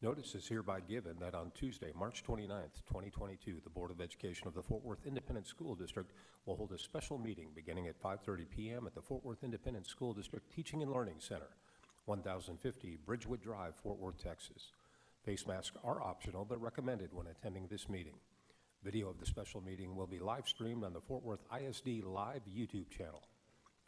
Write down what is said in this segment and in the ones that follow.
Notice is hereby given that on Tuesday, March 29th, 2022, the Board of Education of the Fort Worth Independent School District will hold a special meeting beginning at 5:30 p.m. at the Fort Worth Independent School District Teaching and Learning Center, 1050 Bridgewood Drive, Fort Worth, Texas. Face masks are optional but recommended when attending this meeting. Video of the special meeting will be live streamed on the Fort Worth ISD Live YouTube channel.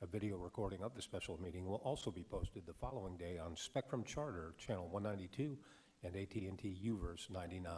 A video recording of the special meeting will also be posted the following day on Spectrum Charter Channel 192 and AT&T UVerse 99.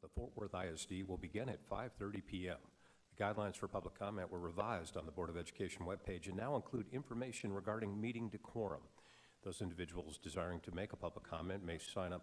The Fort Worth ISD will begin at 5:30 p.m. The guidelines for public comment were revised on the Board of Education webpage and now include information regarding meeting decorum. Those individuals desiring to make a public comment may sign up.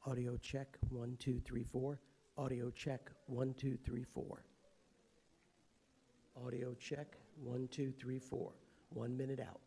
Audio check, 1, 2, 3, 4. Audio check, 1, 2, 3, 4. Audio check, 1, 2, 3, 4. 1 minute out.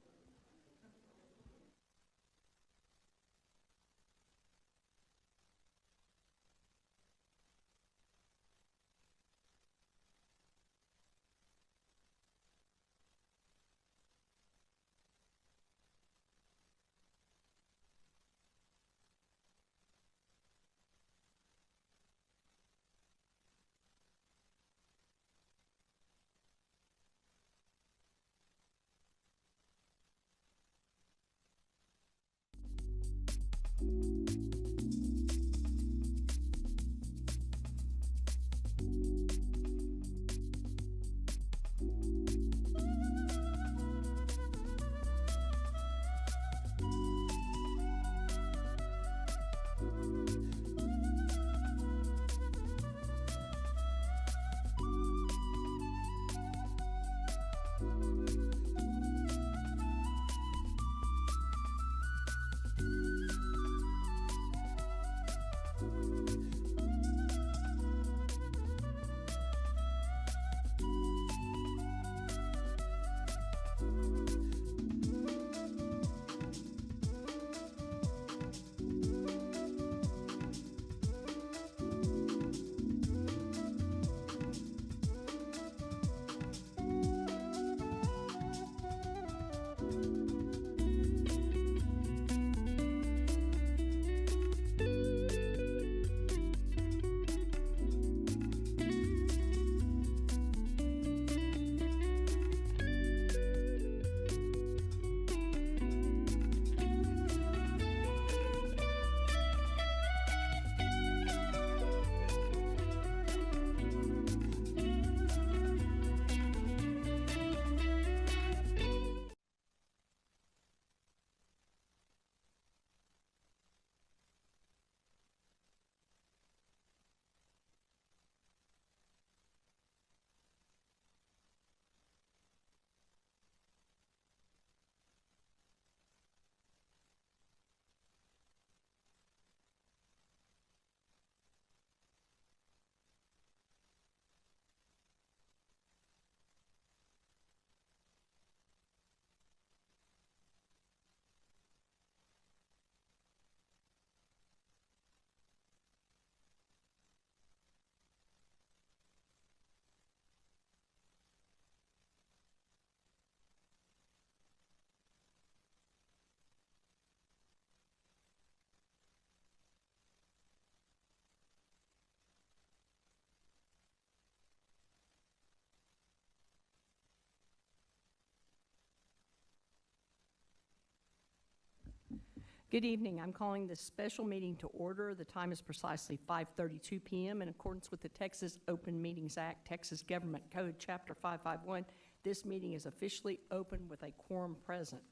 Good evening. I'm calling this special meeting to order. The time is precisely 5:32 p.m. In accordance with the Texas Open Meetings Act, Texas Government Code, Chapter 551. This meeting is officially open with a quorum present.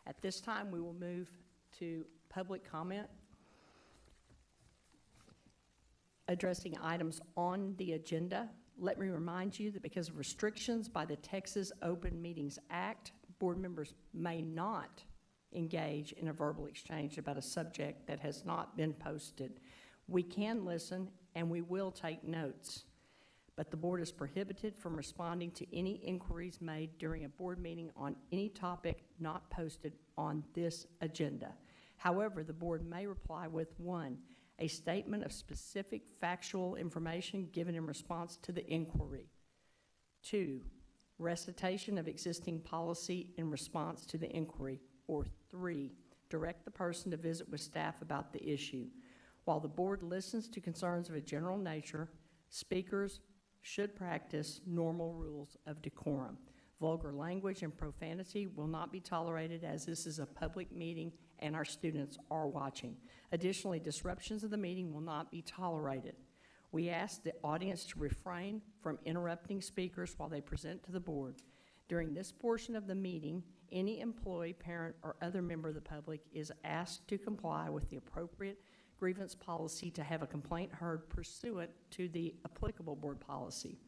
At this time, we will move to public comment addressing items on the agenda. Let me remind you that because of restrictions by the Texas Open Meetings Act, board members may not engage in a verbal exchange about a subject that has not been posted. We can listen and we will take notes, but the board is prohibited from responding to any inquiries made during a board meeting on any topic not posted on this agenda. However, the board may reply with 1, a statement of specific factual information given in response to the inquiry. 2, recitation of existing policy in response to the inquiry. Or 3, direct the person to visit with staff about the issue. While the board listens to concerns of a general nature, speakers should practice normal rules of decorum. Vulgar language and profanity will not be tolerated, as this is a public meeting and our students are watching. Additionally, disruptions of the meeting will not be tolerated. We ask the audience to refrain from interrupting speakers while they present to the board. During this portion of the meeting, any employee, parent, or other member of the public is asked to comply with the appropriate grievance policy to have a complaint heard pursuant to the applicable board policy.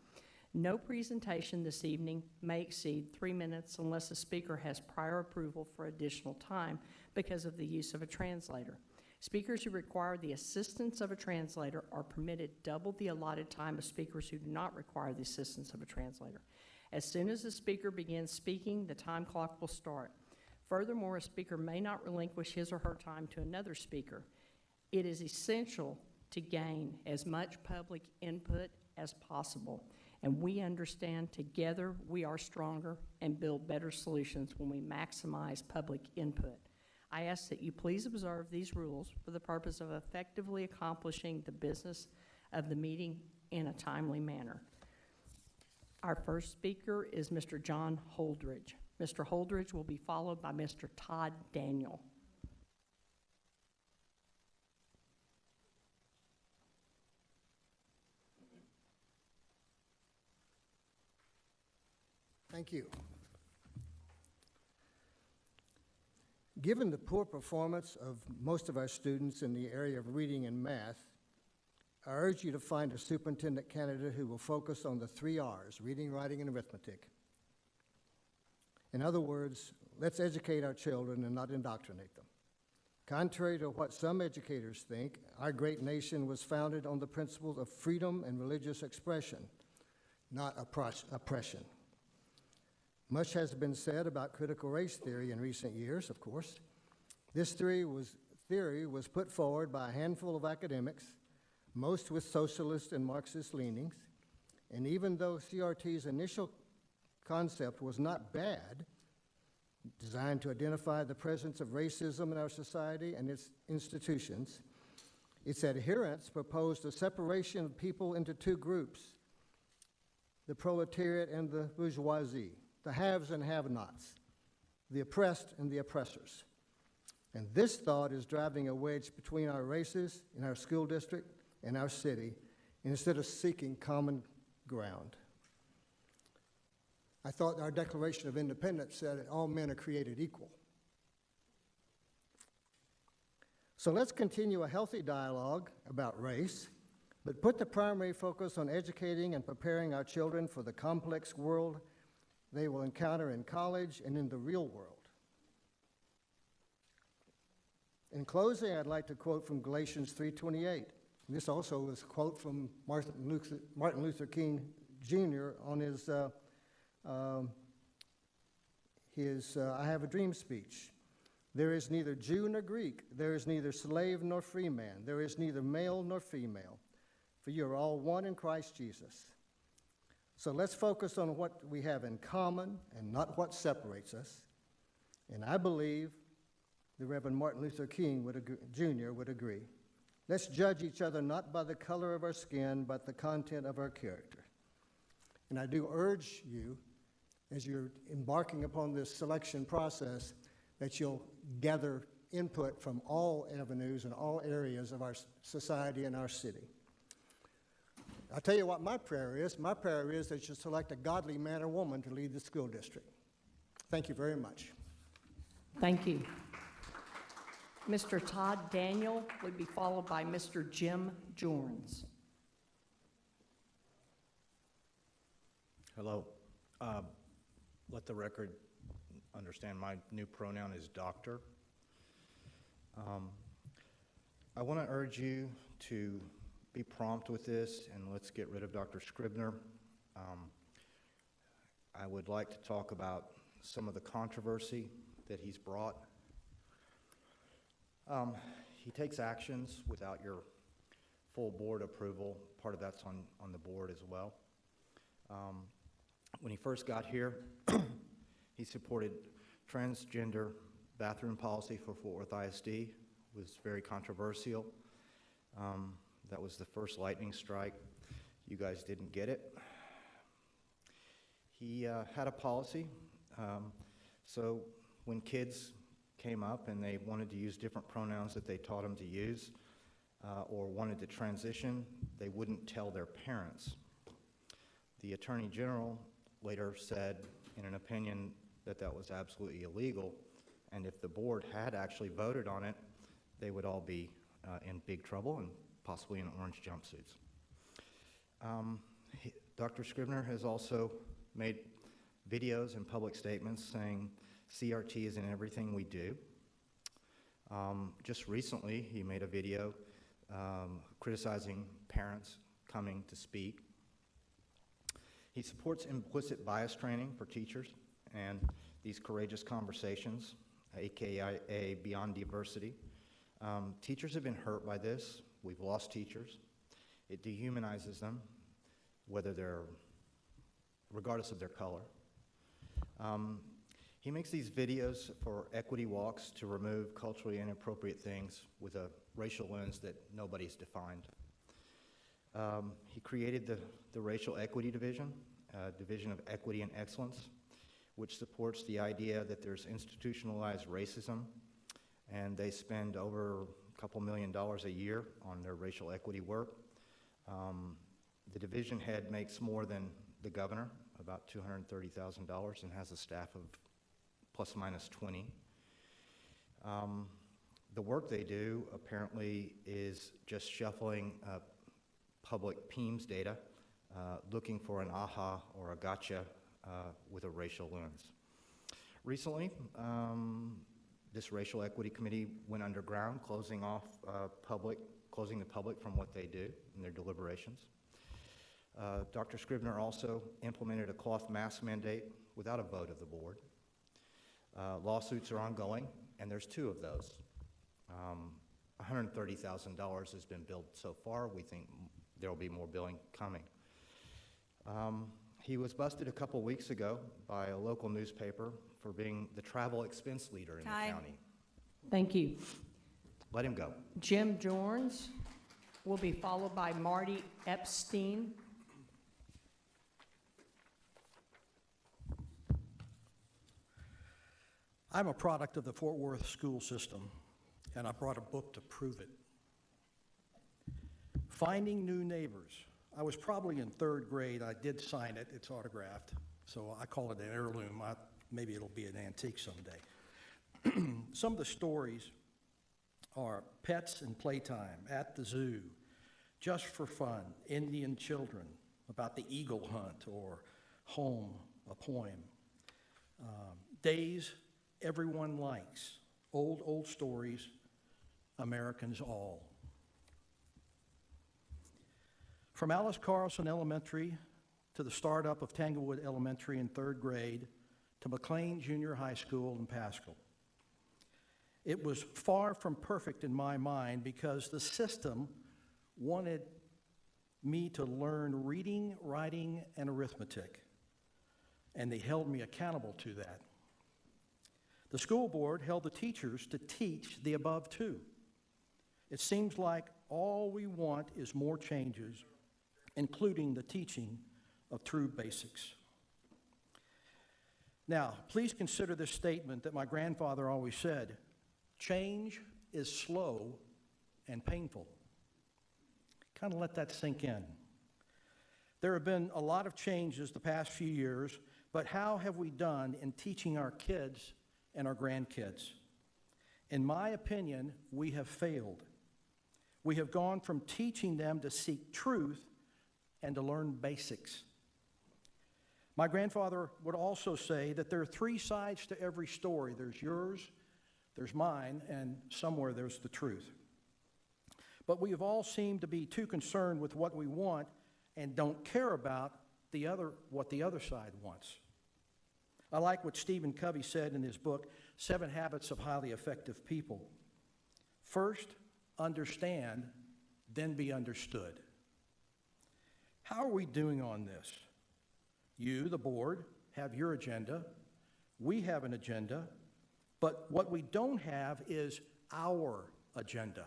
No presentation this evening may exceed 3 minutes unless the speaker has prior approval for additional time because of the use of a translator. Speakers who require the assistance of a translator are permitted double the allotted time of speakers who do not require the assistance of a translator. As soon as the speaker begins speaking, the time clock will start. Furthermore, a speaker may not relinquish his or her time to another speaker. It is essential to gain as much public input as possible, and we understand together we are stronger and build better solutions when we maximize public input. I ask that you please observe these rules for the purpose of effectively accomplishing the business of the meeting in a timely manner. Our first speaker is Mr. John Holdridge. Mr. Holdridge will be followed by Mr. Todd Daniel. Thank you. Given the poor performance of most of our students in the area of reading and math, I urge you to find a superintendent candidate who will focus on the 3 R's, reading, writing, and arithmetic. In other words, let's educate our children and not indoctrinate them. Contrary to what some educators think, our great nation was founded on the principles of freedom and religious expression, not oppression. Much has been said about critical race theory in recent years, of course. This theory was put forward by a handful of academics, most with socialist and Marxist leanings, and even though CRT's initial concept was not bad, designed to identify the presence of racism in our society and its institutions, its adherents proposed a separation of people into 2 groups, the proletariat and the bourgeoisie, the haves and have-nots, the oppressed and the oppressors. And this thought is driving a wedge between our races in our school district and our city, instead of seeking common ground. I thought our Declaration of Independence said that all men are created equal. So let's continue a healthy dialogue about race, but put the primary focus on educating and preparing our children for the complex world they will encounter in college and in the real world. In closing, I'd like to quote from Galatians 3:28. This also was a quote from Martin Luther King Jr. on his I Have a Dream speech. There is neither Jew nor Greek. There is neither slave nor free man. There is neither male nor female. For you are all one in Christ Jesus. So let's focus on what we have in common and not what separates us. And I believe the Reverend Martin Luther King Jr. would agree. Let's judge each other not by the color of our skin, but the content of our character. And I do urge you, as you're embarking upon this selection process, that you'll gather input from all avenues and all areas of our society and our city. I'll tell you what my prayer is. My prayer is that you select a godly man or woman to lead the school district. Thank you very much. Thank you. Mr. Todd Daniel would be followed by Mr. Jim Jorns. Hello. Let the record understand my new pronoun is doctor. I want to urge you to be prompt with this, and let's get rid of Dr. Scribner. I would like to talk about some of the controversy that he's brought. He takes actions without your full board approval. Part of that's on the board as well. When he first got here, he supported transgender bathroom policy for Fort Worth ISD. It was very controversial. That was the first lightning strike. You guys didn't get it. He had a policy. So when kids came up and they wanted to use different pronouns that they taught them to use or wanted to transition, they wouldn't tell their parents. The Attorney General later said in an opinion that that was absolutely illegal, and if the board had actually voted on it, they would all be in big trouble and possibly in orange jumpsuits. Dr. Scribner has also made videos and public statements saying CRT is in everything we do. Just recently, he made a video criticizing parents coming to speak. He supports implicit bias training for teachers and these courageous conversations, aka Beyond Diversity. Teachers have been hurt by this. We've lost teachers. It dehumanizes them, regardless of their color. He makes these videos for equity walks to remove culturally inappropriate things with a racial lens that nobody's defined. He created the Racial Equity Division, a division of equity and excellence, which supports the idea that there's institutionalized racism, and they spend over a couple $1 million a year on their racial equity work. The division head makes more than the governor, about $230,000, and has a staff of plus minus 20. The work they do apparently is just shuffling public PEMS data, looking for an aha or a gotcha with a racial lens. Recently, this Racial Equity Committee went underground, closing the public from what they do in their deliberations. Dr. Scribner also implemented a cloth mask mandate without a vote of the board. Lawsuits are ongoing, and there's 2 of those. $130,000 has been billed so far. We think there will be more billing coming. He was busted a couple weeks ago by a local newspaper for being the travel expense leader in the county. Thank you. Let him go. Jim Jorns will be followed by Marty Epstein. I'm a product of the Fort Worth school system, and I brought a book to prove it. Finding New Neighbors. I was probably in 3rd grade. I did sign it. It's autographed, so I call it an heirloom. Maybe it'll be an antique someday. Some of the stories are pets and playtime, at the zoo, just for fun, Indian children, about the eagle hunt, or home, a poem. Days everyone likes, old stories, Americans all. From Alice Carlson Elementary to the startup of Tanglewood Elementary in 3rd grade to McLean Junior High School in Pascal. It was far from perfect in my mind because the system wanted me to learn reading, writing, and arithmetic, and they held me accountable to that. The school board held the teachers to teach the above too. It seems like all we want is more changes, including the teaching of true basics. Now, please consider this statement that my grandfather always said: change is slow and painful. Kind of let that sink in. There have been a lot of changes the past few years, but how have we done in teaching our kids and our grandkids? In my opinion, we have failed. We have gone from teaching them to seek truth and to learn basics. My grandfather would also say that there are 3 sides to every story. There's yours, there's mine, and somewhere there's the truth. But we have all seemed to be too concerned with what we want and don't care about what the other side wants. I like what Stephen Covey said in his book, 7 Habits of Highly Effective People. First, understand, then be understood. How are we doing on this? You, the board, have your agenda. We have an agenda. But what we don't have is our agenda.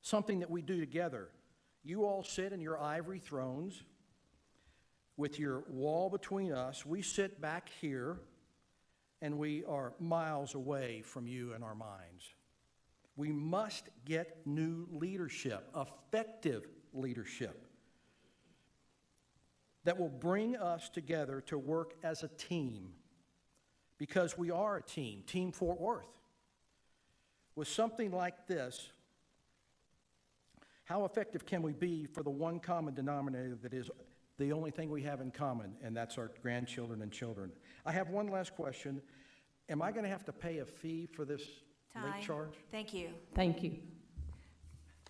Something that we do together. You all sit in your ivory thrones with your wall between us. We sit back here, and we are miles away from you and our minds. We must get new leadership, effective leadership, that will bring us together to work as a team, because we are a team, Team Fort Worth. With something like this, how effective can we be for the one common denominator that is the only thing we have in common, and that's our grandchildren and children? I have one last question. Am I going to have to pay a fee for this late charge? Thank you. Thank you.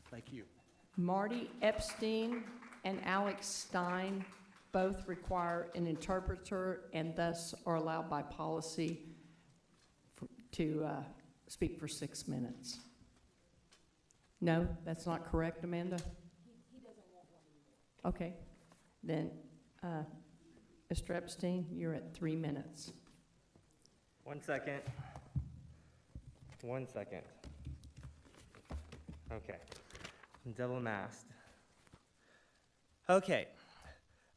Thank you. Marty Epstein and Alex Stein both require an interpreter and thus are allowed by policy to speak for 6 minutes. No, that's not correct, Amanda? He doesn't want one. Okay. Then, Mr. Epstein, you're at 3 minutes. 1 second. 1 second. Okay. I'm double masked. Okay.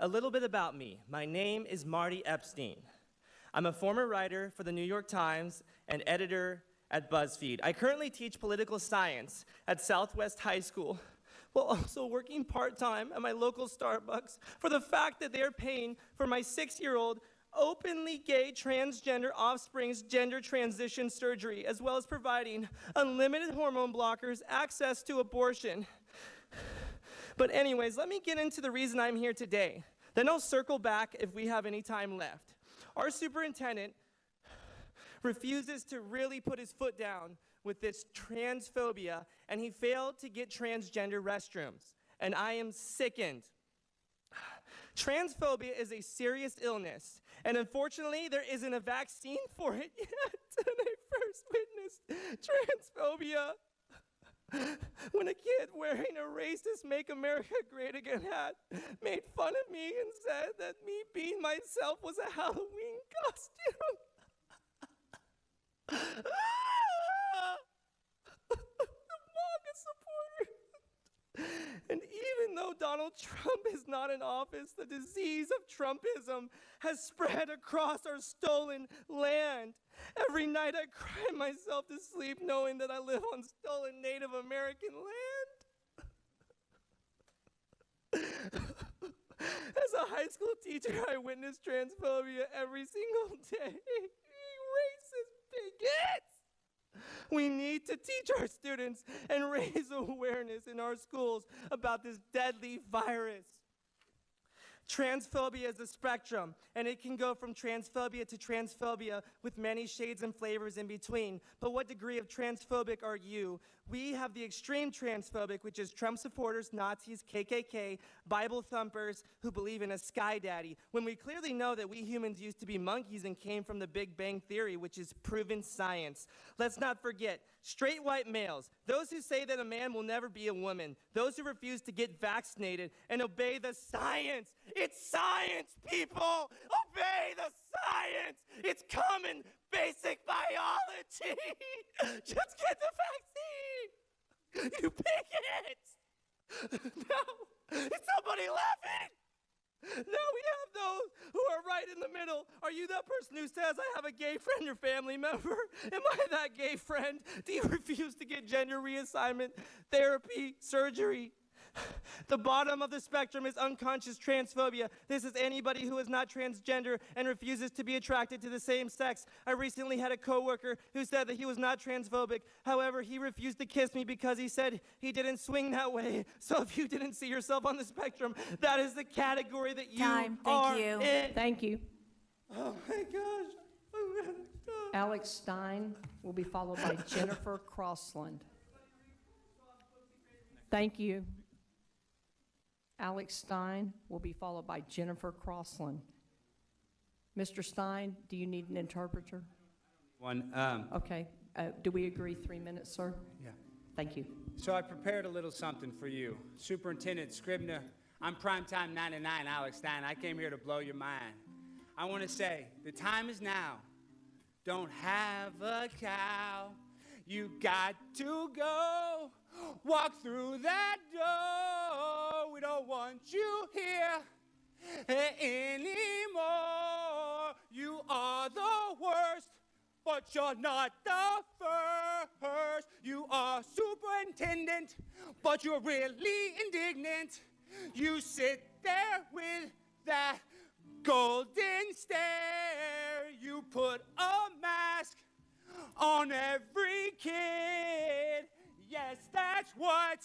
A little bit about me. My name is Marty Epstein. I'm a former writer for the New York Times and editor at BuzzFeed. I currently teach political science at Southwest High School, while also working part-time at my local Starbucks for the fact that they're paying for my 6-year-old openly gay transgender offspring's gender transition surgery, as well as providing unlimited hormone blockers, access to abortion. But anyways, let me get into the reason I'm here today. Then I'll circle back if we have any time left. Our superintendent refuses to really put his foot down with this transphobia, and he failed to get transgender restrooms. And I am sickened. Transphobia is a serious illness, and unfortunately, there isn't a vaccine for it yet. And I first witnessed transphobia when a kid wearing a racist Make America Great Again hat made fun of me and said that me being myself was a Halloween costume. The MAGA supporter. And even though Donald Trump is not in office, the disease of Trumpism has spread across our stolen land. Every night I cry myself to sleep knowing that I live on stolen Native American land. As a high school teacher, I witnessed transphobia every single day. Racist bigots! We need to teach our students and raise awareness in our schools about this deadly virus. Transphobia is a spectrum, and it can go from transphobia to transphobia with many shades and flavors in between. But what degree of transphobic are you? We have the extreme transphobic, which is Trump supporters, Nazis, KKK, Bible thumpers who believe in a sky daddy, when we clearly know that we humans used to be monkeys and came from the Big Bang Theory, which is proven science. Let's not forget, straight white males, those who say that a man will never be a woman, those who refuse to get vaccinated and obey the science. It's science, people! Obey the science! It's common basic biology! Just get the vaccine! You bigots! No! Is somebody laughing? Now we have those who are right in the middle. Are you that person who says, I have a gay friend or family member? Am I that gay friend? Do you refuse to get gender reassignment, therapy, surgery? The bottom of the spectrum is unconscious transphobia. This is anybody who is not transgender and refuses to be attracted to the same sex. I recently had a coworker who said that he was not transphobic. However, he refused to kiss me because he said he didn't swing that way. So if you didn't see yourself on the spectrum, that is the category that you are in. Thank you. Oh my gosh. Alex Stein will be followed by Jennifer Crossland. Thank you. Alex Stein will be followed by Jennifer Crossland. Mr. Stein, do you need an interpreter? Okay. Do we agree 3 minutes, sir? Yeah. Thank you. So I prepared a little something for you. Superintendent Scribner, I'm Primetime 99, Alex Stein. I came here to blow your mind. I want to say, the time is now. Don't have a cow. You got to go. Walk through that door. We don't want you here anymore. You are the worst, but you're not the first. You are superintendent, but you're really indignant. You sit there with that golden stare. You put a mask on every kid. Yes, that's what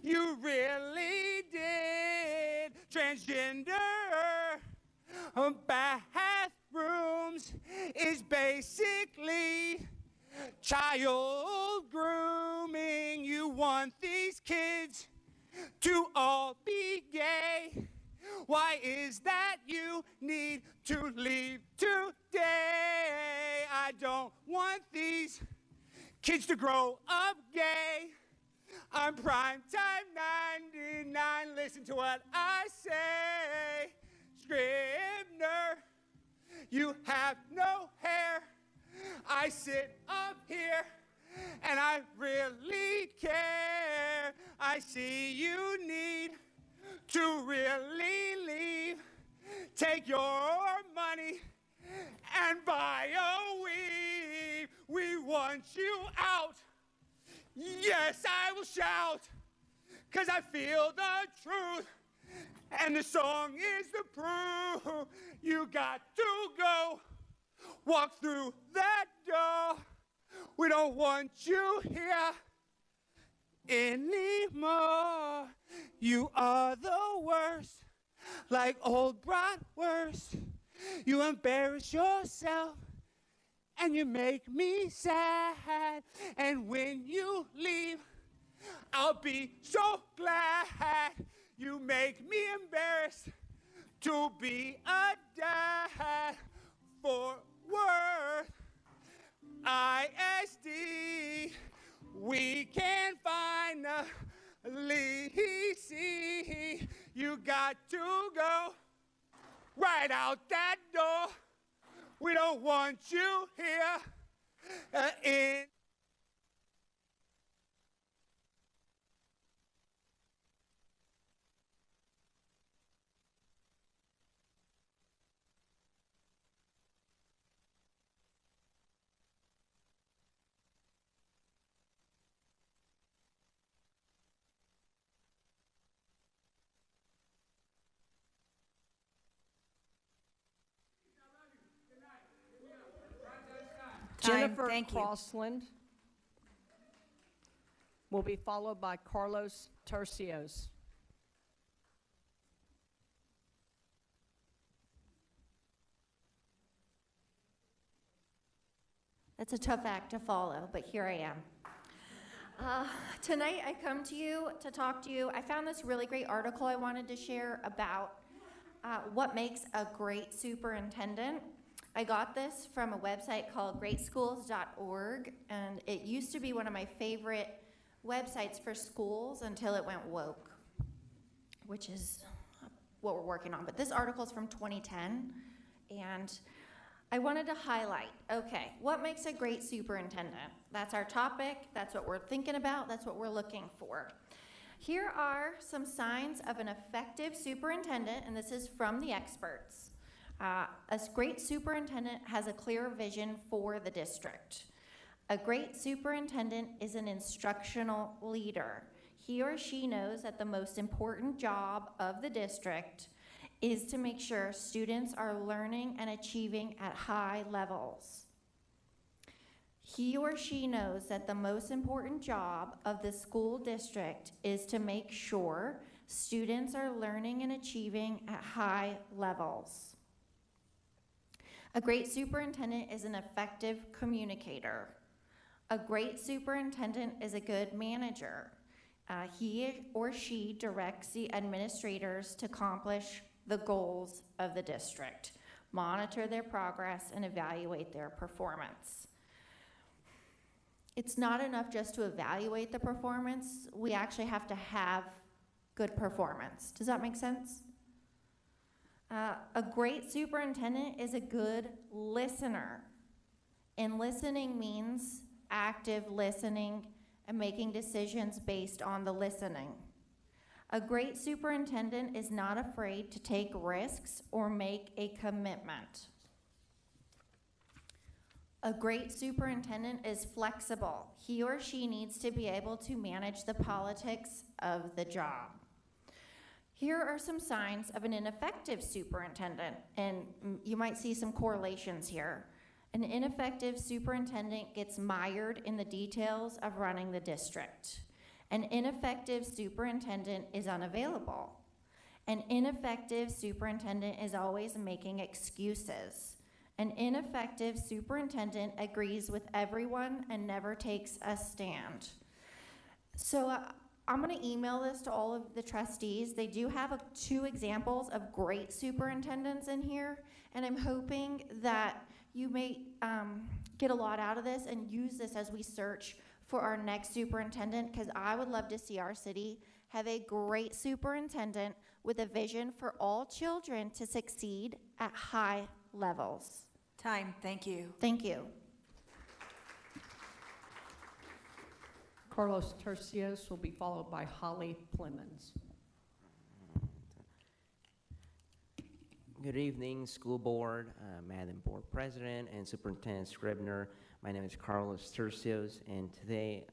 you really did. Transgender bathrooms is basically Child grooming, you want these kids to all be gay. Why is that you need to leave today? I don't want these kids to grow up gay. I'm primetime 99, listen to what I say. Scribner, you have no hair. I sit up here and I really care. I see you need to really leave. Take your money and buy a weave. We want you out. Yes, I will shout, 'cause I feel the truth. And the song is the proof. You got to go. Walk through that door. We don't want you here anymore. You are the worst, like old bratwurst. You embarrass yourself and you make me sad. And when you leave, I'll be so glad. You make me embarrassed to be a dad. For worth, ISD, we can't find a lease. You got to go right out that door. We don't want you here in. Jennifer Thank you. Crossland will be followed by Carlos Tercios. That's a tough act to follow, but here I am. Tonight I come to you to talk to you. I found this really great article I wanted to share about what makes a great superintendent. I got this from a website called greatschools.org, and it used to be one of my favorite websites for schools until it went woke, which is what we're working on. But this article is from 2010, and I wanted to highlight, okay, what makes a great superintendent? That's our topic, that's what we're thinking about, that's what we're looking for. Here are some signs of an effective superintendent, and this is from the experts. A great superintendent has a clear vision for the district. A great superintendent is an instructional leader. He or she knows that the most important job of the district is to make sure students are learning and achieving at high levels. He or she knows that the most important job of the school district is to make sure students are learning and achieving at high levels. A great superintendent is an effective communicator. A great superintendent is a good manager. He or she directs the administrators to accomplish the goals of the district, monitor their progress, and evaluate their performance. It's not enough just to evaluate the performance. We actually have to have good performance. Does that make sense? A great superintendent is a good listener. And listening means active listening and making decisions based on the listening. A great superintendent is not afraid to take risks or make a commitment. A great superintendent is flexible. He or she needs to be able to manage the politics of the job. Here are some signs of an ineffective superintendent, and you might see some correlations here. An ineffective superintendent gets mired in the details of running the district. An ineffective superintendent is unavailable. An ineffective superintendent is always making excuses. An ineffective superintendent agrees with everyone and never takes a stand. So I'm going to email this to all of the trustees. They do have 2 examples of great superintendents in here, and I'm hoping that you may get a lot out of this and use this as we search for our next superintendent, because I would love to see our city have a great superintendent with a vision for all children to succeed at high levels. Time, thank you. Thank you. Carlos Tercios will be followed by Holly Plemons. Good evening, school board, Madam Board President, and Superintendent Scribner. My name is Carlos Tercios, and today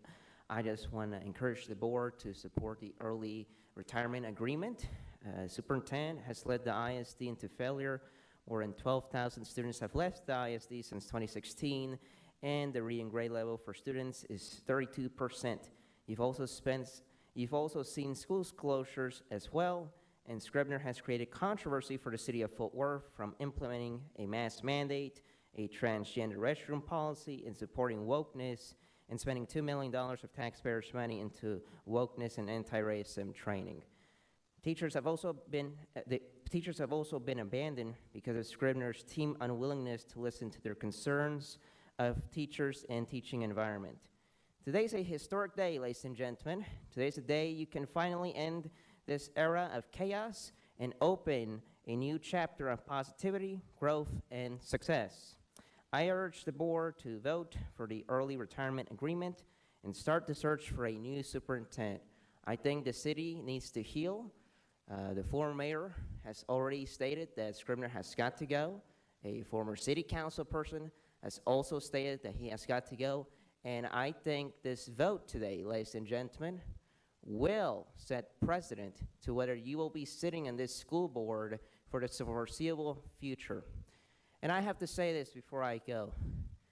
I just want to encourage the board to support the early retirement agreement. Superintendent has led the ISD into failure. More than 12,000 students have left the ISD since 2016, and the reading grade level for students is 32%. You've also seen schools closures as well, and Scribner has created controversy for the city of Fort Worth from implementing a mask mandate, a transgender restroom policy, and supporting wokeness, and spending $2 million of taxpayers' money into wokeness and anti-racism training. Teachers have also been abandoned because of Scribner's team unwillingness to listen to their concerns of teachers and teaching environment. Today's a historic day, ladies and gentlemen. Today's a day you can finally end this era of chaos and open a new chapter of positivity, growth, and success. I urge the board to vote for the early retirement agreement and start the search for a new superintendent. I think the city needs to heal. The former mayor has already stated that Scribner has got to go. A former city council person has also stated that he has got to go. And I think this vote today, ladies and gentlemen, will set precedent to whether you will be sitting in this school board for the foreseeable future. And I have to say this before I go.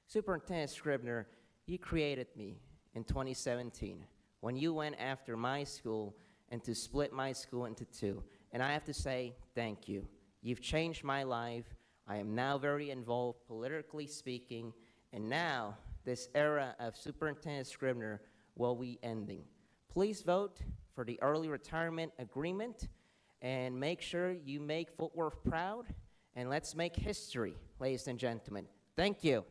Superintendent Scribner, you created me in 2017 when you went after my school and to split my school into 2. And I have to say thank you. You've changed my life. I am now very involved politically speaking, and now this era of Superintendent Scribner will be ending. Please vote for the early retirement agreement and make sure you make Fort Worth proud, and let's make history, ladies and gentlemen. Thank you.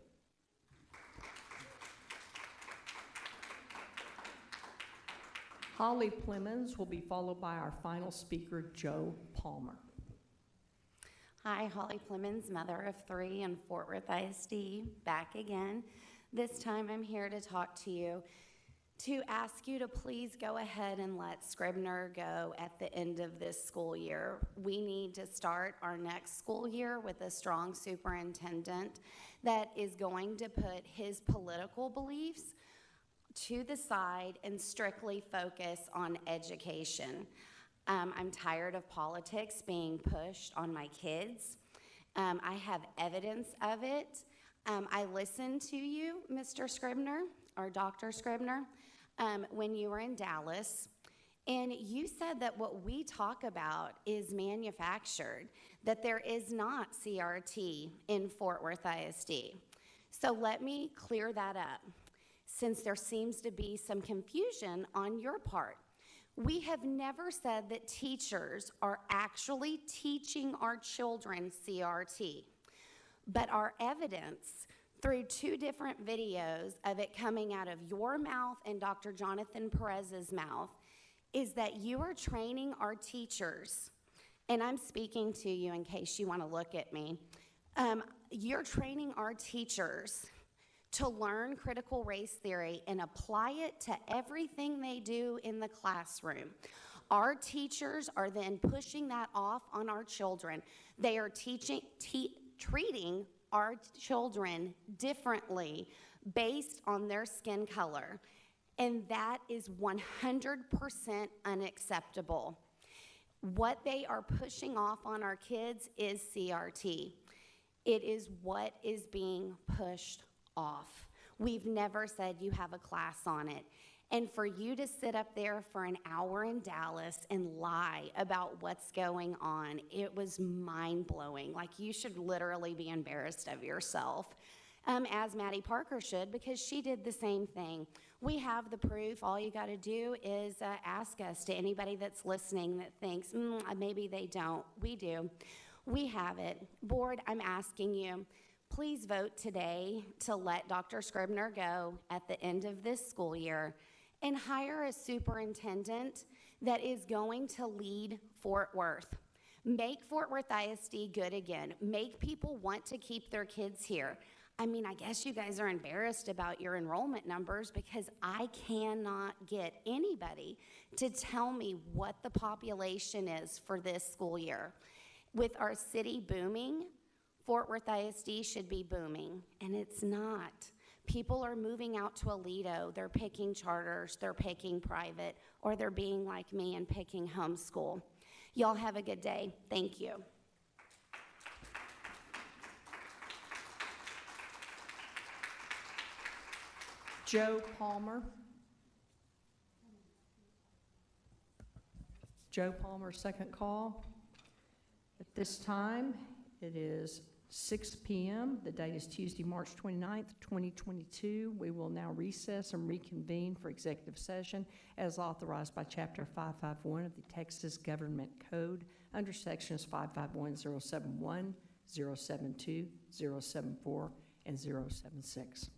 Holly Plemons will be followed by our final speaker, Joe Palmer. Hi, Holly Plemons, mother of 3 in Fort Worth ISD, back again. This time I'm here to talk to you to ask you to please go ahead and let Scribner go at the end of this school year. We need to start our next school year with a strong superintendent that is going to put his political beliefs to the side and strictly focus on education. I'm tired of politics being pushed on my kids. I have evidence of it. I listened to you, Mr. Scribner, or Dr. Scribner, when you were in Dallas, and you said that what we talk about is manufactured, that there is not CRT in Fort Worth ISD. So let me clear that up, since there seems to be some confusion on your part. We have never said that teachers are actually teaching our children CRT, but our evidence through 2 different videos of it coming out of your mouth and Dr. Jonathan Perez's mouth is that you are training our teachers, and I'm speaking to you in case you want to look at me. You're training our teachers to learn critical race theory and apply it to everything they do in the classroom. Our teachers are then pushing that off on our children. They are treating our children differently based on their skin color, and that is 100% unacceptable. What they are pushing off on our kids is CRT. It is what is being pushed off. We've never said you have a class on it. And for you to sit up there for an hour in Dallas and lie about what's going on, it was mind-blowing. Like, you should literally be embarrassed of yourself, as Maddie Parker should, because she did the same thing. We have the proof. All you got to do is ask us. To anybody that's listening that thinks, maybe they don't, we do. We have it. Board, I'm asking you, please vote today to let Dr. Scribner go at the end of this school year and hire a superintendent that is going to lead Fort Worth. Make Fort Worth ISD good again. Make people want to keep their kids here. I mean, I guess you guys are embarrassed about your enrollment numbers because I cannot get anybody to tell me what the population is for this school year. With our city booming, Fort Worth ISD should be booming, and it's not. People are moving out to Aledo. They're picking charters, they're picking private, or they're being like me and picking homeschool. Y'all have a good day. Thank you. Joe Palmer. Joe Palmer, second call. At this time, it is 6 p.m. The date is Tuesday, March 29th, 2022. We will now recess and reconvene for executive session as authorized by Chapter 551 of the Texas Government Code under Sections 551.071, 072, 074, and 076.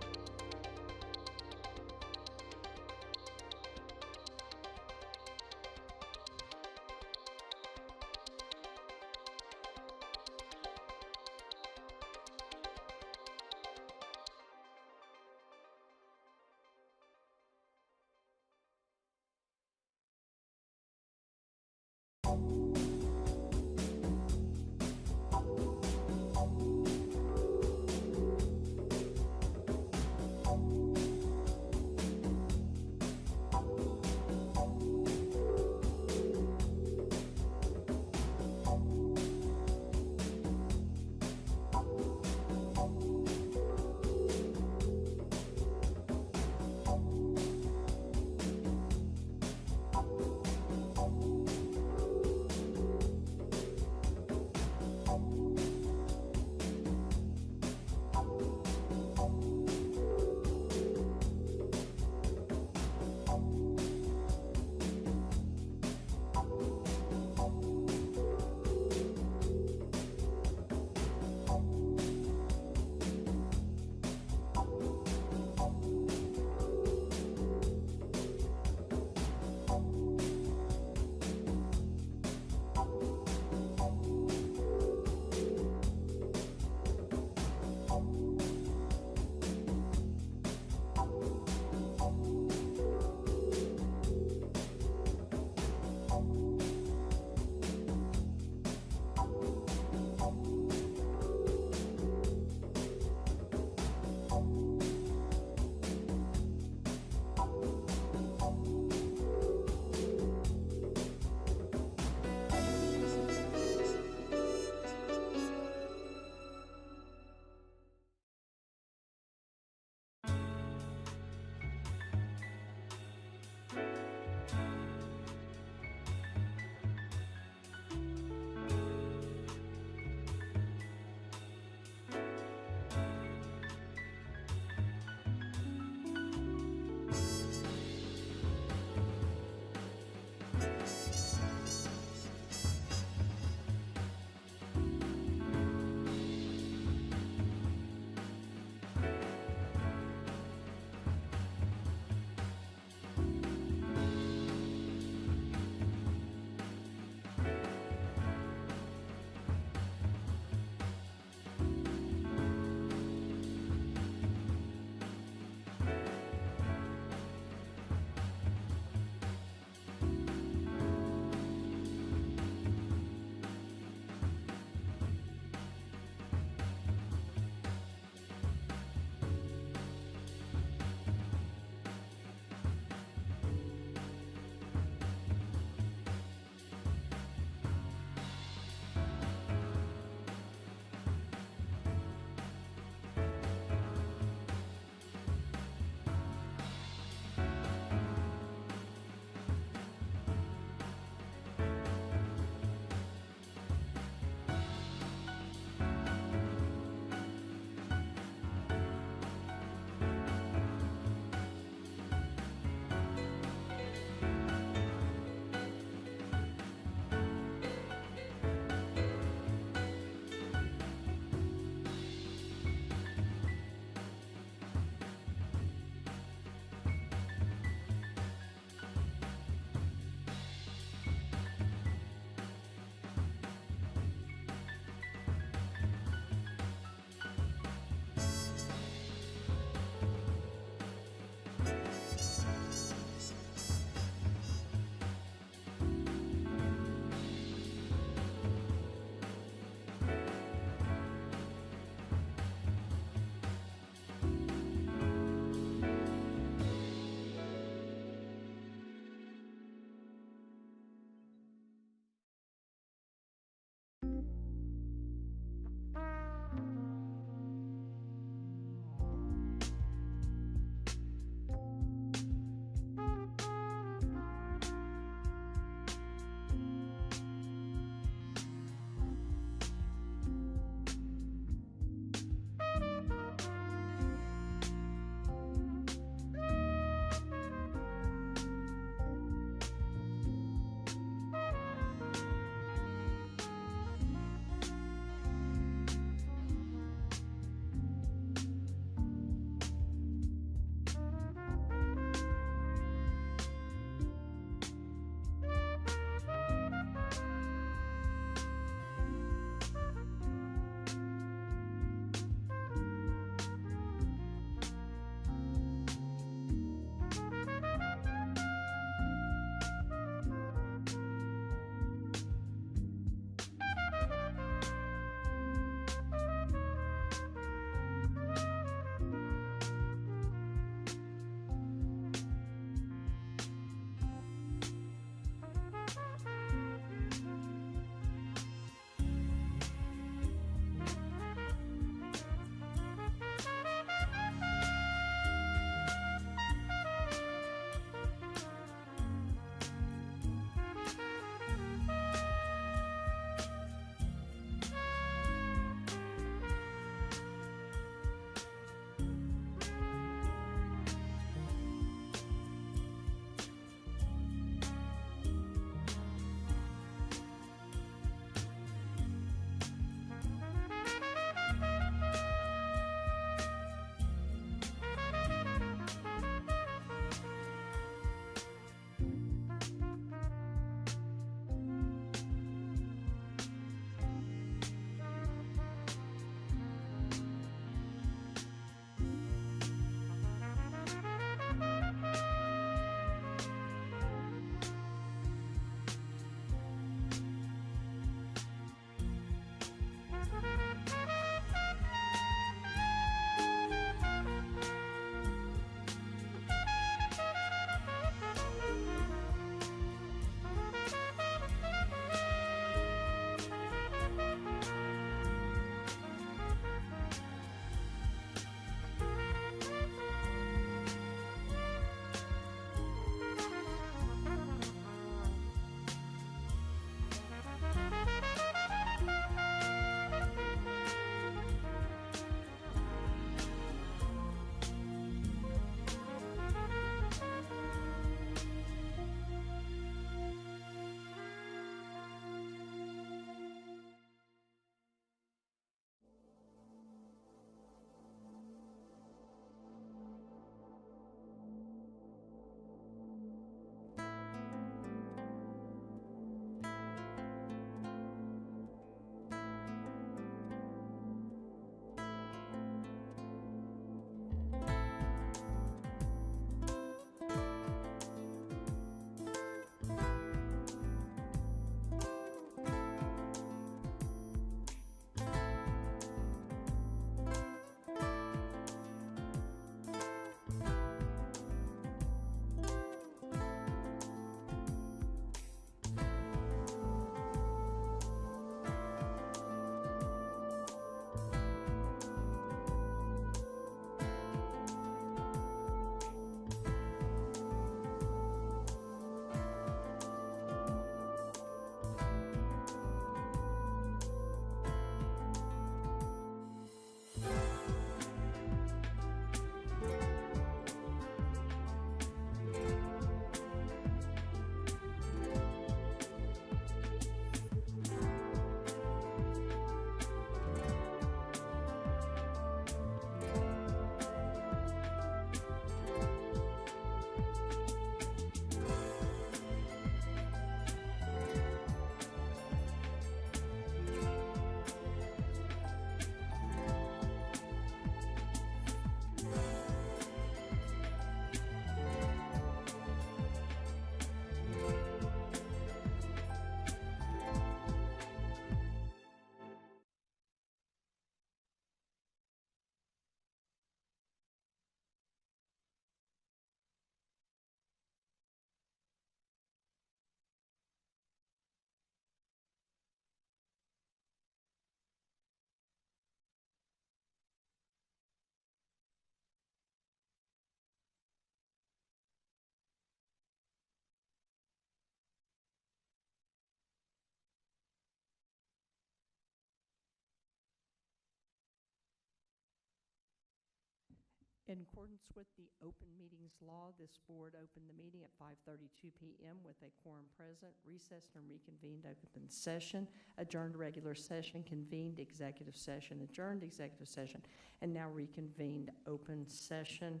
In accordance with the open meetings law, this board opened the meeting at 5:32 p.m. with a quorum present, recessed and reconvened open session, adjourned regular session, convened executive session, adjourned executive session, and now reconvened open session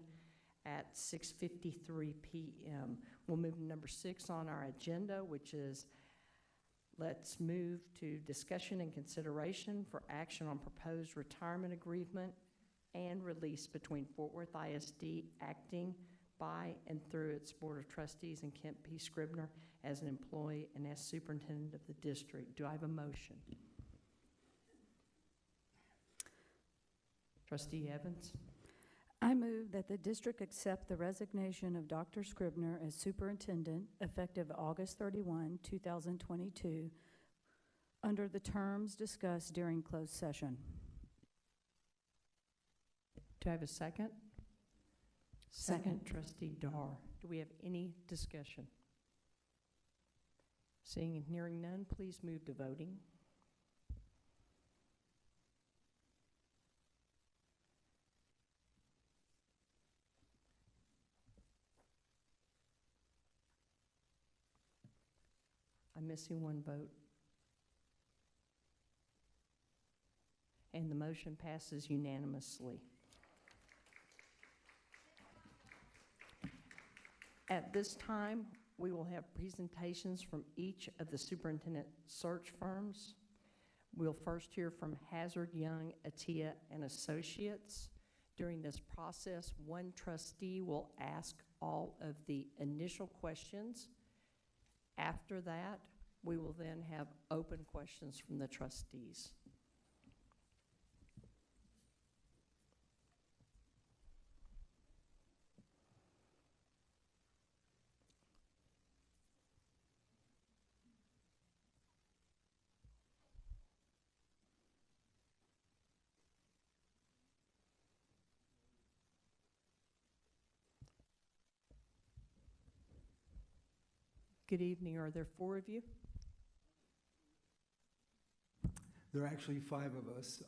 at 6:53 p.m. We'll move to number 6 on our agenda, which is let's move to discussion and consideration for action on proposed retirement agreement and release between Fort Worth ISD acting by and through its Board of Trustees and Kent P. Scribner as an employee and as superintendent of the district. Do I have a motion? Trustee Evans? I move that the district accept the resignation of Dr. Scribner as superintendent effective August 31, 2022, under the terms discussed during closed session. Do I have a second? Second, Trustee Dar. Do we have any discussion? Seeing and hearing none, please move to voting. I'm missing one vote. And the motion passes unanimously. At this time, we will have presentations from each of the superintendent search firms. We'll first hear from Hazard, Young, Attia, and Associates. During this process, one trustee will ask all of the initial questions. After that, we will then have open questions from the trustees. Good evening. Are there 4 of you? There are actually 5 of us.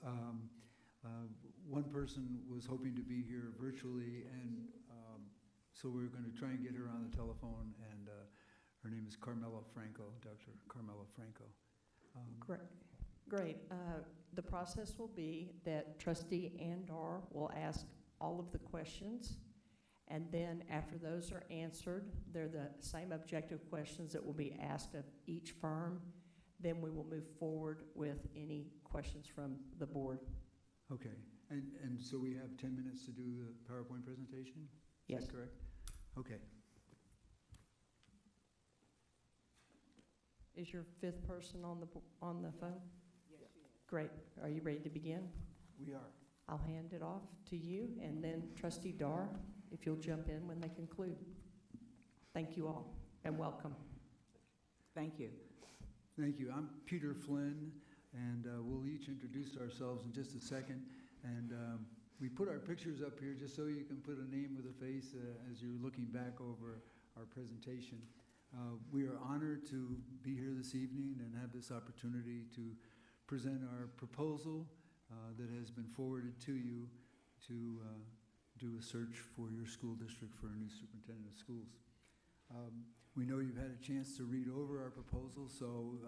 One person was hoping to be here virtually, and so we're going to try and get her on the telephone, and her name is Carmela Franco, Dr. Carmela Franco. Great. The process will be that Trustee Andar will ask all of the questions, and then after those are answered, they're the same objective questions that will be asked of each firm. Then we will move forward with any questions from the board. Okay, and so we have 10 minutes to do the PowerPoint presentation? Yes. Is that correct? Okay. Is your 5th person on the phone? Yes. Great. Are you ready to begin? We are. I'll hand it off to you, and then Trustee Dar, if you'll jump in when they conclude. Thank you all, and welcome. Thank you. Thank you. I'm Peter Flynn, and we'll each introduce ourselves in just a second. And we put our pictures up here just so you can put a name with a face as you're looking back over our presentation. We are honored to be here this evening and have this opportunity to present our proposal that has been forwarded to you to do a search for your school district for a new superintendent of schools. We know you've had a chance to read over our proposal, so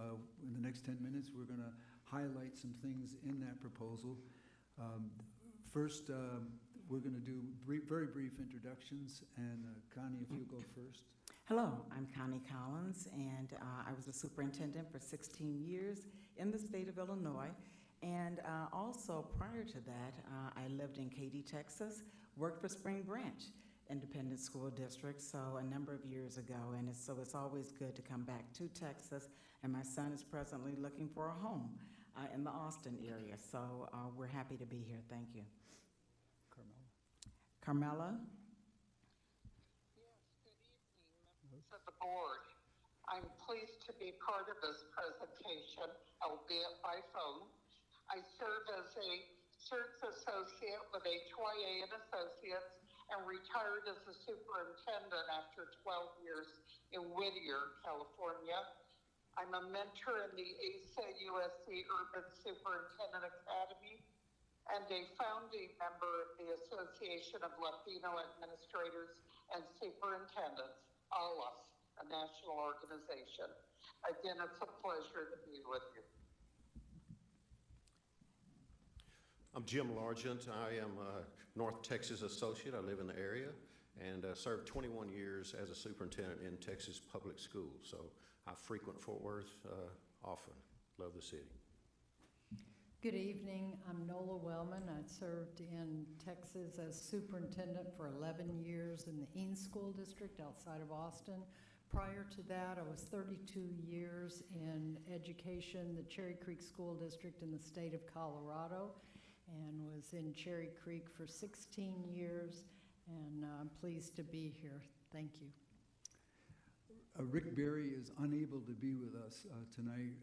in the next 10 minutes we're going to highlight some things in that proposal. First, we're going to do very brief introductions, and Connie, if you go first. Hello, I'm Connie Collins, and I was a superintendent for 16 years in the state of Illinois. And also, prior to that, I lived in Katy, Texas, worked for Spring Branch Independent School District, so a number of years ago. And so it's always good to come back to Texas. And my son is presently looking for a home in the Austin area. So we're happy to be here. Thank you. Carmela. Carmela? Yes, good evening, members of the board. I'm pleased to be part of this presentation, albeit by phone. I serve as a search associate with HYA and Associates and retired as a superintendent after 12 years in Whittier, California. I'm a mentor in the ASA USC Urban Superintendent Academy and a founding member of the Association of Latino Administrators and Superintendents, ALAS, a national organization. Again, it's a pleasure to be with you. I'm Jim Largent. I am a North Texas associate. I live in the area and served 21 years as a superintendent in Texas public schools. So I frequent Fort Worth often. Love the city. Good evening. I'm Nola Wellman. I served in Texas as superintendent for 11 years in the Eanes School District outside of Austin. Prior to that, I was 32 years in education, the Cherry Creek School District in the state of Colorado, and was in Cherry Creek for 16 years, and I'm pleased to be here. Thank you. Rick Berry is unable to be with us tonight,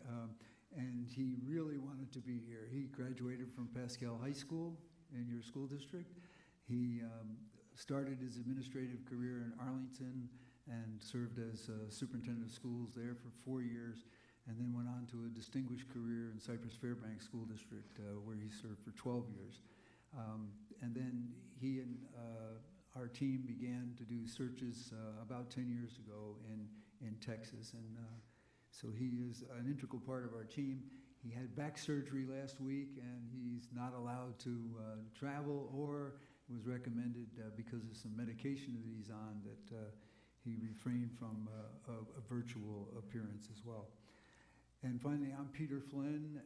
and he really wanted to be here. He graduated from Pascal High School in your school district. He started his administrative career in Arlington and served as superintendent of schools there for 4 years, and then went on to a distinguished career in Cypress Fairbanks School District, where he served for 12 years. And then he and our team began to do searches about 10 years ago in Texas, and so he is an integral part of our team. He had back surgery last week, and he's not allowed to travel, or it was recommended because of some medication that he's on that he refrained from a virtual appearance as well. And finally, I'm Peter Flynn,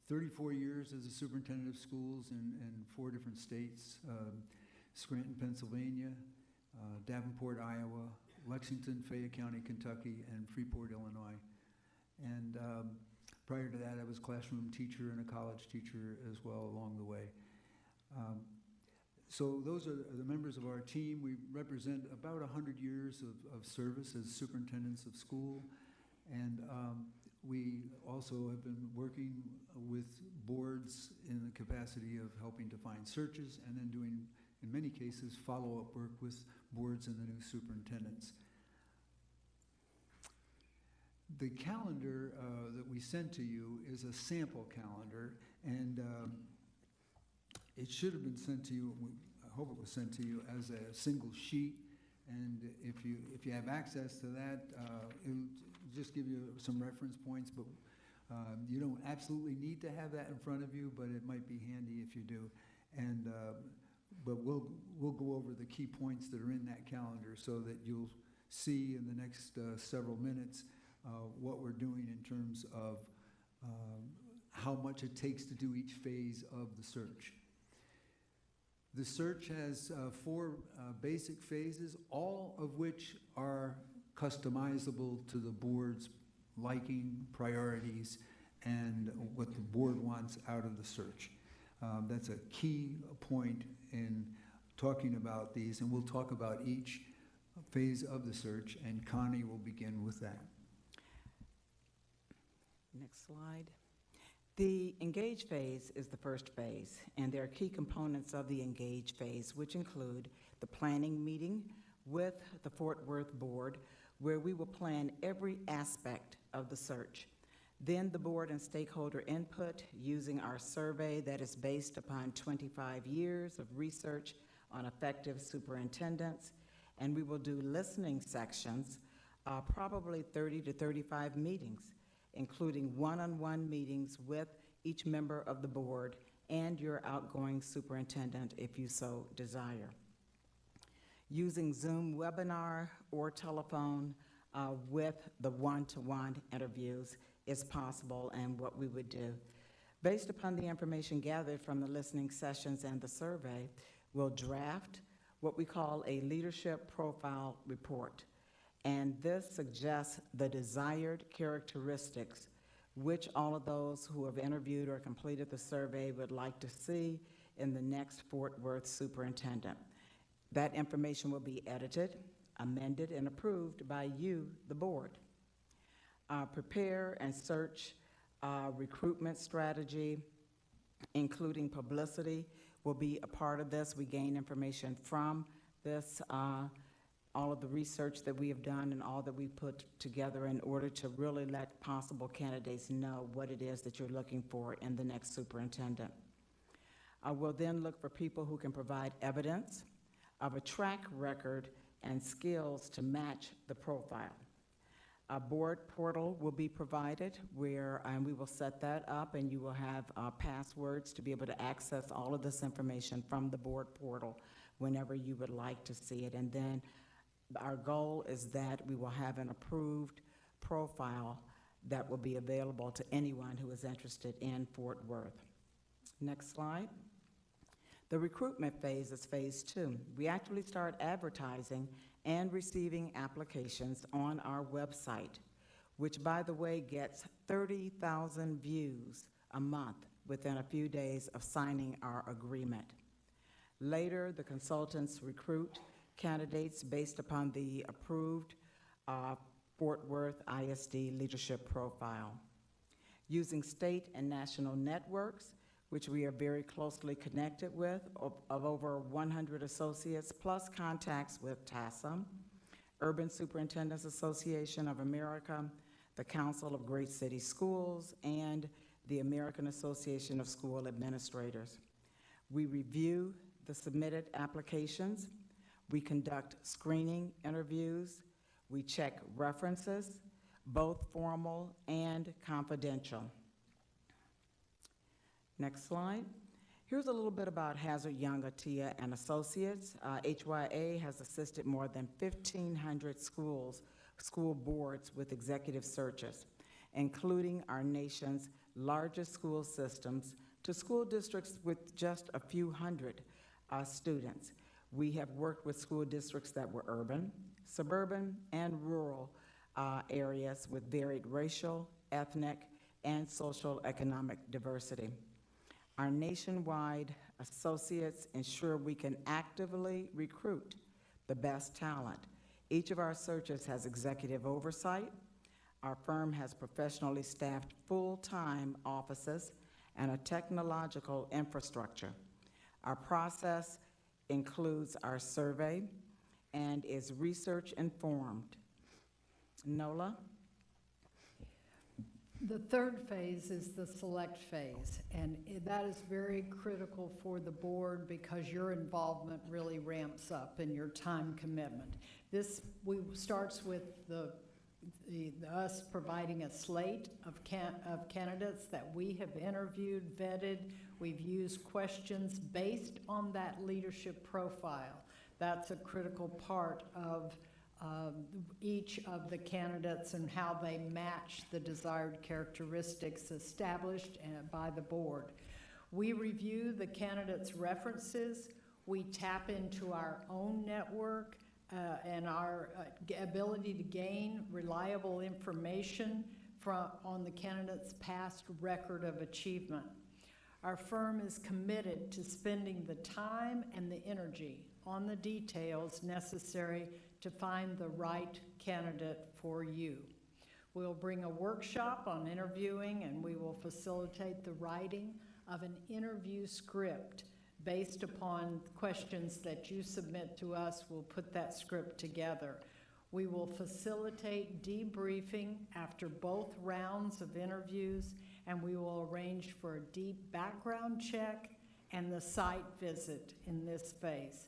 34 years as a superintendent of schools in 4 different states, Scranton, Pennsylvania, Davenport, Iowa, Lexington, Fayette County, Kentucky, and Freeport, Illinois. And prior to that, I was a classroom teacher and a college teacher as well along the way. So those are the members of our team. We represent about 100 years of service as superintendents of school. And we also have been working with boards in the capacity of helping to find searches and then doing, in many cases, follow-up work with boards and the new superintendents. The calendar that we sent to you is a sample calendar, and it should have been sent to you, I hope it was sent to you as a single sheet, and if you have access to that, it'll just give you some reference points, but you don't absolutely need to have that in front of you, but it might be handy if you do. And but we'll go over the key points that are in that calendar so that you'll see in the next several minutes what we're doing in terms of how much it takes to do each phase of the search. The search has 4 basic phases, all of which are customizable to the board's liking, priorities, and what the board wants out of the search. That's a key point in talking about these, and we'll talk about each phase of the search, and Connie will begin with that. Next slide. The engage phase is the first phase, and there are key components of the engage phase, which include the planning meeting with the Fort Worth board, where we will plan every aspect of the search. Then the board and stakeholder input using our survey that is based upon 25 years of research on effective superintendents, and we will do listening sections, probably 30 to 35 meetings, including one-on-one meetings with each member of the board and your outgoing superintendent if you so desire. Using Zoom webinar or telephone with the one-to-one interviews is possible and what we would do. Based upon the information gathered from the listening sessions and the survey, we'll draft what we call a leadership profile report. And this suggests the desired characteristics which all of those who have interviewed or completed the survey would like to see in the next Fort Worth superintendent. That information will be edited, amended, and approved by you, the board. Prepare and search recruitment strategy, including publicity, will be a part of this. We gain information from this, all of the research that we have done and all that we put together in order to really let possible candidates know what it is that you're looking for in the next superintendent. We'll then look for people who can provide evidence of a track record and skills to match the profile. A board portal will be provided where we will set that up, and you will have passwords to be able to access all of this information from the board portal whenever you would like to see it. And then our goal is that we will have an approved profile that will be available to anyone who is interested in Fort Worth. Next slide. The recruitment phase is phase 2. We actually start advertising and receiving applications on our website, which, by the way, gets 30,000 views a month within a few days of signing our agreement. Later, the consultants recruit candidates based upon the approved Fort Worth ISD leadership profile. Using state and national networks, which we are very closely connected with, of over 100 associates, plus contacts with TASA, Urban Superintendents Association of America, the Council of Great City Schools, and the American Association of School Administrators. We review the submitted applications, we conduct screening interviews, we check references, both formal and confidential. Next slide. Here's a little bit about Hazard Young Atia and Associates. HYA has assisted more than 1,500 school boards with executive searches, including our nation's largest school systems to school districts with just a few hundred students. We have worked with school districts that were urban, suburban, and rural areas with varied racial, ethnic, and social economic diversity. Our nationwide associates ensure we can actively recruit the best talent. Each of our searches has executive oversight. Our firm has professionally staffed full-time offices and a technological infrastructure. Our process includes our survey and is research-informed. Nola? The third phase is the select phase, and that is very critical for the board because your involvement really ramps up and your time commitment. This starts with us providing a slate of candidates that we have interviewed, vetted. We've used questions based on that leadership profile. That's a critical part of each of the candidates and how they match the desired characteristics established by the board. We review the candidates' references. We tap into our own network and our ability to gain reliable information on the candidate's past record of achievement. Our firm is committed to spending the time and the energy on the details necessary to find the right candidate for you. We'll bring a workshop on interviewing, and we will facilitate the writing of an interview script based upon questions that you submit to us. We'll put that script together. We will facilitate debriefing after both rounds of interviews, and we will arrange for a deep background check and the site visit in this phase.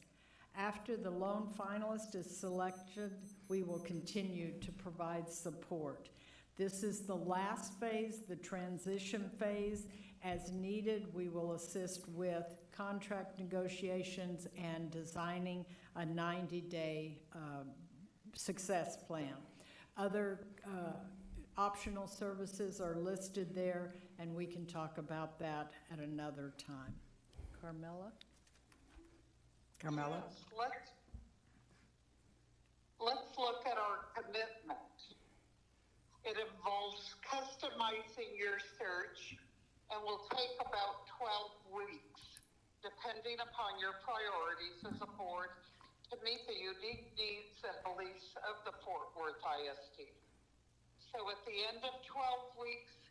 After the lone finalist is selected, we will continue to provide support. This is the last phase, the transition phase. As needed, we will assist with contract negotiations and designing a 90-day success plan. Other optional services are listed there, and we can talk about that at another time. Carmela? Carmela? Yes, let's look at our commitment. It involves customizing your search and will take about 12 weeks, depending upon your priorities as a board, to meet the unique needs and beliefs of the Fort Worth ISD. So at the end of 12 weeks,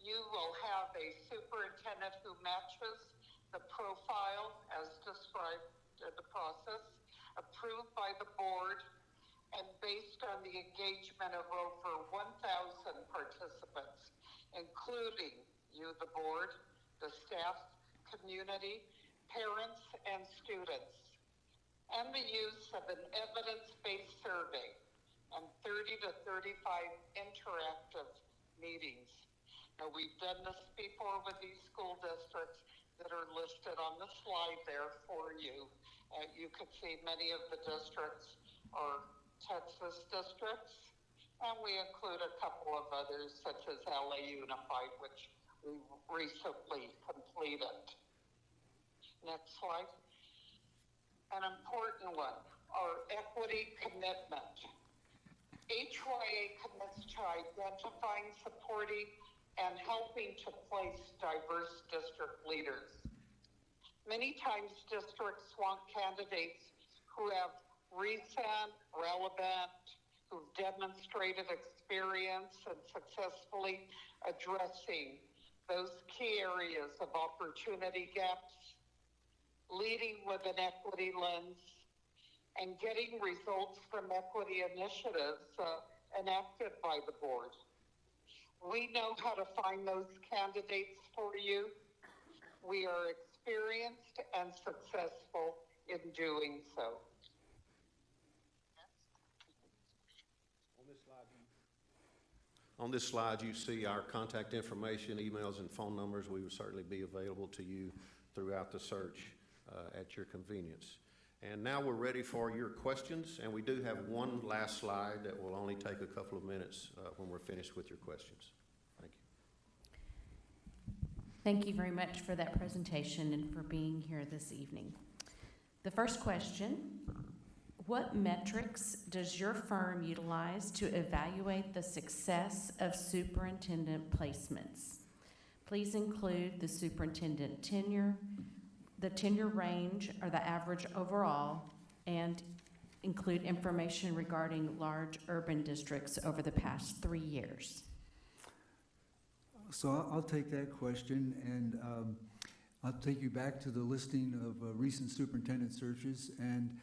you will have a superintendent who matches the profile as described in the process, approved by the board, and based on the engagement of over 1,000 participants, including you, the board, the staff, community, parents, and students, and the use of an evidence-based survey and 30 to 35 interactive meetings. Now, we've done this before with these school districts that are listed on the slide there for you. You could see many of the districts are Texas districts, and we include a couple of others such as LA Unified, which we recently completed. Next slide. An important one, our equity commitment. HYA commits to identifying, supporting, and helping to place diverse district leaders. Many times districts want candidates who have recent, relevant, who've demonstrated experience and successfully addressing those key areas of opportunity gaps, leading with an equity lens, and getting results from equity initiatives enacted by the board. We know how to find those candidates for you. We are experienced and successful in doing so. On this slide, you see our contact information, emails, and phone numbers. We will certainly be available to you throughout the search at your convenience. And now we're ready for your questions, and we do have one last slide that will only take a couple of minutes when we're finished with your questions. Thank you. Thank you very much for that presentation and for being here this evening. The first question, what metrics does your firm utilize to evaluate the success of superintendent placements? Please include the superintendent tenure, the tenure range or the average overall, and include information regarding large urban districts over the past 3 years. So I'll take that question, and I'll take you back to the listing of recent superintendent searches. And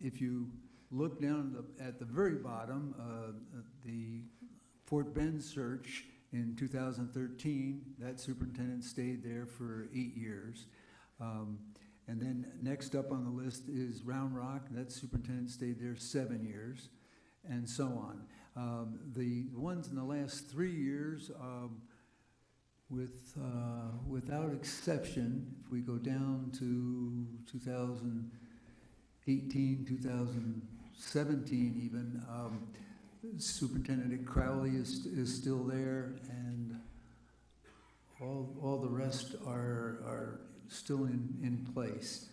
if you look down at the very bottom, the Fort Bend search in 2013, that superintendent stayed there for 8 years. And then next up on the list is Round Rock. That superintendent stayed there 7 years, and so on. The ones in the last 3 years, without exception, if we go down to 2018, 2017 even, Superintendent Crowley is still there, and all the rest are still in place.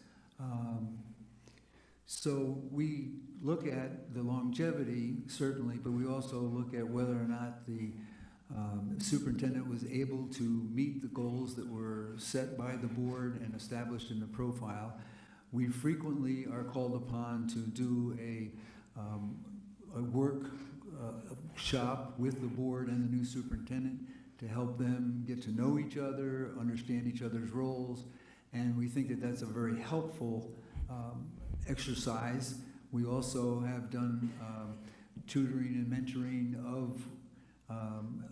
So we look at the longevity, certainly, but we also look at whether or not the superintendent was able to meet the goals that were set by the board and established in the profile. We frequently are called upon to do a workshop with the board and the new superintendent to help them get to know each other, understand each other's roles, and we think that that's a very helpful exercise. We also have done tutoring and mentoring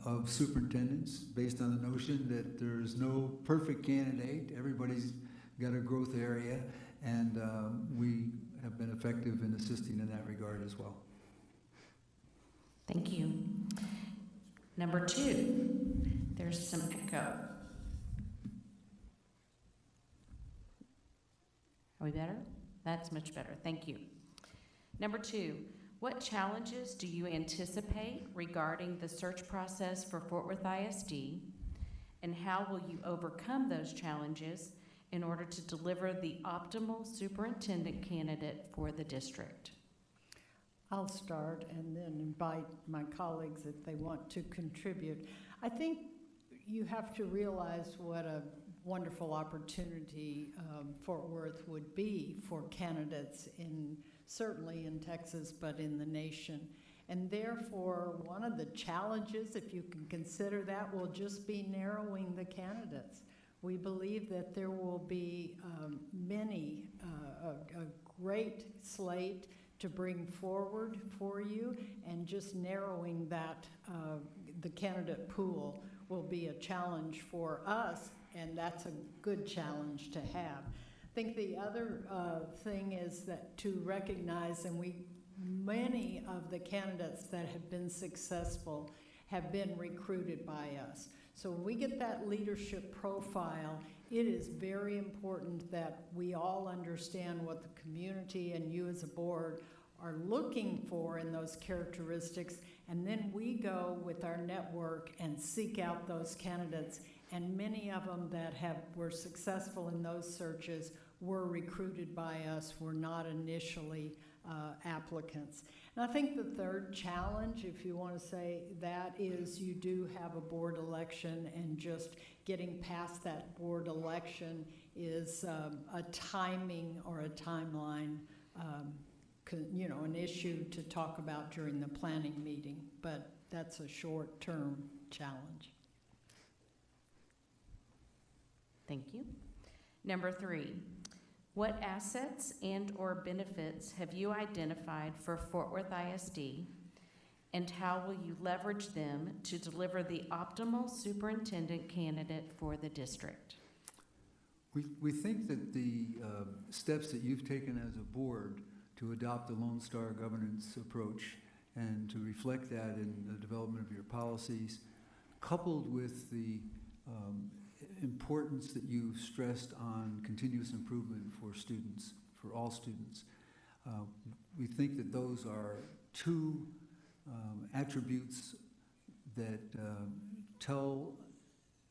of superintendents based on the notion that there's no perfect candidate. Everybody's got a growth area, and we have been effective in assisting in that regard as well. Thank you. Number 2, there's some echo. Are we better? That's much better. Thank you. Number 2, what challenges do you anticipate regarding the search process for Fort Worth ISD, and how will you overcome those challenges in order to deliver the optimal superintendent candidate for the district? I'll start and then invite my colleagues if they want to contribute. I think you have to realize what a wonderful opportunity Fort Worth would be for candidates certainly in Texas, but in the nation. And therefore, one of the challenges, if you can consider that, will just be narrowing the candidates. We believe that there will be a great slate to bring forward for you, and just narrowing that, the candidate pool will be a challenge for us, and that's a good challenge to have. think the other thing is that to recognize, and many of the candidates that have been successful have been recruited by us. So when we get that leadership profile, it is very important that we all understand what the community and you as a board are looking for in those characteristics, and then we go with our network and seek out those candidates, and many of them that were successful in those searches were recruited by us, were not initially applicants. And I think the third challenge, if you want to say that, is you do have a board election, and just getting past that board election is a timing or a timeline, an issue to talk about during the planning meeting, but that's a short-term challenge. Thank you. Number 3, what assets and/or benefits have you identified for Fort Worth ISD, and how will you leverage them to deliver the optimal superintendent candidate for the district? We think that the steps that you've taken as a board to adopt the Lone Star governance approach and to reflect that in the development of your policies, coupled with the importance that you stressed on continuous improvement for students, for all students. We think that those are two attributes that tell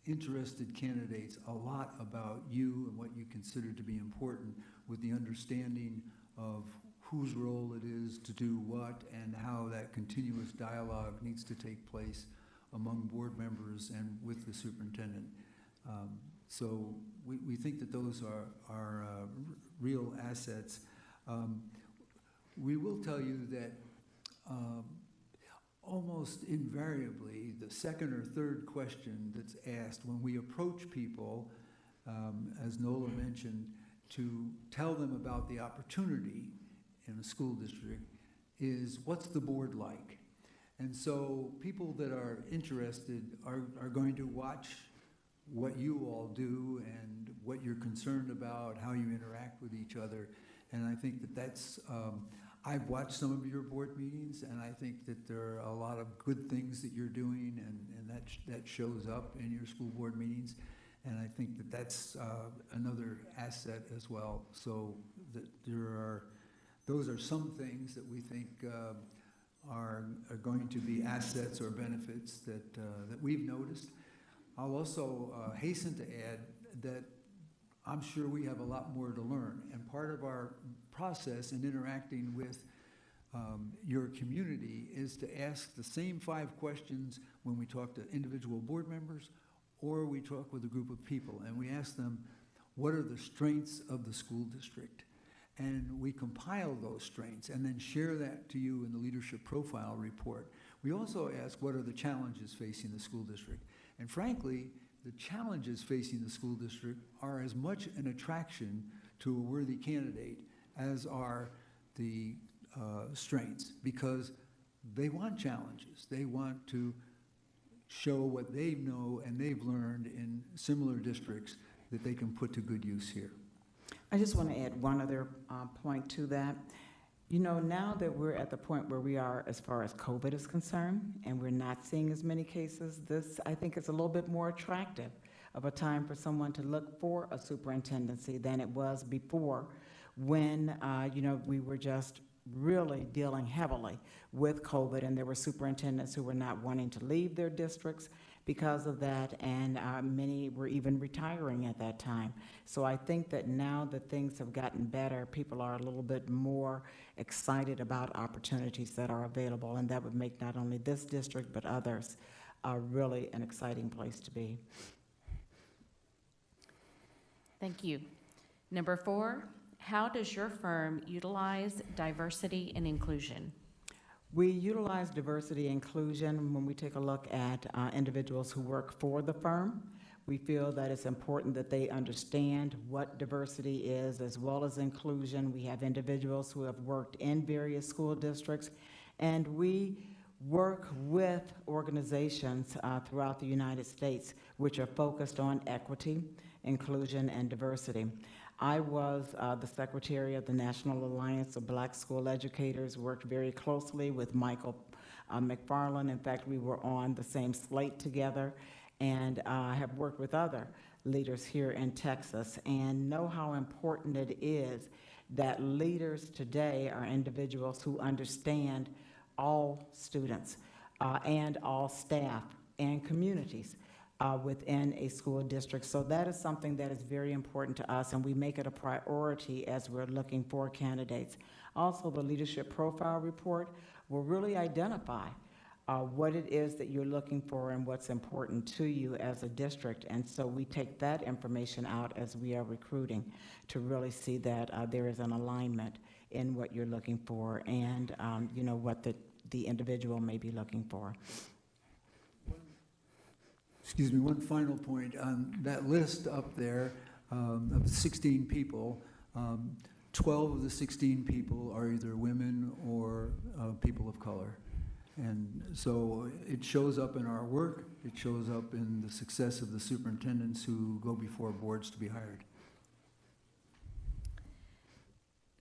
interested candidates a lot about you and what you consider to be important, with the understanding of whose role it is to do what and how that continuous dialogue needs to take place among board members and with the superintendent. So we think that those are real assets. We will tell you that almost invariably, the second or third question that's asked when we approach people, as Nola mentioned, to tell them about the opportunity in a school district is, what's the board like? And so people that are interested are going to watch what you all do and what you're concerned about, how you interact with each other. And I think that that's, I've watched some of your board meetings, and I think that there are a lot of good things that you're doing, and that shows up in your school board meetings. And I think that that's another asset as well. So that those are some things that we think are going to be assets or benefits that we've noticed. I'll also hasten to add that I'm sure we have a lot more to learn, and part of our process in interacting with your community is to ask the same 5 questions when we talk to individual board members or we talk with a group of people, and we ask them, what are the strengths of the school district? And we compile those strengths and then share that to you in the leadership profile report. We also ask, what are the challenges facing the school district? And frankly, the challenges facing the school district are as much an attraction to a worthy candidate as are the strengths, because they want challenges. They want to show what they know and they've learned in similar districts that they can put to good use here. I just want to add one other point to that. You know, now that we're at the point where we are as far as COVID is concerned, and we're not seeing as many cases, this, I think, is a little bit more attractive of a time for someone to look for a superintendency than it was before, when, we were just really dealing heavily with COVID, and there were superintendents who were not wanting to leave their districts because of that, and many were even retiring at that time. So I think that now that things have gotten better, people are a little bit more excited about opportunities that are available, and that would make not only this district but others really an exciting place to be. Thank you. Number 4, how does your firm utilize diversity and inclusion? We utilize diversity and inclusion when we take a look at individuals who work for the firm. We feel that it's important that they understand what diversity is as well as inclusion. We have individuals who have worked in various school districts, and we work with organizations throughout the United States which are focused on equity, inclusion, and diversity. I was the secretary of the National Alliance of Black School Educators, worked very closely with Michael McFarland. In fact, we were on the same slate together, and have worked with other leaders here in Texas, and know how important it is that leaders today are individuals who understand all students and all staff and communities within a school district. So that is something that is very important to us, and we make it a priority as we're looking for candidates. Also, the leadership profile report will really identify what it is that you're looking for and what's important to you as a district. And so we take that information out as we are recruiting to really see that there is an alignment in what you're looking for and you know, what the individual may be looking for. Excuse me, one final point. On that list up there of 16 people, 12 of the 16 people are either women or people of color. And so it shows up in our work, it shows up in the success of the superintendents who go before boards to be hired.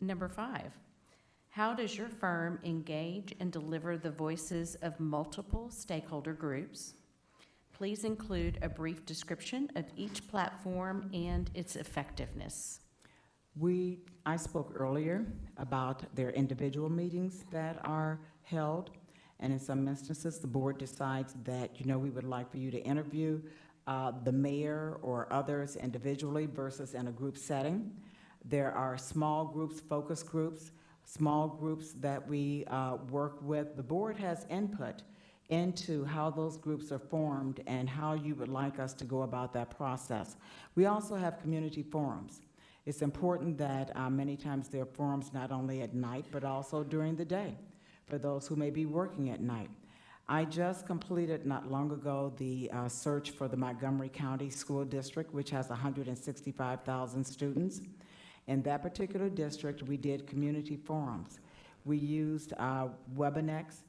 Number 5, how does your firm engage and deliver the voices of multiple stakeholder groups? Please include a brief description of each platform and its effectiveness. I spoke earlier about their individual meetings that are held, and in some instances, the board decides that, you know, we would like for you to interview the mayor or others individually versus in a group setting. There are small groups, focus groups, small groups that we work with. The board has input into how those groups are formed and how you would like us to go about that process. We also have community forums. It's important that many times there are forums not only at night, but also during the day for those who may be working at night. I just completed not long ago the search for the Montgomery County School District, which has 165,000 students. In that particular district, we did community forums. We used Webinex.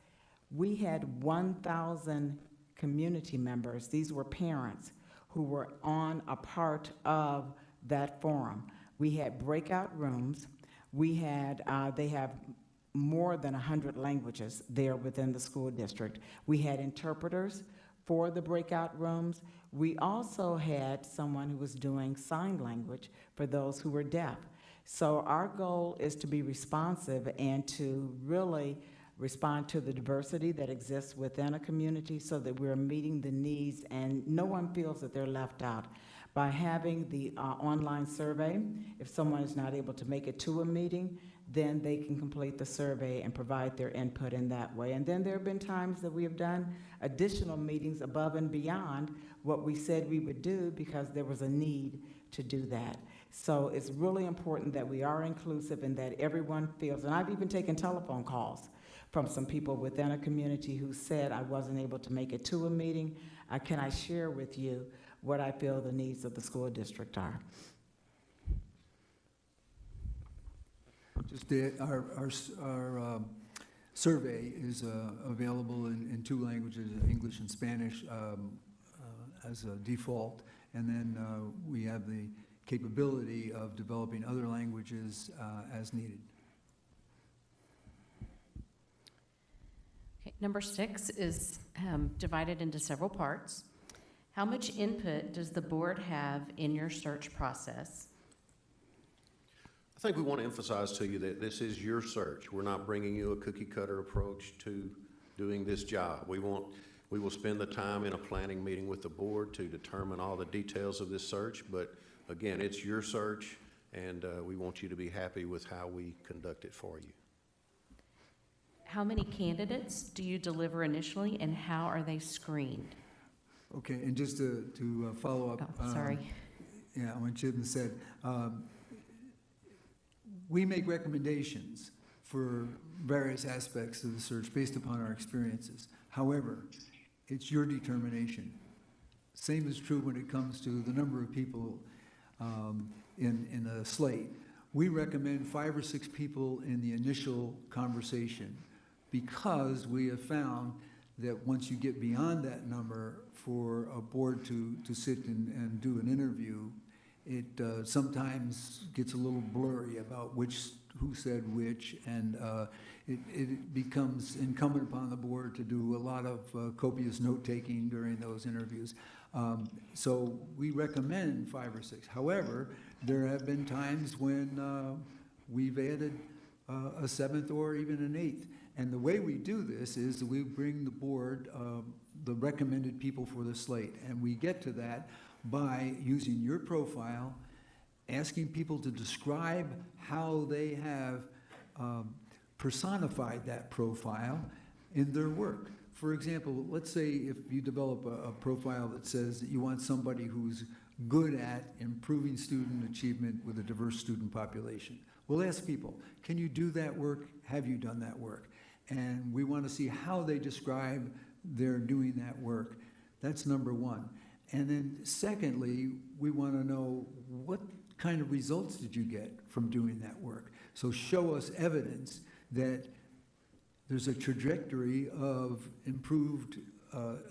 We had 1,000 community members. These were parents who were on a part of that forum. We had breakout rooms. We had, they have more than 100 languages there within the school district. We had interpreters for the breakout rooms. We also had someone who was doing sign language for those who were deaf. So our goal is to be responsive and to really respond to the diversity that exists within a community so that we're meeting the needs and no one feels that they're left out. By having the online survey, if someone is not able to make it to a meeting, then they can complete the survey and provide their input in that way. And then there have been times that we have done additional meetings above and beyond what we said we would do because there was a need to do that. So it's really important that we are inclusive and that everyone feels, and I've even taken telephone calls from some people within a community who said, I wasn't able to make it to a meeting. Can I share with you what I feel the needs of the school district are? Just our survey is available in 2 languages, English and Spanish, as a default, and then we have the capability of developing other languages as needed. Okay, number 6 is divided into several parts. How much input does the board have in your search process? I think we want to emphasize to you that this is your search. We're not bringing you a cookie-cutter approach to doing this job. We will spend the time in a planning meeting with the board to determine all the details of this search, but again, it's your search, and we want you to be happy with how we conduct it for you. How many candidates do you deliver initially, and how are they screened? Okay, and just to follow up. Sorry. Yeah, what Jim said. We make recommendations for various aspects of the search based upon our experiences. However, it's your determination. Same is true when it comes to the number of people in a slate. We recommend 5 or 6 people in the initial conversation because we have found that once you get beyond that number for a board to sit and do an interview, it sometimes gets a little blurry about who said which, and it becomes incumbent upon the board to do a lot of copious note-taking during those interviews. So we recommend 5 or 6. However, there have been times when we've added a 7th or even an 8th. And the way we do this is we bring the board the recommended people for the slate, and we get to that by using your profile, asking people to describe how they have personified that profile in their work. For example, let's say if you develop a profile that says that you want somebody who's good at improving student achievement with a diverse student population. We'll ask people, can you do that work? Have you done that work? And we want to see how they describe their doing that work. That's number one. And then secondly, we want to know what kind of results did you get from doing that work? So show us evidence that there's a trajectory of improved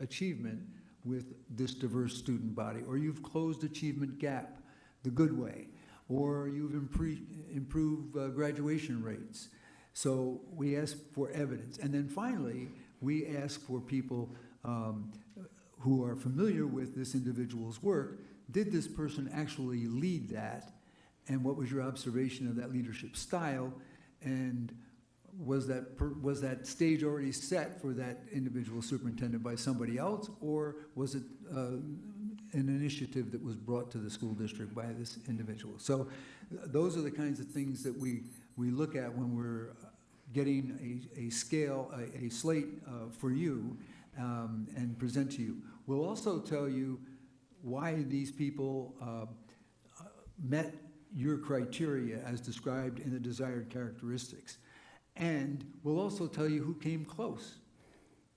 achievement with this diverse student body, or you've closed achievement gap the good way, or you've improved graduation rates. So we ask for evidence. And then finally, we ask for people who are familiar with this individual's work. Did this person actually lead that? And what was your observation of that leadership style? And was that stage already set for that individual superintendent by somebody else, or was it an initiative that was brought to the school district by this individual? So those are the kinds of things that we look at when we're getting a slate for you and present to you. We'll also tell you why these people met your criteria as described in the desired characteristics. And we'll also tell you who came close.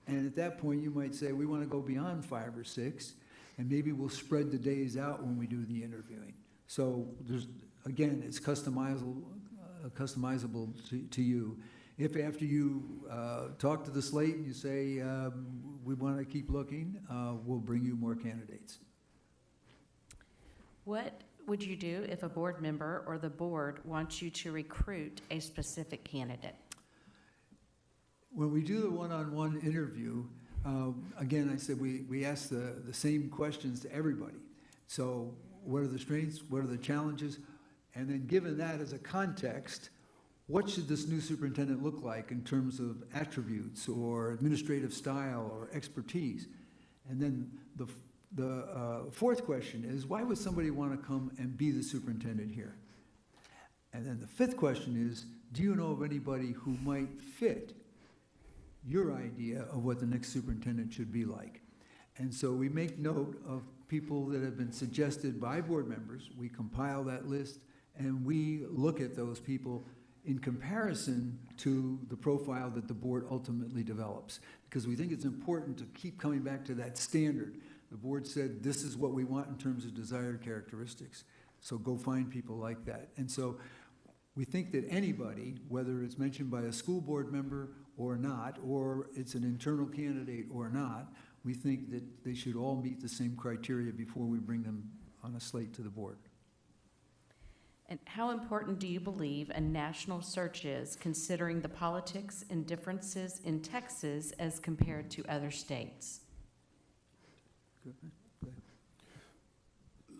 And at that point, you might say, we want to go beyond 5 or 6, and maybe we'll spread the days out when we do the interviewing. So there's, again, it's customizable to you. If after you talk to the slate and you say, we want to keep looking, we'll bring you more candidates. What would you do if a board member or the board wants you to recruit a specific candidate? When we do the one-on-one interview, again, I said we ask the same questions to everybody. So what are the strengths? What are the challenges? And then given that as a context, what should this new superintendent look like in terms of attributes or administrative style or expertise? And then the fourth question is, why would somebody want to come and be the superintendent here? And then the fifth question is, do you know of anybody who might fit your idea of what the next superintendent should be like? And so we make note of people that have been suggested by board members. We compile that list, and we look at those people in comparison to the profile that the board ultimately develops, because we think it's important to keep coming back to that standard. The board said, this is what we want in terms of desired characteristics. So go find people like that. And so we think that anybody, whether it's mentioned by a school board member or not, or it's an internal candidate or not, we think that they should all meet the same criteria before we bring them on a slate to the board. And how important do you believe a national search is, considering the politics and differences in Texas as compared to other states?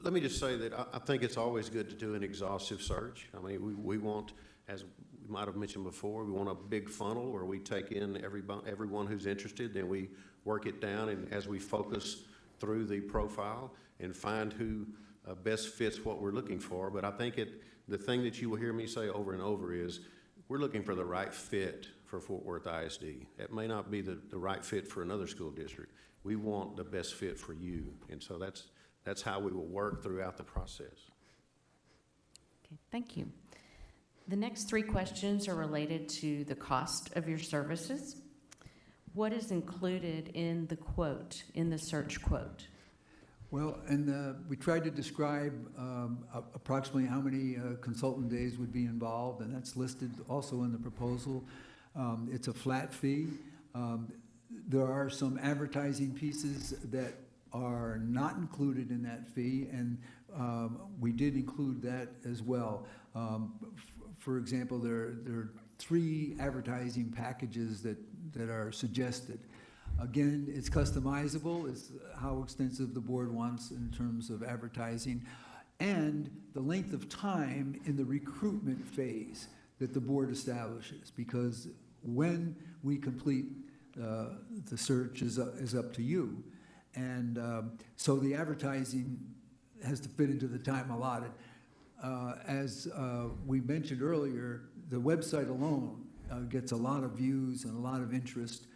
Let me just say that I think it's always good to do an exhaustive search. I mean, we want, as we might have mentioned before, we want a big funnel where we take in everyone who's interested, then we work it down, and as we focus through the profile and find who best fits what we're looking for. But I think the thing that you will hear me say over and over is we're looking for the right fit for Fort Worth ISD. It may not be the right fit for another school district. We want the best fit for you, and so that's how we will work throughout the process. Okay, thank you. The next 3 questions are related to the cost of your services. What is included in the quote, in the search quote? Well, and we tried to describe approximately how many consultant days would be involved, and that's listed also in the proposal. It's a flat fee. There are some advertising pieces that are not included in that fee, and we did include that as well. For example, there are 3 advertising packages that are suggested. Again, it's customizable. It's how extensive the board wants in terms of advertising, and the length of time in the recruitment phase that the board establishes, because when we complete the search is up to you. And so the advertising has to fit into the time allotted. As we mentioned earlier, the website alone gets a lot of views and a lot of interest.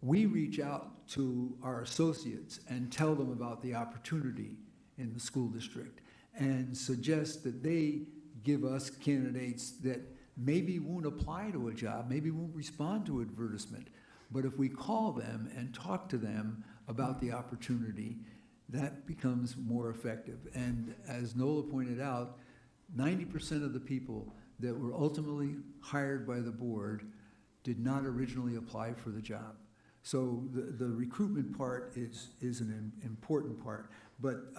We reach out to our associates and tell them about the opportunity in the school district and suggest that they give us candidates that maybe won't apply to a job, maybe won't respond to advertisement, but if we call them and talk to them about the opportunity, that becomes more effective. And as Nola pointed out, 90% of the people that were ultimately hired by the board did not originally apply for the job. So the recruitment part is an important part. But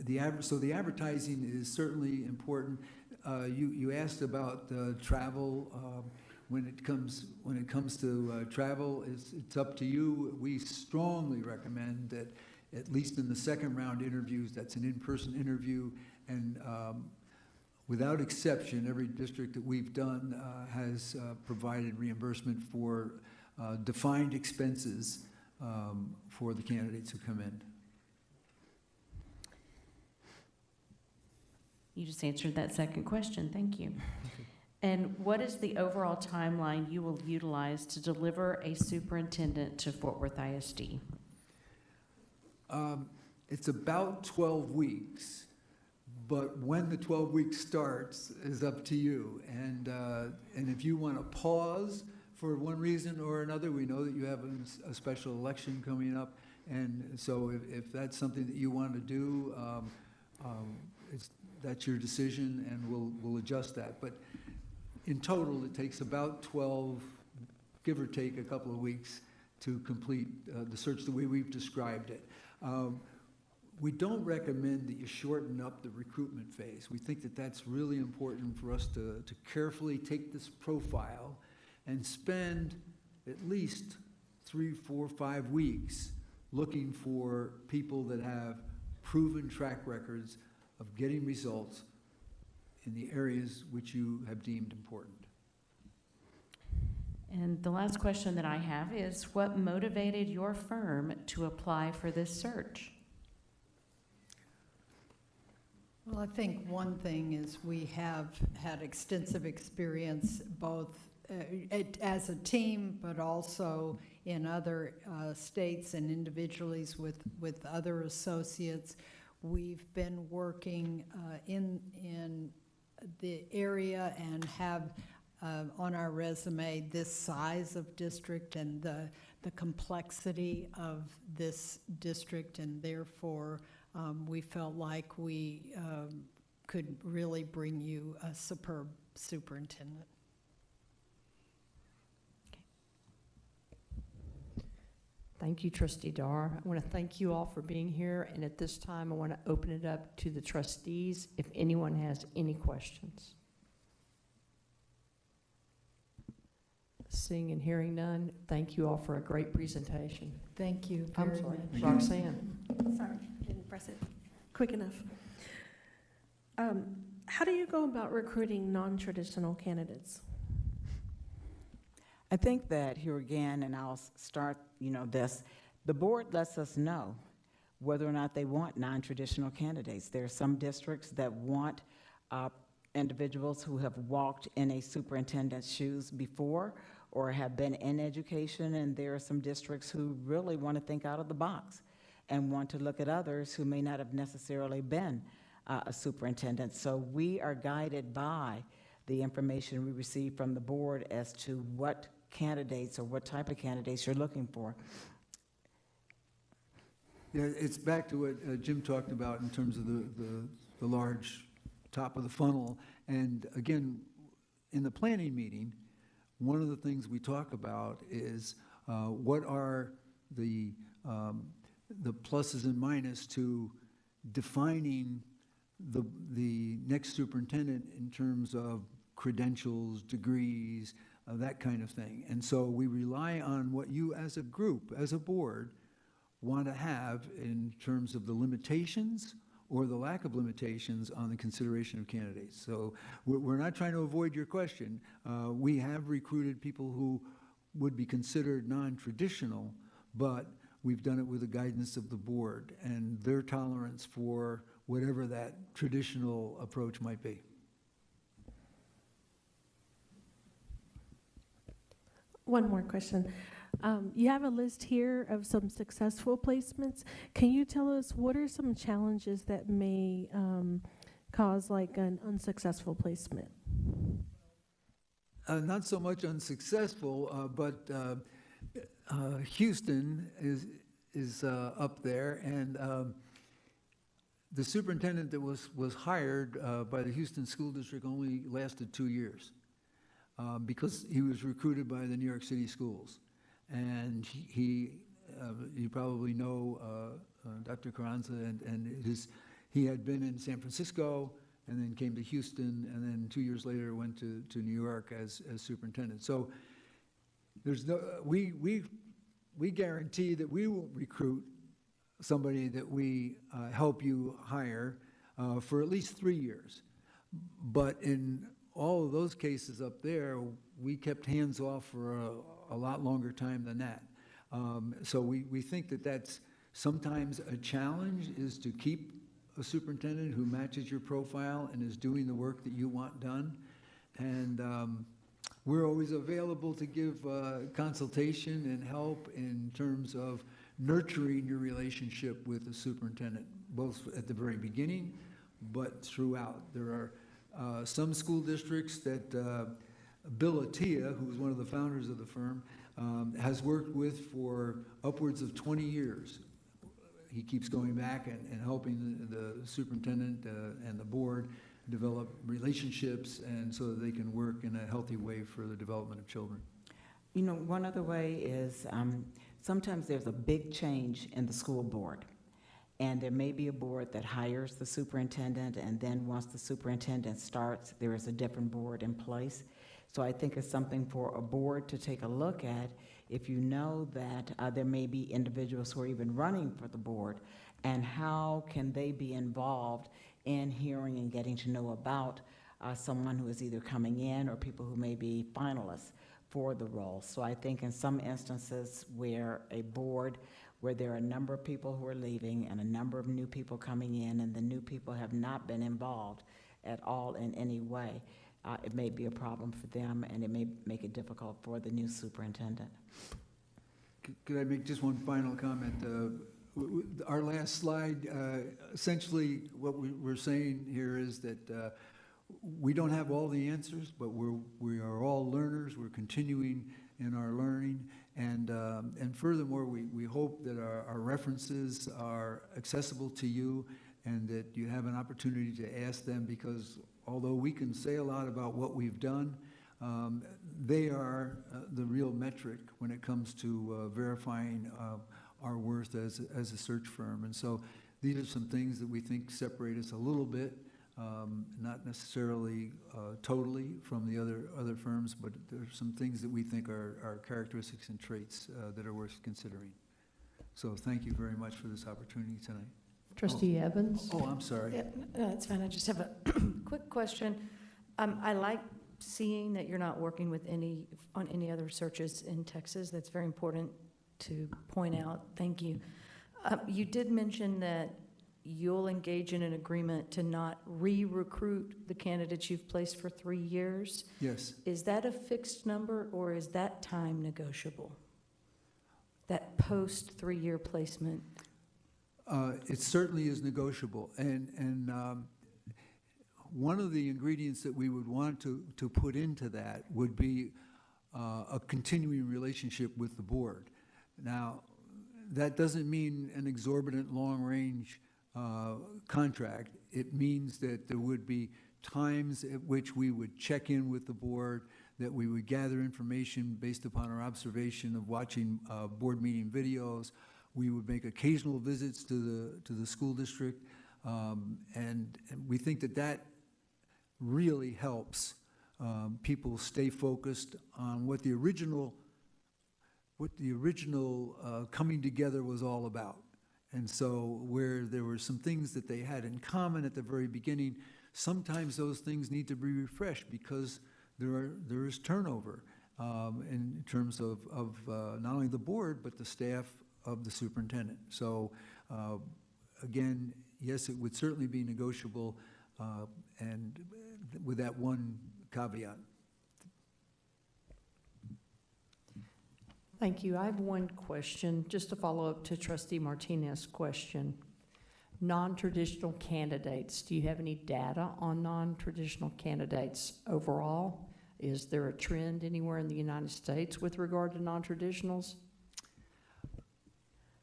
the advertising is certainly important. You asked about travel. When it comes to travel, it's up to you. We strongly recommend that, at least in the second round interviews, that's an in-person interview, and without exception, every district that we've done has provided reimbursement for defined expenses for the candidates who come in. You just answered that second question. Thank you. And what is the overall timeline you will utilize to deliver a superintendent to Fort Worth ISD? It's about 12 weeks, but when the 12 weeks starts is up to you. And if you want to pause for one reason or another, we know that you have a special election coming up, and so if that's something that you want to do, that's your decision, and we'll adjust that. But in total, it takes about 12, give or take a couple of weeks, to complete the search the way we've described it. We don't recommend that you shorten up the recruitment phase. We think that that's really important for us to carefully take this profile and spend at least 3, 4, 5 weeks looking for people that have proven track records of getting results in the areas which you have deemed important. And the last question that I have is, what motivated your firm to apply for this search? Well, I think one thing is we have had extensive experience both as a team, but also in other states and individually with other associates. We've been working in the area and have on our resume this size of district and the complexity of this district, and therefore we felt like we could really bring you a superb superintendent. Thank you, Trustee Dar. I want to thank you all for being here, and at this time I want to open it up to the trustees if anyone has any questions. Seeing and hearing none, thank you all for a great presentation. Thank you I'm very sorry, much. Roxanne. Sorry, didn't press it quick enough. How do you go about recruiting non-traditional candidates? I think that here again, and I'll start, this, the board lets us know whether or not they want non-traditional candidates. There are some districts that want individuals who have walked in a superintendent's shoes before or have been in education, and there are some districts who really want to think out of the box and want to look at others who may not have necessarily been a superintendent. So we are guided by the information we receive from the board as to what candidates or what type of candidates you're looking for. Yeah, it's back to what Jim talked about in terms of the large top of the funnel. And again, in the planning meeting, one of the things we talk about is what are the the pluses and minuses to defining the next superintendent in terms of credentials, degrees, that kind of thing. And so we rely on what you as a group, as a board, want to have in terms of the limitations or the lack of limitations on the consideration of candidates. So we're not trying to avoid your question. We have recruited people who would be considered non-traditional, but we've done it with the guidance of the board and their tolerance for whatever that traditional approach might be. One more question. You have a list here of some successful placements. Can you tell us what are some challenges that may cause like an unsuccessful placement? Not so much unsuccessful, but Houston is up there, and the superintendent that was hired by the Houston School District only lasted 2 years because he was recruited by the New York City schools. And you probably know Dr. Carranza, and he had been in San Francisco and then came to Houston, and then 2 years later went to New York as superintendent. So there's no, we guarantee that we will recruit somebody that we help you hire for at least 3 years. But in all of those cases up there, we kept hands off for a lot longer time than that. So we think that that's sometimes a challenge, is to keep a superintendent who matches your profile and is doing the work that you want done. And we're always available to give consultation and help in terms of nurturing your relationship with the superintendent, both at the very beginning, but throughout. There are some school districts that Bill Attia, who's one of the founders of the firm, has worked with for upwards of 20 years. He keeps going back and helping the superintendent and the board develop relationships, and so that they can work in a healthy way for the development of children. You know, one other way is sometimes there's a big change in the school board. And there may be a board that hires the superintendent, and then once the superintendent starts, there is a different board in place. So I think it's something for a board to take a look at if you know that there may be individuals who are even running for the board, and how can they be involved in hearing and getting to know about someone who is either coming in or people who may be finalists for the role. So I think in some instances where a board where there are a number of people who are leaving and a number of new people coming in, and the new people have not been involved at all in any way, it may be a problem for them, and it may make it difficult for the new superintendent. Could I make just one final comment? Our last slide, essentially what we're saying here is that we don't have all the answers, but we are all learners. We're continuing in our learning. And furthermore, we hope that our references are accessible to you, and that you have an opportunity to ask them, because although we can say a lot about what we've done, they are the real metric when it comes to verifying our worth as a search firm. And so these are some things that we think separate us a little bit, not necessarily totally from the other firms, but there's some things that we think are characteristics and traits that are worth considering. So thank you very much for this opportunity tonight. Trustee Evans? Oh, I'm sorry. Yeah, no, it's fine. I just have a quick question. I like seeing that you're not working with on any other searches in Texas. That's very important to point out. Thank you. You did mention that you'll engage in an agreement to not re-recruit the candidates you've placed for 3 years. Yes. Is that a fixed number, or is that time negotiable? That post 3-year placement? It certainly is negotiable. And one of the ingredients that we would want to put into that would be a continuing relationship with the board. Now, that doesn't mean an exorbitant long-range contract. It means that there would be times at which we would check in with the board, that we would gather information based upon our observation of watching board meeting videos, We would make occasional visits to the school district, and we think that that really helps people stay focused on what the original coming together was all about. And so where there were some things that they had in common at the very beginning, sometimes those things need to be refreshed because there is turnover in terms of not only the board, but the staff of the superintendent. So again, yes, it would certainly be negotiable, and with that one caveat. Thank you. I have one question, just to follow up to Trustee Martinez's question. Non-traditional candidates, do you have any data on non-traditional candidates overall? Is there a trend anywhere in the United States with regard to non-traditionals?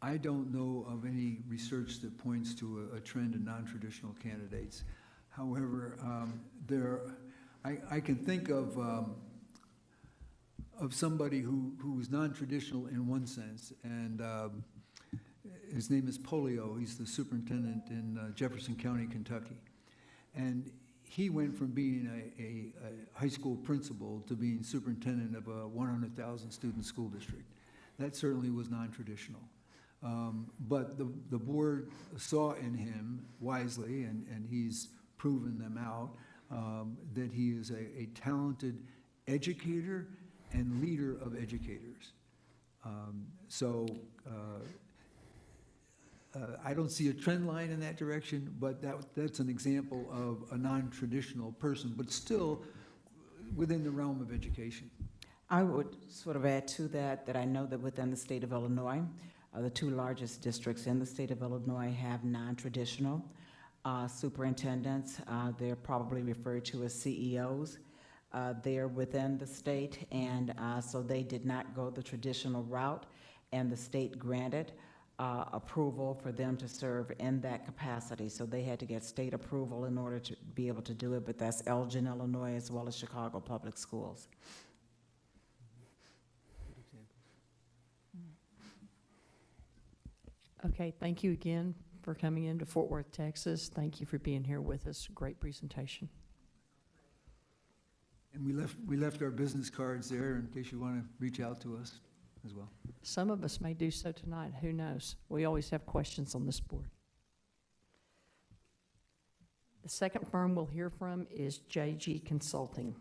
I don't know of any research that points to a trend in non-traditional candidates. However, I can think of somebody who was non-traditional in one sense, and his name is Polio. He's the superintendent in Jefferson County, Kentucky. And he went from being a high school principal to being superintendent of a 100,000 student school district. That certainly was non-traditional. But the board saw in him wisely, and he's proven them out, that he is a talented educator and leader of educators. I don't see a trend line in that direction, but that's an example of a non-traditional person, but still within the realm of education. I would sort of add to that I know that within the state of Illinois, the two largest districts in the state of Illinois have non-traditional superintendents. They're probably referred to as CEOs. They're within the state, and so they did not go the traditional route, and the state granted approval for them to serve in that capacity. So they had to get state approval in order to be able to do it, but that's Elgin, Illinois, as well as Chicago Public Schools. Okay, thank you again for coming into Fort Worth, Texas. Thank you for being here with us. Great presentation. And we left our business cards there in case you want to reach out to us as well. Some of us may do so tonight. Who knows? We always have questions on this board. The second firm we'll hear from is JG Consulting.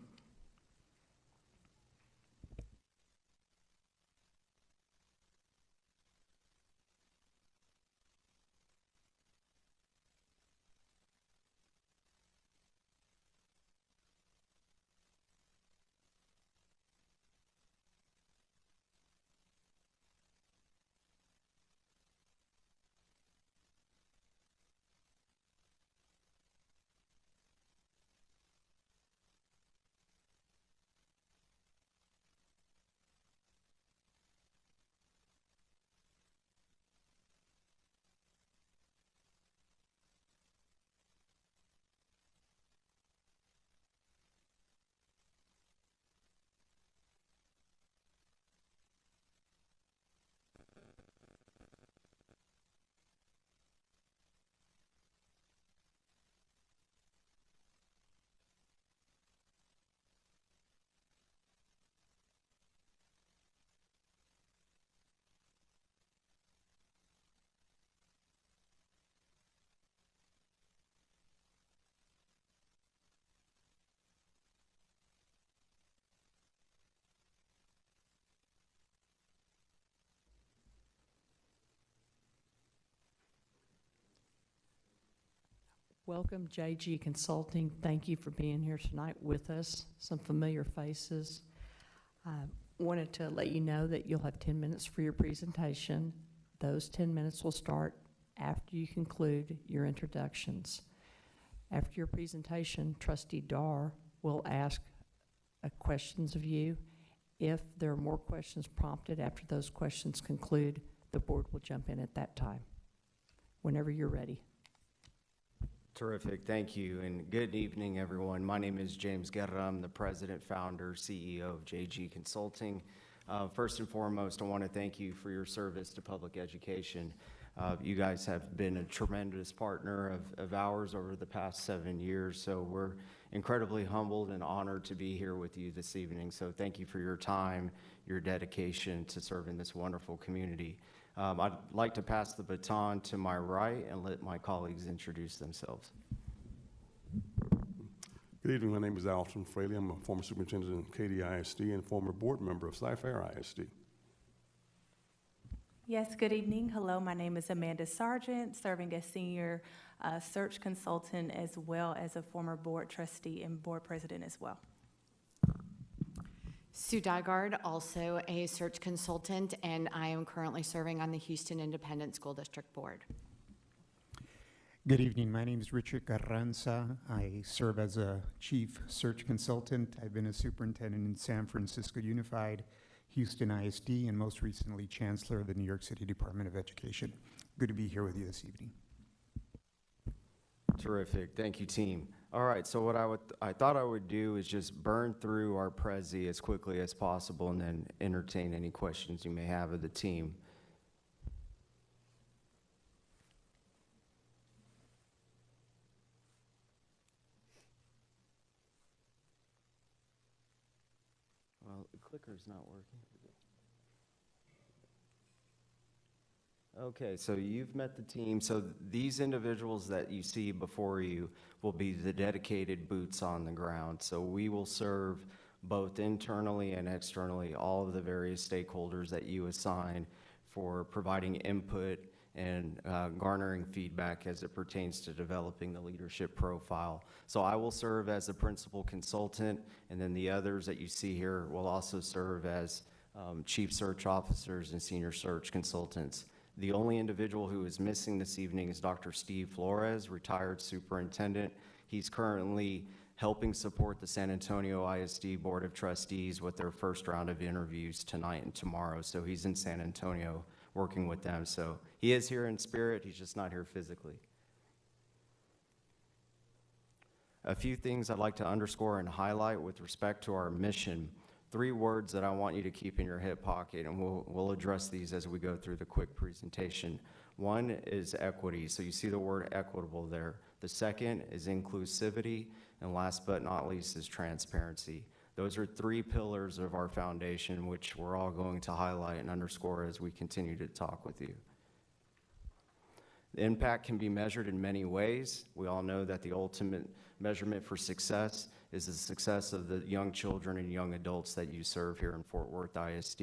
Welcome, JG Consulting. Thank you for being here tonight with us. Some familiar faces. I wanted to let you know that you'll have 10 minutes for your presentation. Those 10 minutes will start after you conclude your introductions. After your presentation, Trustee Dar will ask questions of you. If there are more questions prompted after those questions conclude, the board will jump in at that time, whenever you're ready. Terrific, thank you, and good evening, everyone. My name is James Guerra. I'm the president, founder, CEO of JG Consulting. First and foremost, I want to thank you for your service to public education. You guys have been a tremendous partner of ours over the past 7 years, so we're incredibly humbled and honored to be here with you this evening. So thank you for your time, your dedication to serving this wonderful community. I'd like to pass the baton to my right and let my colleagues introduce themselves. Good evening. My name is Alton Fraley. I'm a former superintendent in Katy ISD and former board member of Cy-Fair ISD. Yes, good evening. Hello, my name is Amanda Sargent, serving as senior search consultant as well as a former board trustee and board president as well. Sue Dygard, also a search consultant, and I am currently serving on the Houston Independent School District Board. Good evening. My name is Richard Carranza. I serve as a chief search consultant. I've been a superintendent in San Francisco Unified, Houston ISD, and most recently chancellor of the New York City Department of Education. Good to be here with you this evening. Terrific. Thank you, team. All right, so what I thought I would do is just burn through our Prezi as quickly as possible and then entertain any questions you may have of the team. Well, the clicker's not working. Okay, so you've met the team. So these individuals that you see before you will be the dedicated boots on the ground. So we will serve both internally and externally all of the various stakeholders that you assign for providing input and garnering feedback as it pertains to developing the leadership profile. So I will serve as the principal consultant, and then the others that you see here will also serve as chief search officers and senior search consultants. The only individual who is missing this evening is Dr. Steve Flores, retired superintendent. He's currently helping support the San Antonio ISD Board of Trustees with their first round of interviews tonight and tomorrow. So he's in San Antonio working with them. So he is here in spirit, he's just not here physically. A few things I'd like to underscore and highlight with respect to our mission. 3 words that I want you to keep in your hip pocket, and we'll address these as we go through the quick presentation. One is equity, so you see the word equitable there. The second is inclusivity, and last but not least is transparency. Those are 3 pillars of our foundation, which we're all going to highlight and underscore as we continue to talk with you. The impact can be measured in many ways. We all know that the ultimate measurement for success is the success of the young children and young adults that you serve here in Fort Worth ISD.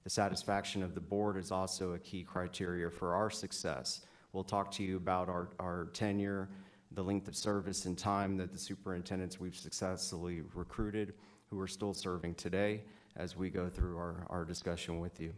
The satisfaction of the board is also a key criteria for our success. We'll talk to you about our tenure, the length of service and time that the superintendents we've successfully recruited who are still serving today as we go through our discussion with you.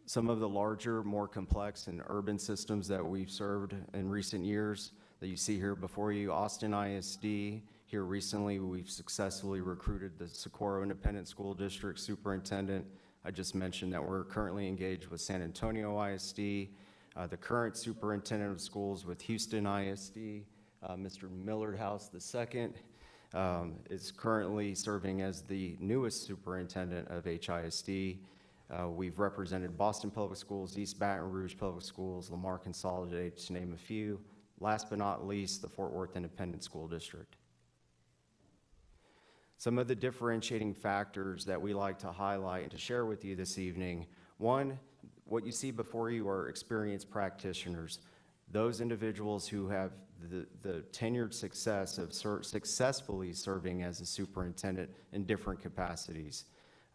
Some of the larger, more complex and urban systems that we've served in recent years that you see here before you, Austin ISD. Here recently, we've successfully recruited the Socorro Independent School District Superintendent. I just mentioned that we're currently engaged with San Antonio ISD. The current Superintendent of Schools with Houston ISD, Mr. Millard House II, is currently serving as the newest Superintendent of HISD. We've represented Boston Public Schools, East Baton Rouge Public Schools, Lamar Consolidated, to name a few. Last but not least, the Fort Worth Independent School District. Some of the differentiating factors that we like to highlight and to share with you this evening. One, what you see before you are experienced practitioners, those individuals who have the tenured success of successfully serving as a superintendent in different capacities.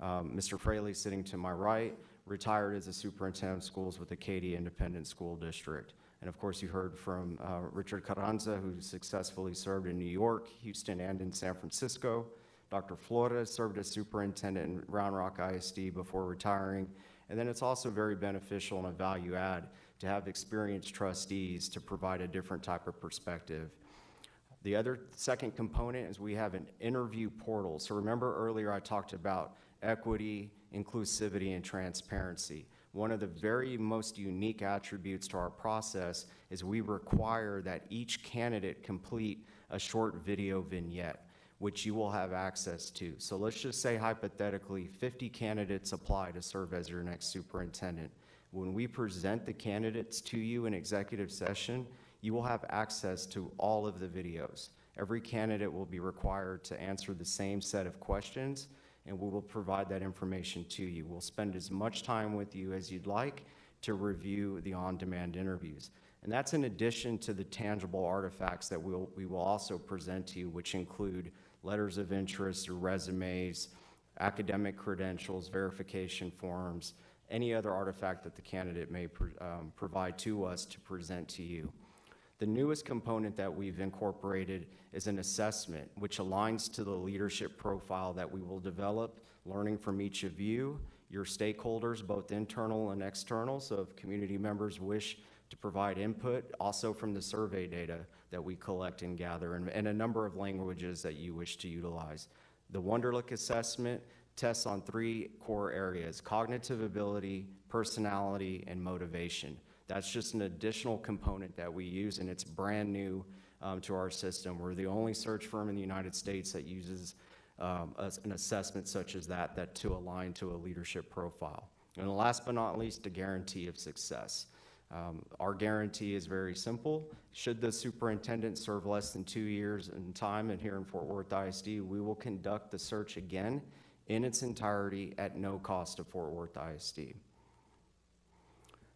Mr. Fraley, sitting to my right, retired as a superintendent of schools with the Katy Independent School District. And of course, you heard from Richard Carranza, who successfully served in New York, Houston, and in San Francisco. Dr. Flores served as superintendent in Round Rock ISD before retiring. And then it's also very beneficial and a value add to have experienced trustees to provide a different type of perspective. The second component is we have an interview portal. So remember earlier I talked about equity, inclusivity, and transparency. One of the very most unique attributes to our process is we require that each candidate complete a short video vignette. which you will have access to. So let's just say hypothetically 50 candidates apply to serve as your next superintendent. When we present the candidates to you in executive session, you will have access to all of the videos. Every candidate will be required to answer the same set of questions, and we will provide that information to you. We'll spend as much time with you as you'd like to review the on-demand interviews. And that's in addition to the tangible artifacts that we will also present to you, which include letters of interest or resumes, academic credentials, verification forms, any other artifact that the candidate may provide to us to present to you. The newest component that we've incorporated is an assessment, which aligns to the leadership profile that we will develop, learning from each of you, your stakeholders, both internal and external. So if community members wish to provide input, also from the survey data that we collect and gather, and a number of languages that you wish to utilize. The Wonderlic assessment tests on 3 core areas: cognitive ability, personality, and motivation. That's just an additional component that we use, and it's brand new to our system. We're the only search firm in the United States that uses an assessment such as that to align to a leadership profile. And last but not least, a guarantee of success. Our guarantee is very simple. Should the superintendent serve less than 2 years in time and here in Fort Worth ISD, we will conduct the search again in its entirety at no cost to Fort Worth ISD.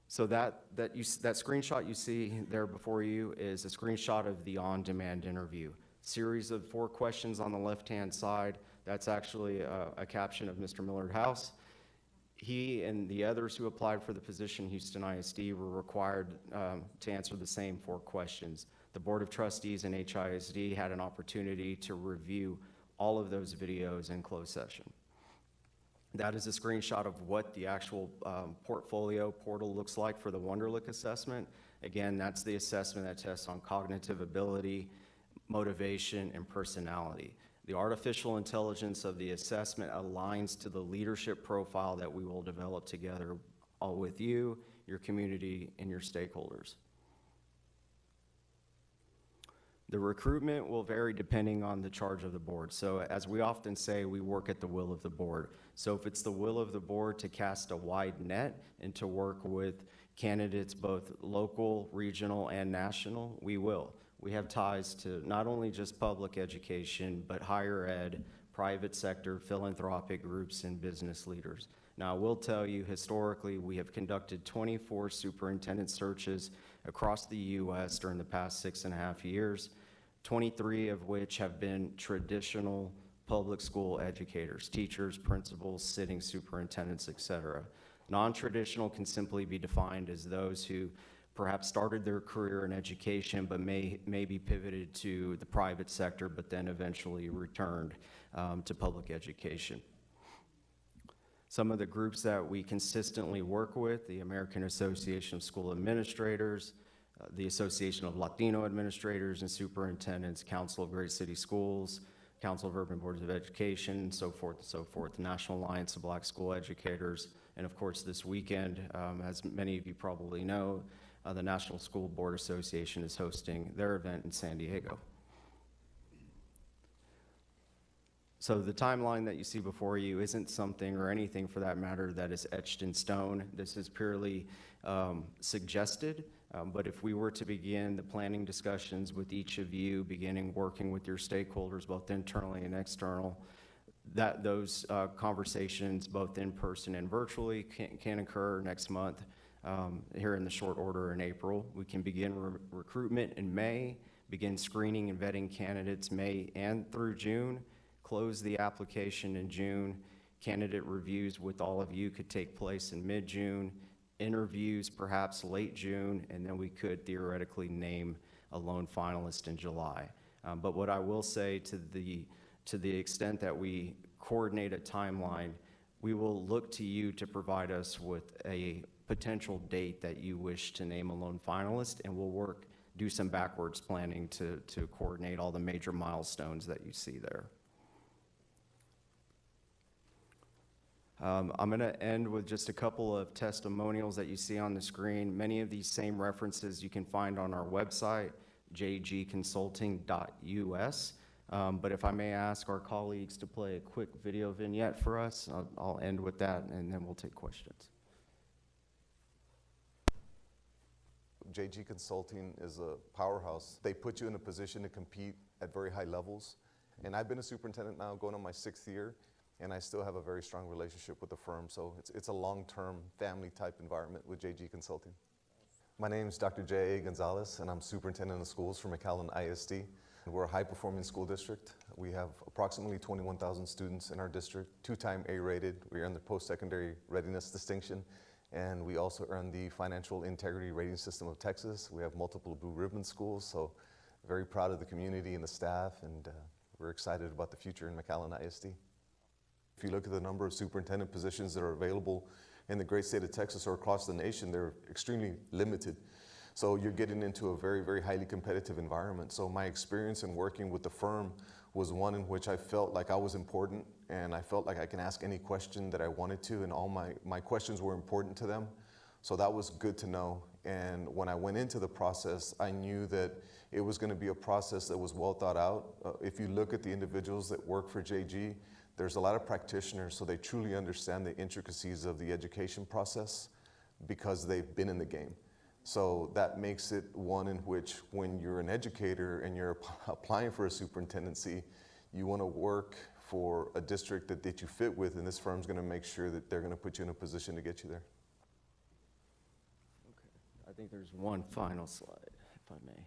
So that screenshot you see there before you is a screenshot of the on-demand interview. Series of 4 questions on the left-hand side. That's actually a caption of Mr. Millard House. He and the others who applied for the position Houston ISD were required to answer the same 4 questions. The Board of Trustees and HISD had an opportunity to review all of those videos in closed session. That is a screenshot of what the actual portfolio portal looks like for the Wonderlic assessment. Again, that's the assessment that tests on cognitive ability, motivation, and personality. The artificial intelligence of the assessment aligns to the leadership profile that we will develop together all with you, your community, and your stakeholders. The recruitment will vary depending on the charge of the board. So as we often say, we work at the will of the board. So if it's the will of the board to cast a wide net and to work with candidates both local, regional, and national, we will. We have ties to not only just public education, but higher ed, private sector, philanthropic groups, and business leaders. Now, I will tell you, historically, we have conducted 24 superintendent searches across the U.S. during the past 6.5 years, 23 of which have been traditional public school educators, teachers, principals, sitting superintendents, et cetera. Non-traditional can simply be defined as those who perhaps started their career in education but may be pivoted to the private sector but then eventually returned to public education. Some of the groups that we consistently work with: the American Association of School Administrators, the Association of Latino Administrators and Superintendents, Council of Great City Schools, Council of Urban Boards of Education, so forth and so forth, the National Alliance of Black School Educators, and of course this weekend, as many of you probably know, the National School Board Association is hosting their event in San Diego. So the timeline that you see before you isn't something, or anything for that matter, that is etched in stone. This is purely suggested, but if we were to begin the planning discussions with each of you, beginning working with your stakeholders, both internally and external, that those conversations, both in person and virtually, can occur next month. Here in the short order in April. We can begin recruitment in May, begin screening and vetting candidates May and through June, close the application in June. Candidate reviews with all of you could take place in mid-June, interviews perhaps late June, and then we could theoretically name a lone finalist in July. But what I will say, to the extent that we coordinate a timeline, we will look to you to provide us with a potential date that you wish to name a lone finalist, and we'll do some backwards planning to coordinate all the major milestones that you see there. I'm going to end with just a couple of testimonials that you see on the screen. Many of these same references you can find on our website, jgconsulting.us. But if I may ask our colleagues to play a quick video vignette for us, I'll end with that, and then we'll take questions. JG Consulting is a powerhouse. They put you in a position to compete at very high levels. And I've been a superintendent now going on my 6th year, and I still have a very strong relationship with the firm. So it's a long-term family type environment with JG Consulting. My name is Dr. J.A. Gonzalez, and I'm superintendent of schools for McAllen ISD. We're a high-performing school district. We have approximately 21,000 students in our district, 2-time A-rated. We earn the post-secondary readiness distinction, and we also earn the Financial Integrity Rating System of Texas. We have multiple Blue Ribbon schools, so very proud of the community and the staff, and we're excited about the future in McAllen ISD. If you look at the number of superintendent positions that are available in the great state of Texas or across the nation, they're extremely limited. So you're getting into a very, very highly competitive environment. So my experience in working with the firm was one in which I felt like I was important, and I felt like I can ask any question that I wanted to, and all my questions were important to them. So that was good to know. And when I went into the process, I knew that it was going to be a process that was well thought out. If you look at the individuals that work for JG, there's a lot of practitioners, so they truly understand the intricacies of the education process because they've been in the game. So that makes it one in which when you're an educator and you're applying for a superintendency, you want to work for a district that you fit with, and this firm's going to make sure that they're going to put you in a position to get you there. Okay, I think there's one final slide, if I may.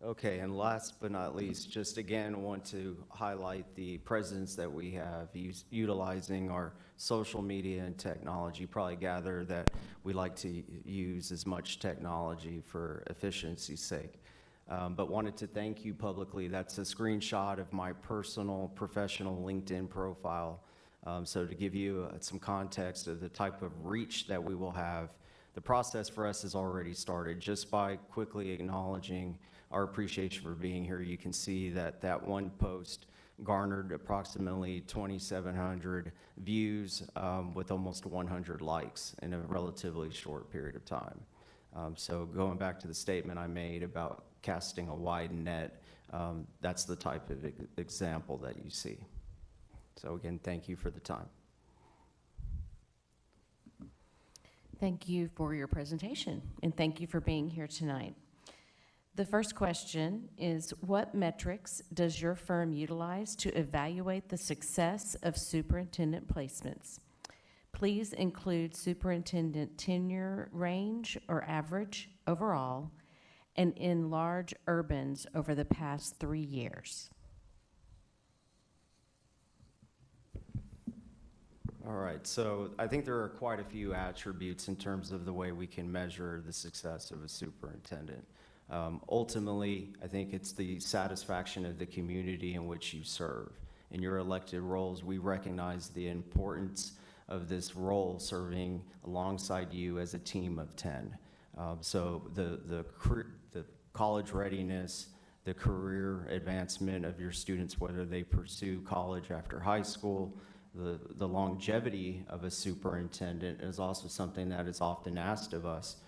Okay, and last but not least, just again want to highlight the presence that we have utilizing our social media and technology. You probably gather that we like to use as much technology for efficiency's sake. But wanted to thank you publicly. That's a screenshot of my personal professional LinkedIn profile. So to give you some context of the type of reach that we will have, the process for us has already started. Just by quickly acknowledging our appreciation for being here, you can see that that one post garnered approximately 2,700 views with almost 100 likes in a relatively short period of time. So going back to the statement I made about casting a wide net, that's the type of example that you see. So again, thank you for the time. Thank you for your presentation, and thank you for being here tonight. The first question is, what metrics does your firm utilize to evaluate the success of superintendent placements? Please include superintendent tenure range or average overall, and in large urbans over the past 3 years. All right, so I think there are quite a few attributes in terms of the way we can measure the success of a superintendent. Ultimately, I think it's the satisfaction of the community in which you serve. In your elected roles, we recognize the importance of this role serving alongside you as a team of 10. So the college readiness, the career advancement of your students, whether they pursue college after high school, the longevity of a superintendent is also something that is often asked of us.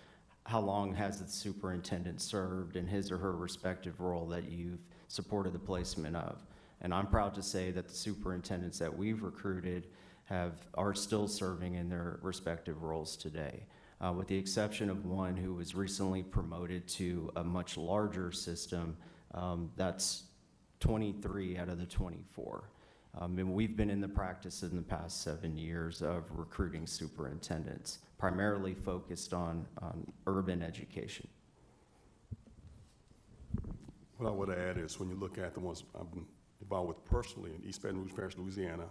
How long has the superintendent served in his or her respective role that you've supported the placement of? And I'm proud to say that the superintendents that we've recruited are still serving in their respective roles today, with the exception of one who was recently promoted to a much larger system. That's 23 out of the 24. And we've been in the practice in the past 7 years of recruiting superintendents, primarily focused on urban education. What I would add is when you look at the ones I've been involved with personally in East Baton Rouge Parish, Louisiana,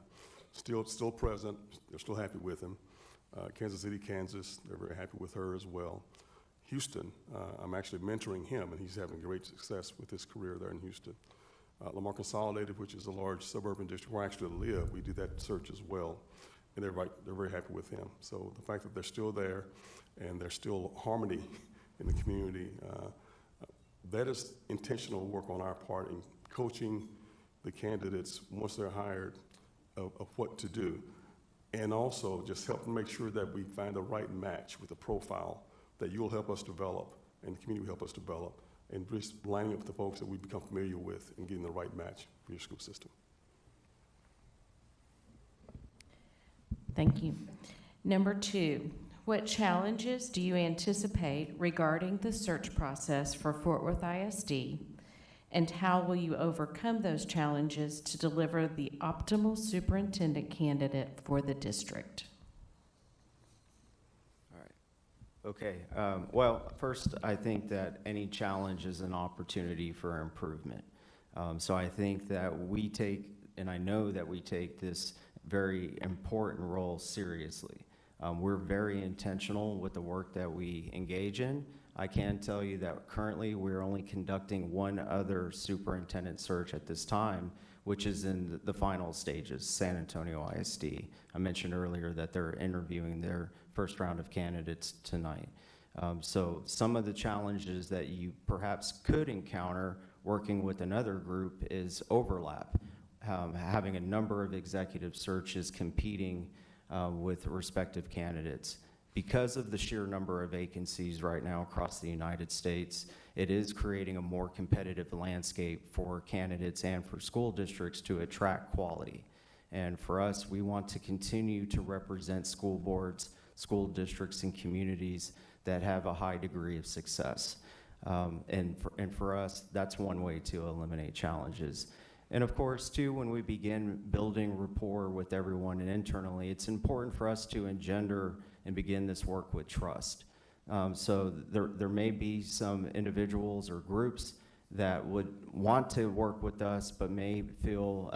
still present, they're still happy with him. Kansas City, Kansas, they're very happy with her as well. Houston, I'm actually mentoring him, and he's having great success with his career there in Houston. Lamar Consolidated, which is a large suburban district where I actually live, we do that search as well, and they're very happy with him. So the fact that they're still there and there's still harmony in the community, that is intentional work on our part in coaching the candidates once they're hired of what to do, and also just helping make sure that we find the right match with the profile that you'll help us develop and the community will help us develop and just lining up with the folks that we become familiar with and getting the right match for your school system. Thank you. Number 2, what challenges do you anticipate regarding the search process for Fort Worth ISD, and how will you overcome those challenges to deliver the optimal superintendent candidate for the district? Okay, well, first, I think that any challenge is an opportunity for improvement. So I think that we take, and I know that we take this very important role seriously. We're very intentional with the work that we engage in. I can tell you that currently we're only conducting one other superintendent search at this time, which is in the final stages, San Antonio ISD. I mentioned earlier that they're interviewing their first round of candidates tonight. So some of the challenges that you perhaps could encounter working with another group is overlap, having a number of executive searches competing with respective candidates. Because of the sheer number of vacancies right now across the United States, it is creating a more competitive landscape for candidates and for school districts to attract quality. And for us, we want to continue to represent school boards, school districts, and communities that have a high degree of success. And for us, that's one way to eliminate challenges. And of course, too, when we begin building rapport with everyone and internally, it's important for us to engender and begin this work with trust. So there may be some individuals or groups that would want to work with us, but may feel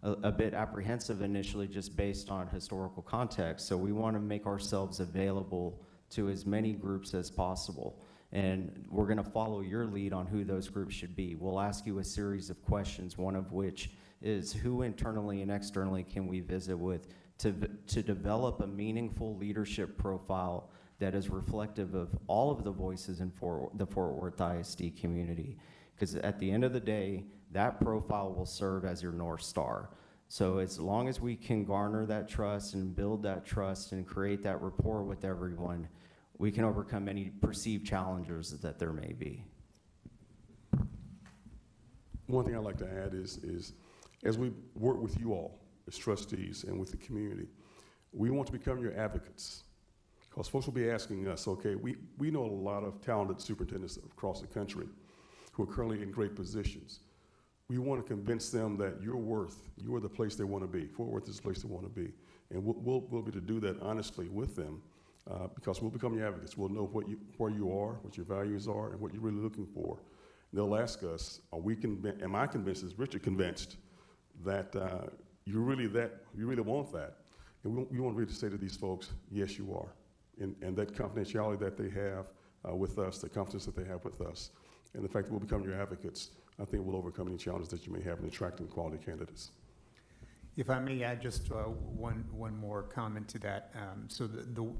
a bit apprehensive initially just based on historical context. So we want to make ourselves available to as many groups as possible. And we're going to follow your lead on who those groups should be. We'll ask you a series of questions, one of which is who internally and externally can we visit with to develop a meaningful leadership profile that is reflective of all of the voices in the Fort Worth ISD community. Because at the end of the day, that profile will serve as your North Star. So as long as we can garner that trust and build that trust and create that rapport with everyone, we can overcome any perceived challenges that there may be. One thing I'd like to add is as we work with you all as trustees and with the community, we want to become your advocates. Because folks will be asking us, okay, we know a lot of talented superintendents across the country who are currently in great positions. We want to convince them that you're the place they want to be. Fort Worth is the place they want to be. And we'll be able to do that honestly with them because we'll become your advocates. We'll know where you are, what your values are, and what you're really looking for. And they'll ask us, am I convinced, is Richard convinced, that you really want that? And we want really to say to these folks, yes, you are. And that confidentiality that they have with us, the confidence that they have with us, and the fact that we'll become your advocates, I think we'll overcome any challenges that you may have in attracting quality candidates. If I may add just one more comment to that. So the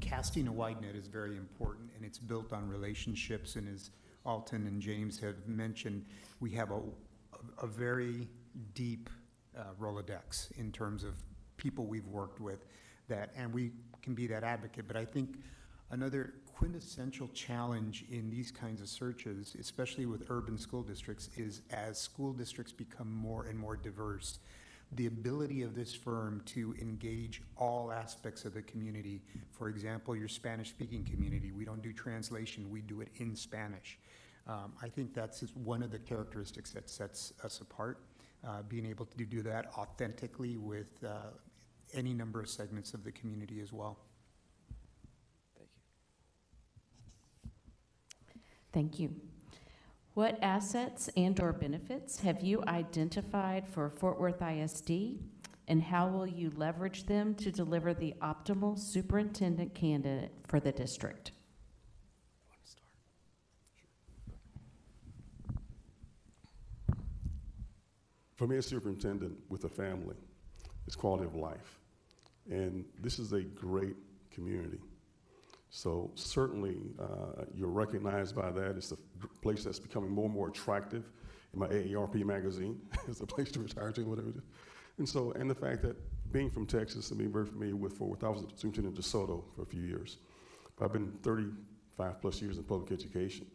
casting a wide net is very important, and it's built on relationships. And as Alton and James have mentioned, we have a very deep Rolodex in terms of people we've worked with, and we can be that advocate. But I think another quintessential challenge in these kinds of searches, especially with urban school districts, is as school districts become more and more diverse, the ability of this firm to engage all aspects of the community. For example, your Spanish-speaking community, we don't do translation, we do it in Spanish. I think that's one of the characteristics that sets us apart, being able to do that authentically with any number of segments of the community as well. Thank you. What assets and/or benefits have you identified for Fort Worth ISD, and how will you leverage them to deliver the optimal superintendent candidate for the district? For me as superintendent with a family, it's quality of life. And this is a great community. So certainly you're recognized by that. It's a place that's becoming more and more attractive. In my AARP magazine, it's a place to retire to, whatever it is. And the fact that being from Texas and being very familiar with Fort Worth, I was a superintendent of DeSoto for a few years. But I've been 35 plus years in public education.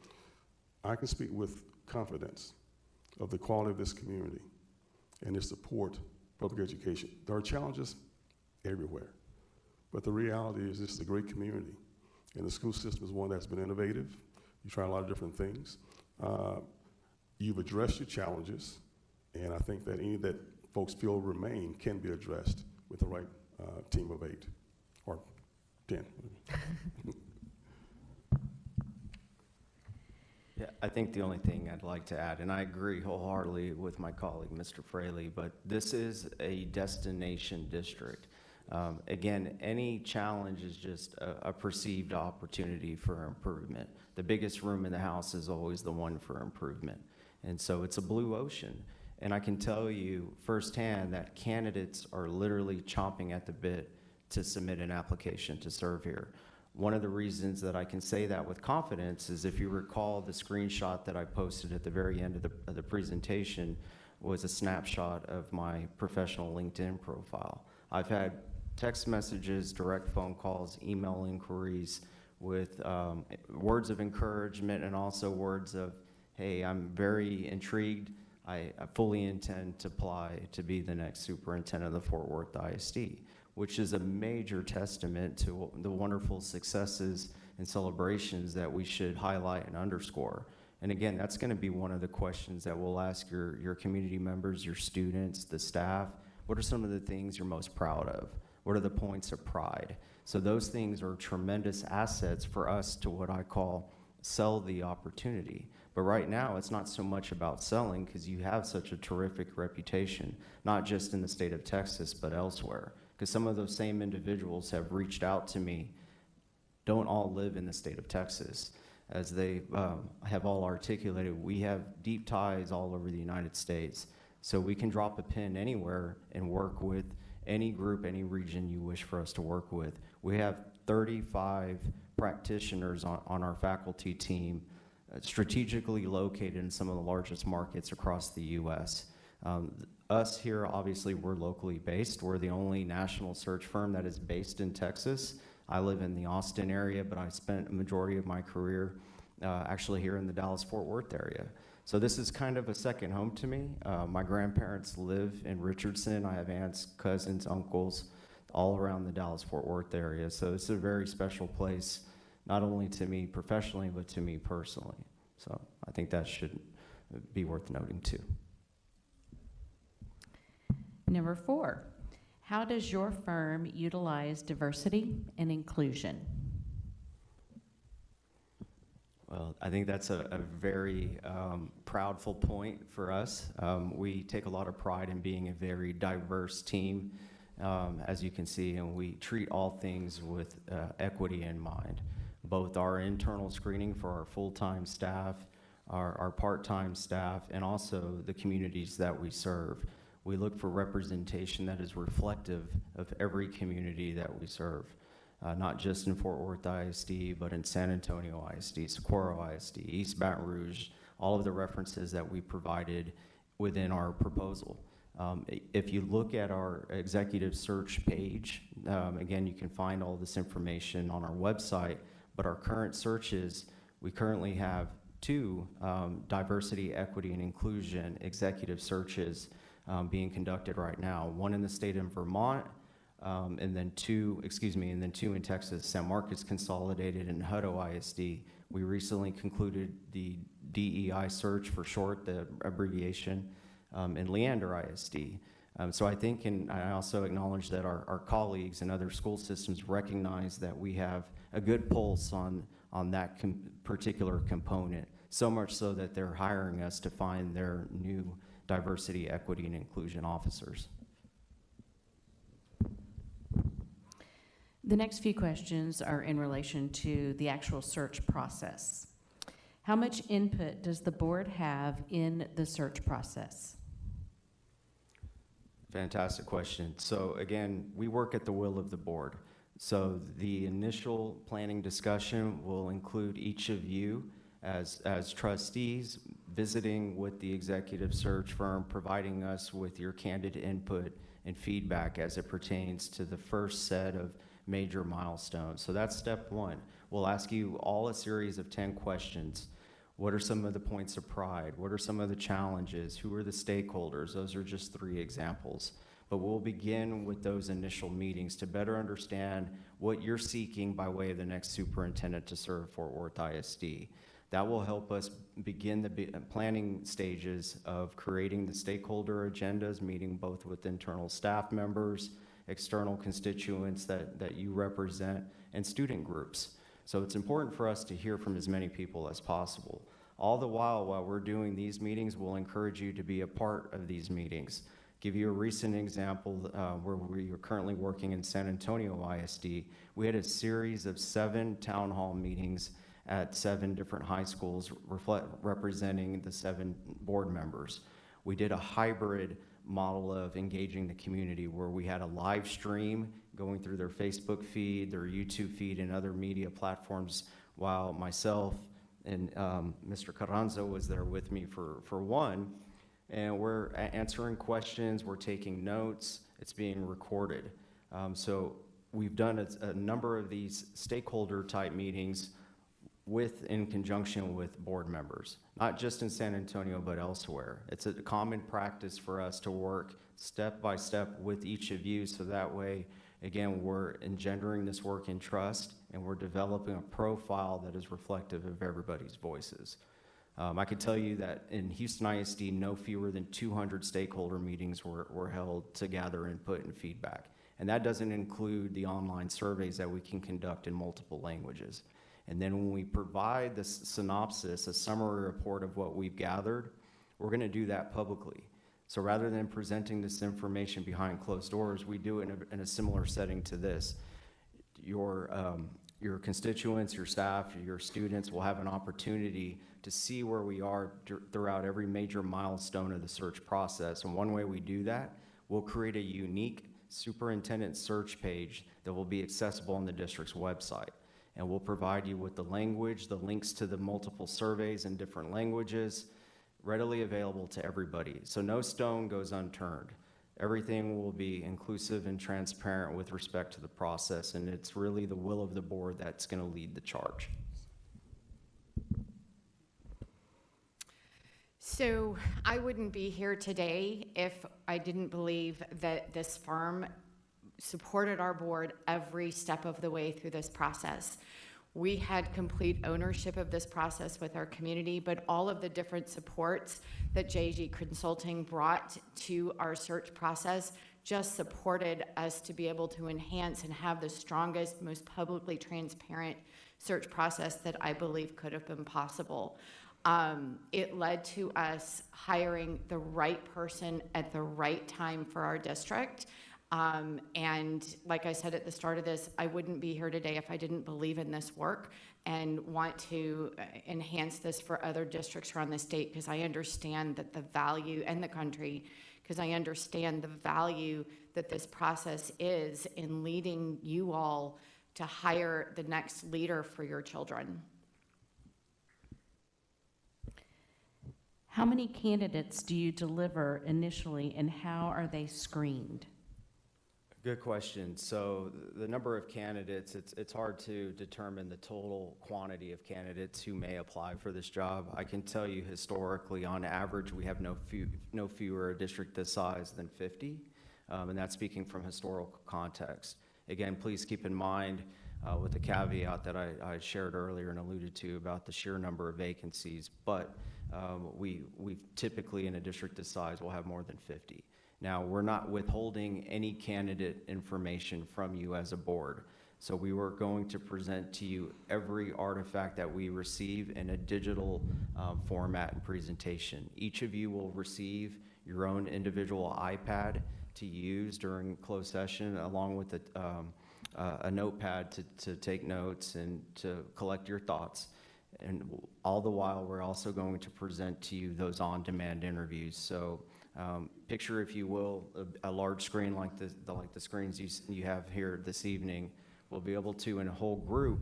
I can speak with confidence of the quality of this community and its support for public education. There are challenges everywhere, but the reality is this is a great community, and the school system is one that's been innovative. You try a lot of different things. You've addressed your challenges, and I think that any that folks feel remain can be addressed with the right team of 8 or 10. Yeah, I think the only thing I'd like to add, and I agree wholeheartedly with my colleague, Mr. Fraley, but this is a destination district. Again, any challenge is just a perceived opportunity for improvement. The biggest room in the house is always the one for improvement. And so it's a blue ocean. And I can tell you firsthand that candidates are literally chomping at the bit to submit an application to serve here. One of the reasons that I can say that with confidence is if you recall the screenshot that I posted at the very end of the presentation was a snapshot of my professional LinkedIn profile. I've had text messages, direct phone calls, email inquiries with words of encouragement and also words of, hey, I'm very intrigued. I fully intend to apply to be the next superintendent of the Fort Worth ISD, which is a major testament to the wonderful successes and celebrations that we should highlight and underscore. And again, that's going to be one of the questions that we'll ask your community members, your students, the staff. What are some of the things you're most proud of? What are the points of pride? So those things are tremendous assets for us to what I call sell the opportunity. But right now, it's not so much about selling because you have such a terrific reputation, not just in the state of Texas, but elsewhere. Because some of those same individuals have reached out to me, don't all live in the state of Texas. As they have all articulated, we have deep ties all over the United States. So we can drop a pin anywhere and work with any group, any region you wish for us to work with. We have 35 practitioners on our faculty team, strategically located in some of the largest markets across the U.S. Us here, obviously, we're locally based. We're the only national search firm that is based in Texas. I live in the Austin area, but I spent a majority of my career actually here in the Dallas-Fort Worth area. So this is kind of a second home to me. My grandparents live in Richardson. I have aunts, cousins, uncles, all around the Dallas-Fort Worth area. So it's a very special place, not only to me professionally, but to me personally. So I think that should be worth noting too. Number 4, how does your firm utilize diversity and inclusion? Well, I think that's a very proudful point for us. We take a lot of pride in being a very diverse team, as you can see, and we treat all things with equity in mind. Both our internal screening for our full-time staff, our part-time staff, and also the communities that we serve. We look for representation that is reflective of every community that we serve. Not just in Fort Worth ISD, but in San Antonio ISD, Socorro ISD, East Baton Rouge, all of the references that we provided within our proposal. If you look at our executive search page, again, you can find all this information on our website, but our current searches, we currently have 2 diversity, equity, and inclusion executive searches being conducted right now, one in the state of Vermont, and then 2 in Texas, San Marcos Consolidated and Hutto ISD. We recently concluded the DEI search for short, the abbreviation, in Leander ISD. So I think, and I also acknowledge that our colleagues in other school systems recognize that we have a good pulse on that particular component, so much so that they're hiring us to find their new diversity, equity, and inclusion officers. The next few questions are in relation to the actual search process. How much input does the board have in the search process? Fantastic question. So again, we work at the will of the board. So the initial planning discussion will include each of you as trustees visiting with the executive search firm, providing us with your candid input and feedback as it pertains to the first set of major milestones. So that's step 1. We'll ask you all a series of 10 questions. What are some of the points of pride? What are some of the challenges? Who are the stakeholders? Those are just 3 examples. But we'll begin with those initial meetings to better understand what you're seeking by way of the next superintendent to serve Fort Worth ISD. That will help us begin the planning stages of creating the stakeholder agendas, meeting both with internal staff members, external constituents that you represent, and student groups. So it's important for us to hear from as many people as possible. All the while we're doing these meetings, we'll encourage you to be a part of these meetings. Give you a recent example where we are currently working in San Antonio ISD. We had a series of 7 town hall meetings at 7 different high schools representing the 7 board members. We did a hybrid model of engaging the community where we had a live stream going through their Facebook feed, their YouTube feed, and other media platforms, while myself and Mr. Carranza was there with me for one. And we're answering questions, we're taking notes, it's being recorded. So we've done a number of these stakeholder type meetings in conjunction with board members, not just in San Antonio, but elsewhere. It's a common practice for us to work step by step with each of you, so that way, again, we're engendering this work in trust, and we're developing a profile that is reflective of everybody's voices. I can tell you that in Houston ISD, no fewer than 200 stakeholder meetings were held to gather input and feedback. And that doesn't include the online surveys that we can conduct in multiple languages. And then when we provide the synopsis, a summary report of what we've gathered, we're going to do that publicly. So rather than presenting this information behind closed doors, we do it in a similar setting to this. Your constituents, your staff, your students will have an opportunity to see where we are throughout every major milestone of the search process. And one way we do that, we'll create a unique superintendent search page that will be accessible on the district's website. And we'll provide you with the language, the links to the multiple surveys in different languages, readily available to everybody. So no stone goes unturned. Everything will be inclusive and transparent with respect to the process, and it's really the will of the board that's going to lead the charge. So I wouldn't be here today if I didn't believe that this firm supported our board every step of the way through this process. We had complete ownership of this process with our community, but all of the different supports that JG Consulting brought to our search process just supported us to be able to enhance and have the strongest, most publicly transparent search process that I believe could have been possible. It led to us hiring the right person at the right time for our district. And like I said at the start of this, I wouldn't be here today if I didn't believe in this work and want to enhance this for other districts around the state, because I understand that the value, and the country, because I understand the value that this process is in leading you all to hire the next leader for your children. How many candidates do you deliver initially, and how are they screened? Good question. So the number of candidates, it's hard to determine the total quantity of candidates who may apply for this job. I can tell you historically, on average, we have no fewer a district this size than 50, and that's speaking from historical context. Again, please keep in mind with the caveat that I shared earlier and alluded to about the sheer number of vacancies, but we typically in a district this size will have more than 50. Now, we're not withholding any candidate information from you as a board. So we were going to present to you every artifact that we receive in a digital format and presentation. Each of you will receive your own individual iPad to use during closed session, along with a notepad to take notes and to collect your thoughts. And all the while, we're also going to present to you those on-demand interviews. So picture, if you will, a large screen like the screens you have here this evening. We'll be able to, in a whole group,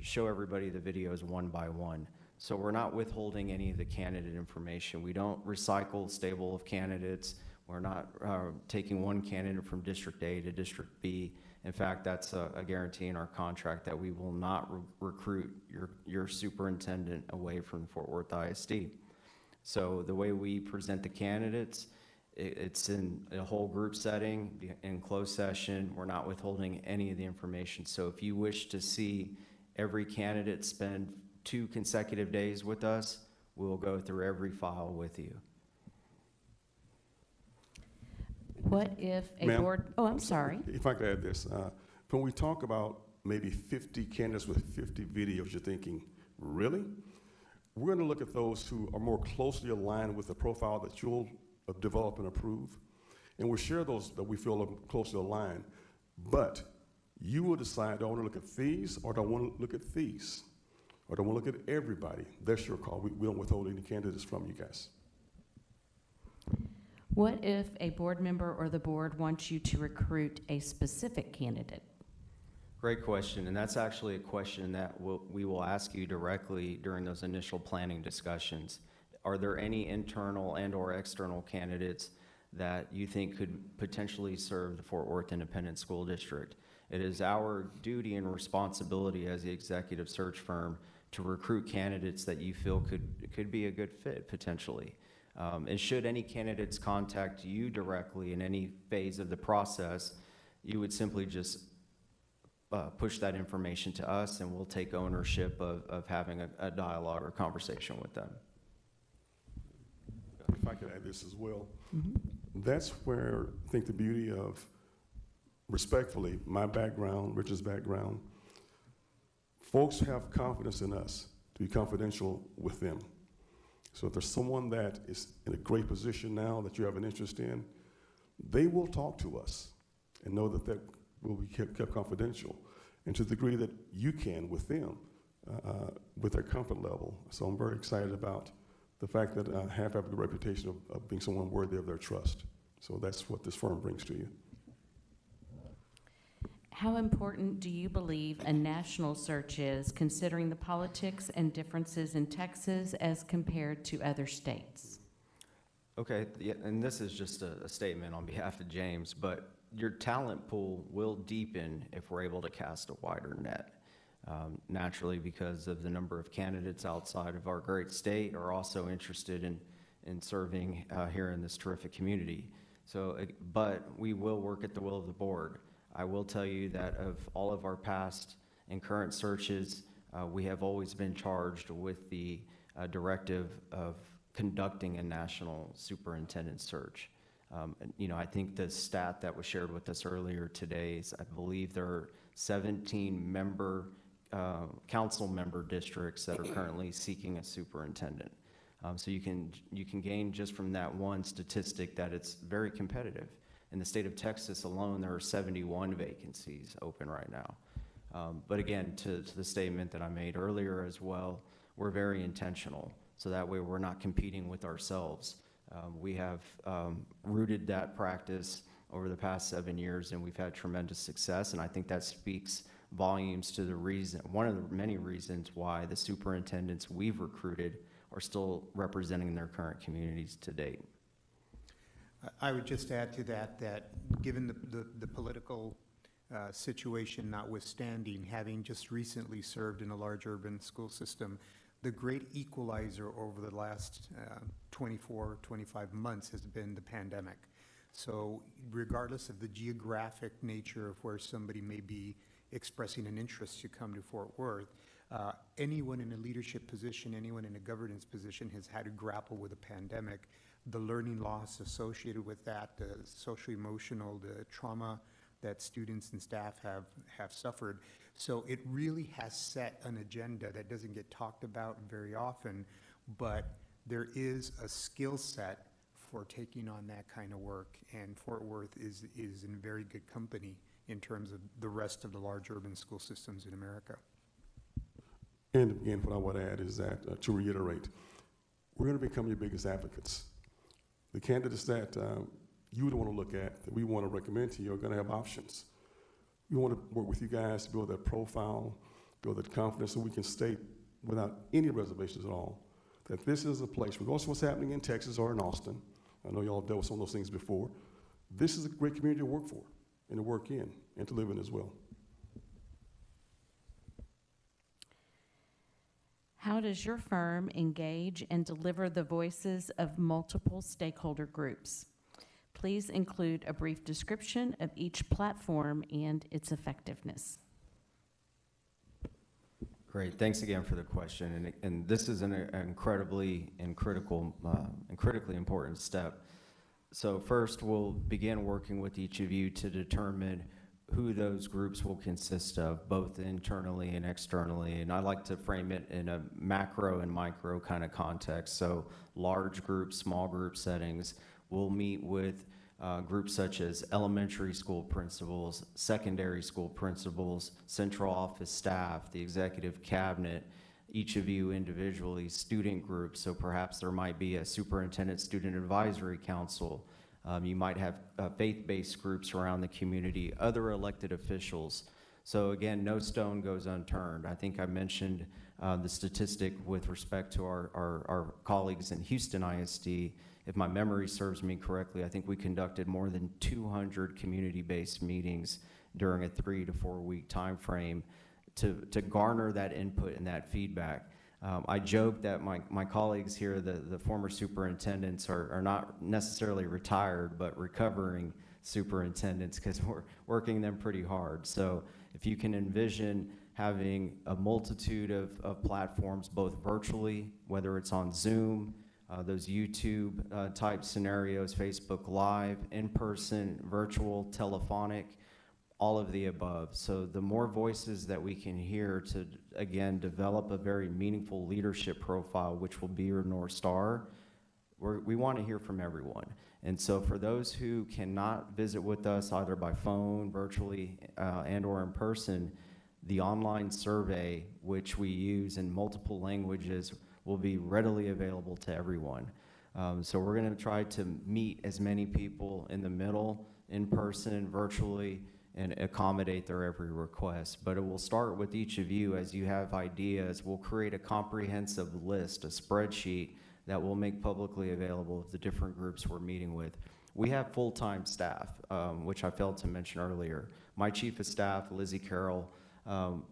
show everybody the videos one by one. So we're not withholding any of the candidate information. We don't recycle stable of candidates. We're not taking one candidate from District A to District B In fact, that's a guarantee in our contract that we will not recruit your superintendent away from Fort Worth ISD. So the way we present the candidates, it's in a whole group setting, in closed session. We're not withholding any of the information. So if you wish to see every candidate spend 2 consecutive days with us, we'll go through every file with you. What if a Ma'am? board, oh, I'm sorry. If I could add this, when we talk about maybe 50 candidates with 50 videos, you're thinking, really? We're going to look at those who are more closely aligned with the profile that you'll develop and approve, and we'll share those that we feel are closely aligned. But you will decide, do I want to look at these, or do I want to look at these? Or do I want to look at everybody? That's your call. We don't withhold any candidates from you guys. What if a board member or the board wants you to recruit a specific candidate? Great question, and that's actually a question that we will ask you directly during those initial planning discussions. Are there any internal and or external candidates that you think could potentially serve the Fort Worth Independent School District? It is our duty and responsibility as the executive search firm to recruit candidates that you feel could be a good fit potentially. And should any candidates contact you directly in any phase of the process, you would simply just push that information to us, and we'll take ownership of having a dialogue or conversation with them. If I could add this as well, that's where I think the beauty of, respectfully, my background, Richard's background, folks have confidence in us to be confidential with them. So if there's someone that is in a great position now that you have an interest in, they will talk to us and know that that will be kept confidential, and to the degree that you can with them, with their comfort level. So I'm very excited about the fact that I have a good reputation of being someone worthy of their trust. So that's what this firm brings to you. How important do you believe a national search is, considering the politics and differences in Texas as compared to other states? Okay, yeah, and this is just a statement on behalf of James, but your talent pool will deepen if we're able to cast a wider net. Naturally, because of the number of candidates outside of our great state are also interested in serving here in this terrific community. So, but we will work at the will of the board. I will tell you that of all of our past and current searches, we have always been charged with the directive of conducting a national superintendent search. You know, I think the stat that was shared with us earlier today is, I believe there are 17 council member districts that are currently seeking a superintendent. So you can gain just from that one statistic that it's very competitive. In the state of Texas alone, there are 71 vacancies open right now. But again, to the statement that I made earlier as well, we're very intentional. So that way we're not competing with ourselves. We have rooted that practice over the past 7 years, and we've had tremendous success. And I think that speaks volumes to the reason, one of the many reasons why the superintendents we've recruited are still representing their current communities to date. I would just add to that, that given the political situation notwithstanding, having just recently served in a large urban school system, the great equalizer over the last 24, 25 months has been the pandemic. So regardless of the geographic nature of where somebody may be expressing an interest to come to Fort Worth, anyone in a leadership position, anyone in a governance position has had to grapple with a pandemic, the learning loss associated with that, the social emotional, the trauma that students and staff have suffered. So it really has set an agenda that doesn't get talked about very often, but there is a skill set for taking on that kind of work, and Fort Worth is in very good company in terms of the rest of the large urban school systems in America. And again, what I would add is that, to reiterate, we're going to become your biggest advocates. The candidates that you would want to look at, that we want to recommend to you, are going to have options. We want to work with you guys to build that profile, build that confidence, so we can state without any reservations at all that this is a place, regardless of what's happening in Texas or in Austin. I know y'all dealt with some of those things before. This is a great community to work for, and to work in and to live in as well. How does your firm engage and deliver the voices of multiple stakeholder groups? Please include a brief description of each platform and its effectiveness. Great, thanks again for the question, and this is an incredibly and critically important step. So first, we'll begin working with each of you to determine who those groups will consist of, both internally and externally, and I like to frame it in a macro and micro kind of context. So large group, small group settings, we'll meet with groups such as elementary school principals, secondary school principals, central office staff, the executive cabinet, each of you individually, student groups, so perhaps there might be a superintendent student advisory council. You might have faith-based groups around the community, other elected officials. So again, no stone goes unturned. I think I mentioned the statistic with respect to our colleagues in Houston ISD. If my memory serves me correctly, I think we conducted more than 200 community-based meetings during a 3 to 4 week time frame to garner that input and that feedback. I joke that my colleagues here, the former superintendents, are not necessarily retired, but recovering superintendents, because we're working them pretty hard. So if you can envision having a multitude of platforms, both virtually, whether it's on Zoom, those YouTube type scenarios, Facebook Live, in-person, virtual, telephonic, all of the above. So the more voices that we can hear to, again, develop a very meaningful leadership profile, which will be your North Star, we want to hear from everyone. And so for those who cannot visit with us either by phone, virtually, and or in person, the online survey, which we use in multiple languages, will be readily available to everyone. So we're going to try to meet as many people in the middle, in person, virtually, and accommodate their every request. But it will start with each of you. As you have ideas, we'll create a comprehensive list, a spreadsheet that we'll make publicly available of the different groups we're meeting with. We have full-time staff, which I failed to mention earlier. My chief of staff, Lizzie Carroll,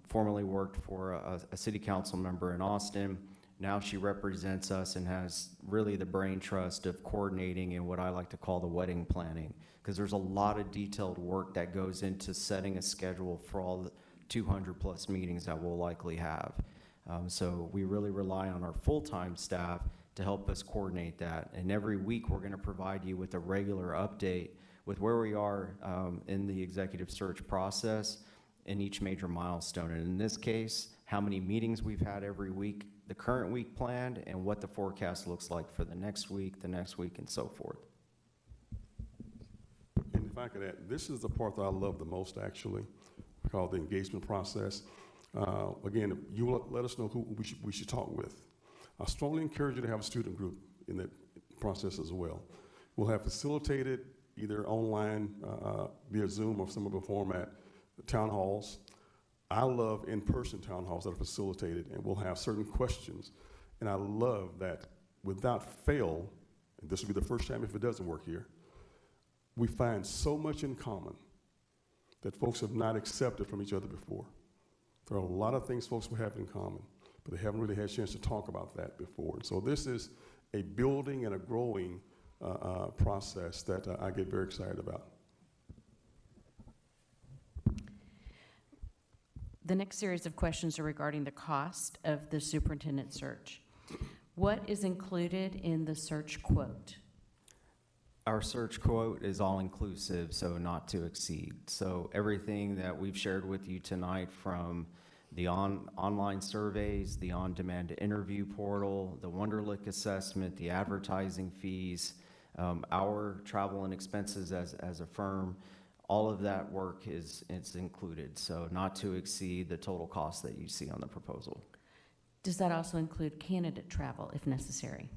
formerly worked for a city council member in Austin. Now she represents us and has really the brain trust of coordinating in what I like to call the wedding planning, because there's a lot of detailed work that goes into setting a schedule for all the 200 plus meetings that we'll likely have. So we really rely on our full-time staff to help us coordinate that. And every week we're going to provide you with a regular update with where we are in the executive search process in each major milestone. And in this case, how many meetings we've had every week, the current week planned, and what the forecast looks like for the next week, and so forth. And if I could add, this is the part that I love the most, actually, called the engagement process. Again, you will let us know who we should talk with. I strongly encourage you to have a student group in that process as well. We'll have facilitated either online via Zoom or some other format town halls. I love in-person town halls that are facilitated, and we'll have certain questions. And I love that without fail, and this will be the first time if it doesn't work here, we find so much in common that folks have not accepted from each other before. There are a lot of things folks will have in common, but they haven't really had a chance to talk about that before. And so this is a building and a growing process that I get very excited about. The next series of questions are regarding the cost of the superintendent search. What is included in the search quote? Our search quote is all-inclusive, so not to exceed. So everything that we've shared with you tonight, from the online surveys, the on-demand interview portal, the Wonderlic assessment, the advertising fees, our travel and expenses as a firm, all of that work is included, so not to exceed the total cost that you see on the proposal. Does that also include candidate travel if necessary?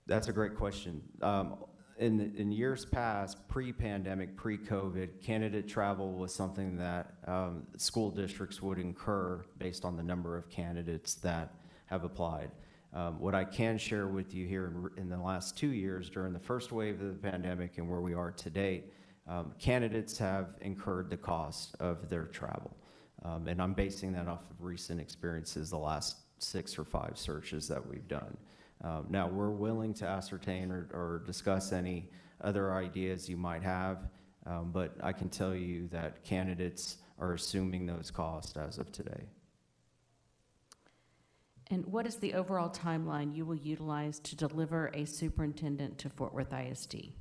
That's a great question. In years past, pre-pandemic, pre-COVID, candidate travel was something that school districts would incur based on the number of candidates that have applied. What I can share with you here in the last 2 years, during the first wave of the pandemic and where we are to date, Candidates have incurred the cost of their travel. And I'm basing that off of recent experiences, the last 6 or 5 searches that we've done. Now, we're willing to ascertain or discuss any other ideas you might have, but I can tell you that candidates are assuming those costs as of today. And what is the overall timeline you will utilize to deliver a superintendent to Fort Worth ISD?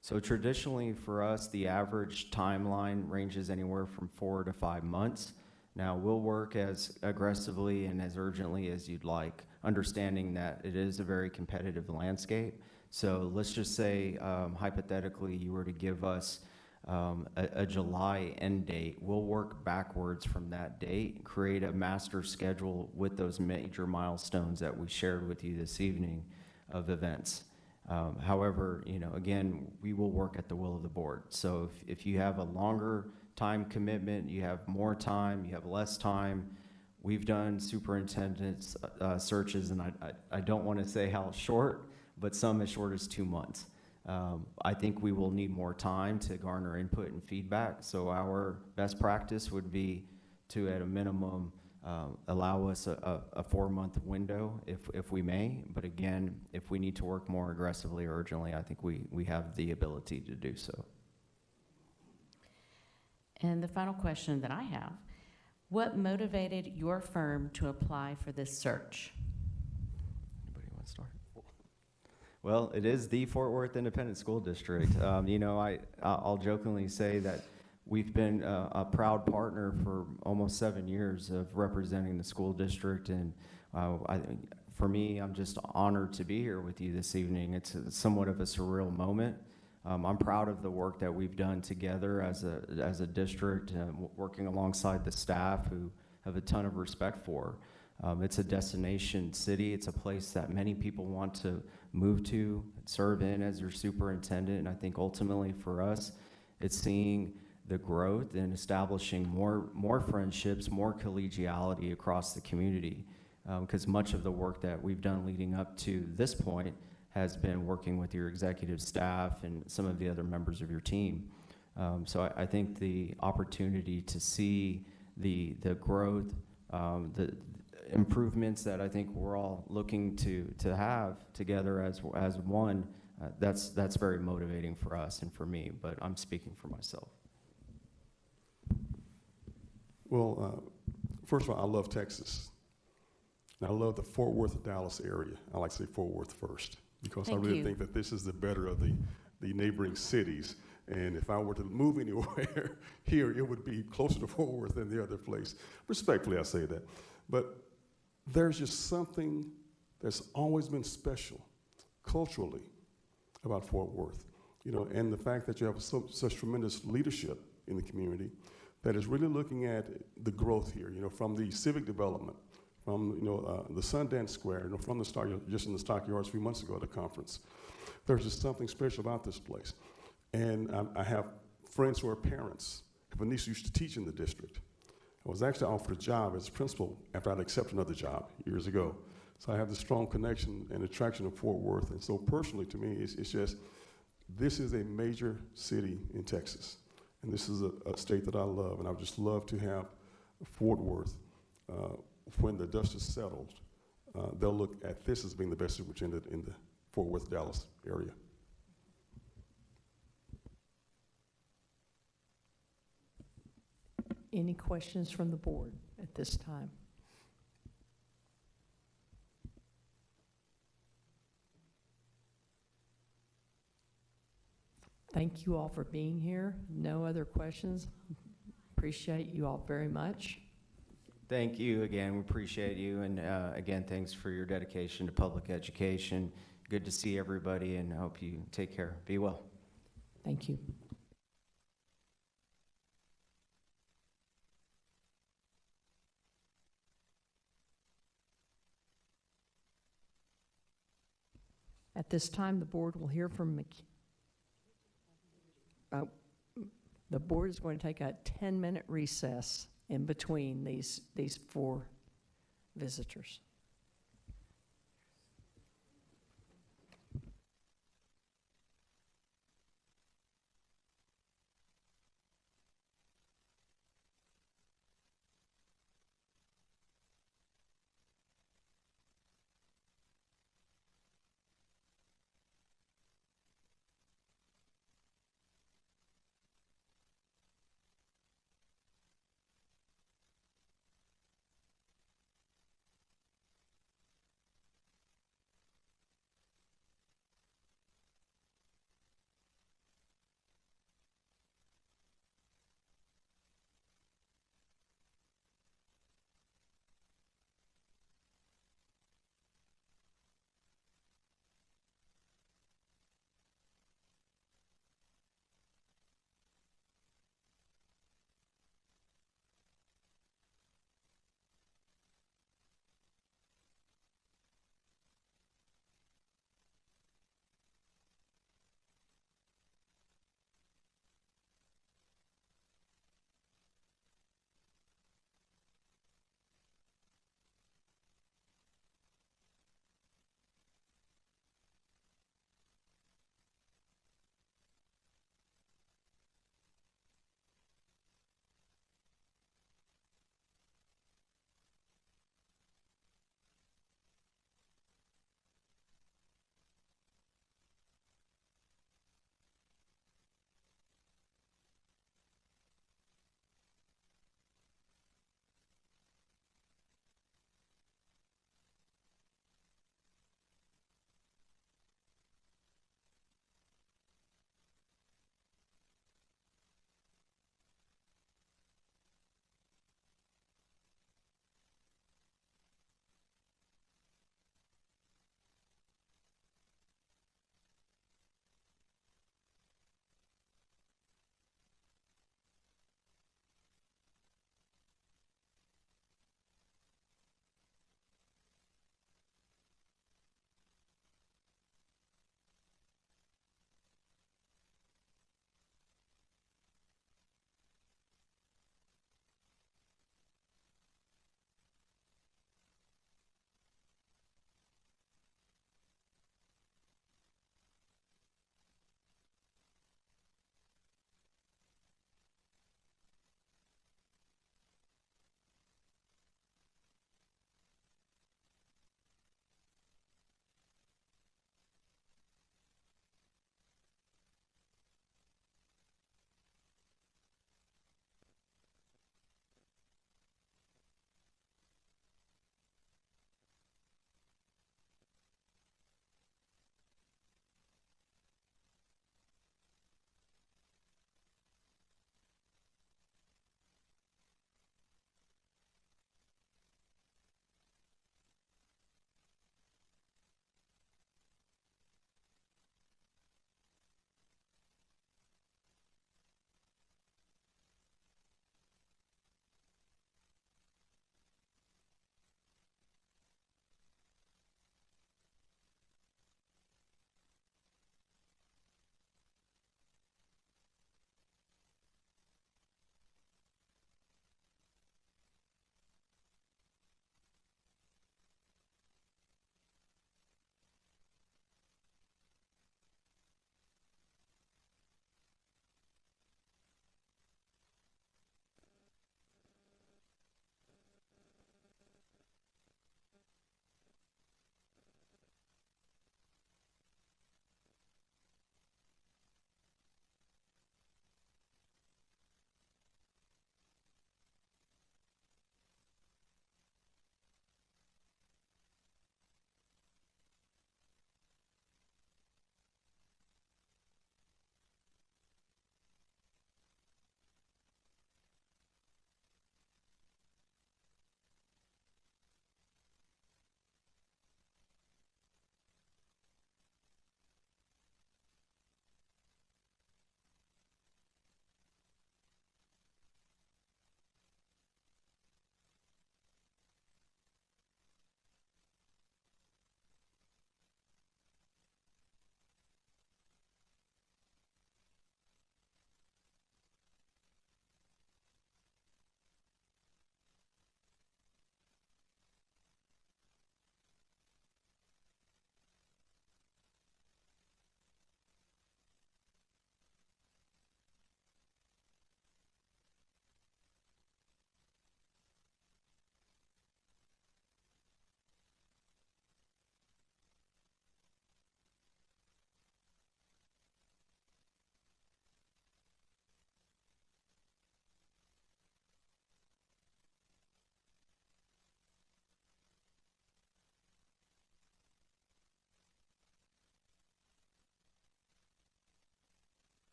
So traditionally for us, the average timeline ranges anywhere from 4 to 5 months. Now, we'll work as aggressively and as urgently as you'd like, understanding that it is a very competitive landscape. So let's just say, hypothetically, you were to give us a July end date. We'll work backwards from that date, create a master schedule with those major milestones that we shared with you this evening of events. However, again, we will work at the will of the board. So if you have a longer time commitment, you have more time, you have less time. We've done superintendent searches, and I don't want to say how short, but some as short as 2 months. I think we will need more time to garner input and feedback. So our best practice would be to, at a minimum, allow us a 4-month window if we may. But again, if we need to work more aggressively or urgently, I think we have the ability to do so. And the final question that I have, what motivated your firm to apply for this search? Anybody want to start? Well, it is the Fort Worth Independent School District. I'll jokingly say that we've been a proud partner for almost 7 years of representing the school district, and for me, I'm just honored to be here with you this evening. It's somewhat of a surreal moment. I'm proud of the work that we've done together as a district, working alongside the staff who have a ton of respect for. It's a destination city. It's a place that many people want to move to, serve in as your superintendent, and I think ultimately for us, it's seeing the growth and establishing more friendships, more collegiality across the community, because much of the work that we've done leading up to this point has been working with your executive staff and some of the other members of your team. So I think the opportunity to see the growth, the improvements that I think we're all looking to have together as one, that's very motivating for us and for me, but I'm speaking for myself. Well, first of all, I love Texas. And I love the Fort Worth, Dallas area. I like to say Fort Worth first, because I really think that this is the better of the neighboring cities. And if I were to move anywhere here, it would be closer to Fort Worth than the other place. Respectfully, I say that. But there's just something that's always been special culturally about Fort Worth, and the fact that you have such tremendous leadership in the community that is really looking at the growth here, from the civic development, from the Sundance Square, from the just in the Stockyards a few months ago at a conference. There's just something special about this place. And I have friends who are parents. I have a niece who used to teach in the district. I was actually offered a job as principal after I'd accepted another job years ago. So I have this strong connection and attraction of Fort Worth. And so personally to me, it's just, this is a major city in Texas. And this is a state that I love. And I would just love to have Fort Worth, when the dust is settled, they'll look at this as being the best superintendent in the Fort Worth, Dallas area. Any questions from the board at this time? Thank you all for being here. No other questions. Appreciate you all very much. Thank you again. We appreciate you. And again, thanks for your dedication to public education. Good to see everybody, and I hope you take care. Be well. Thank you. At this time, the board will hear from the board is going to take a 10-minute recess in between these 4 visitors.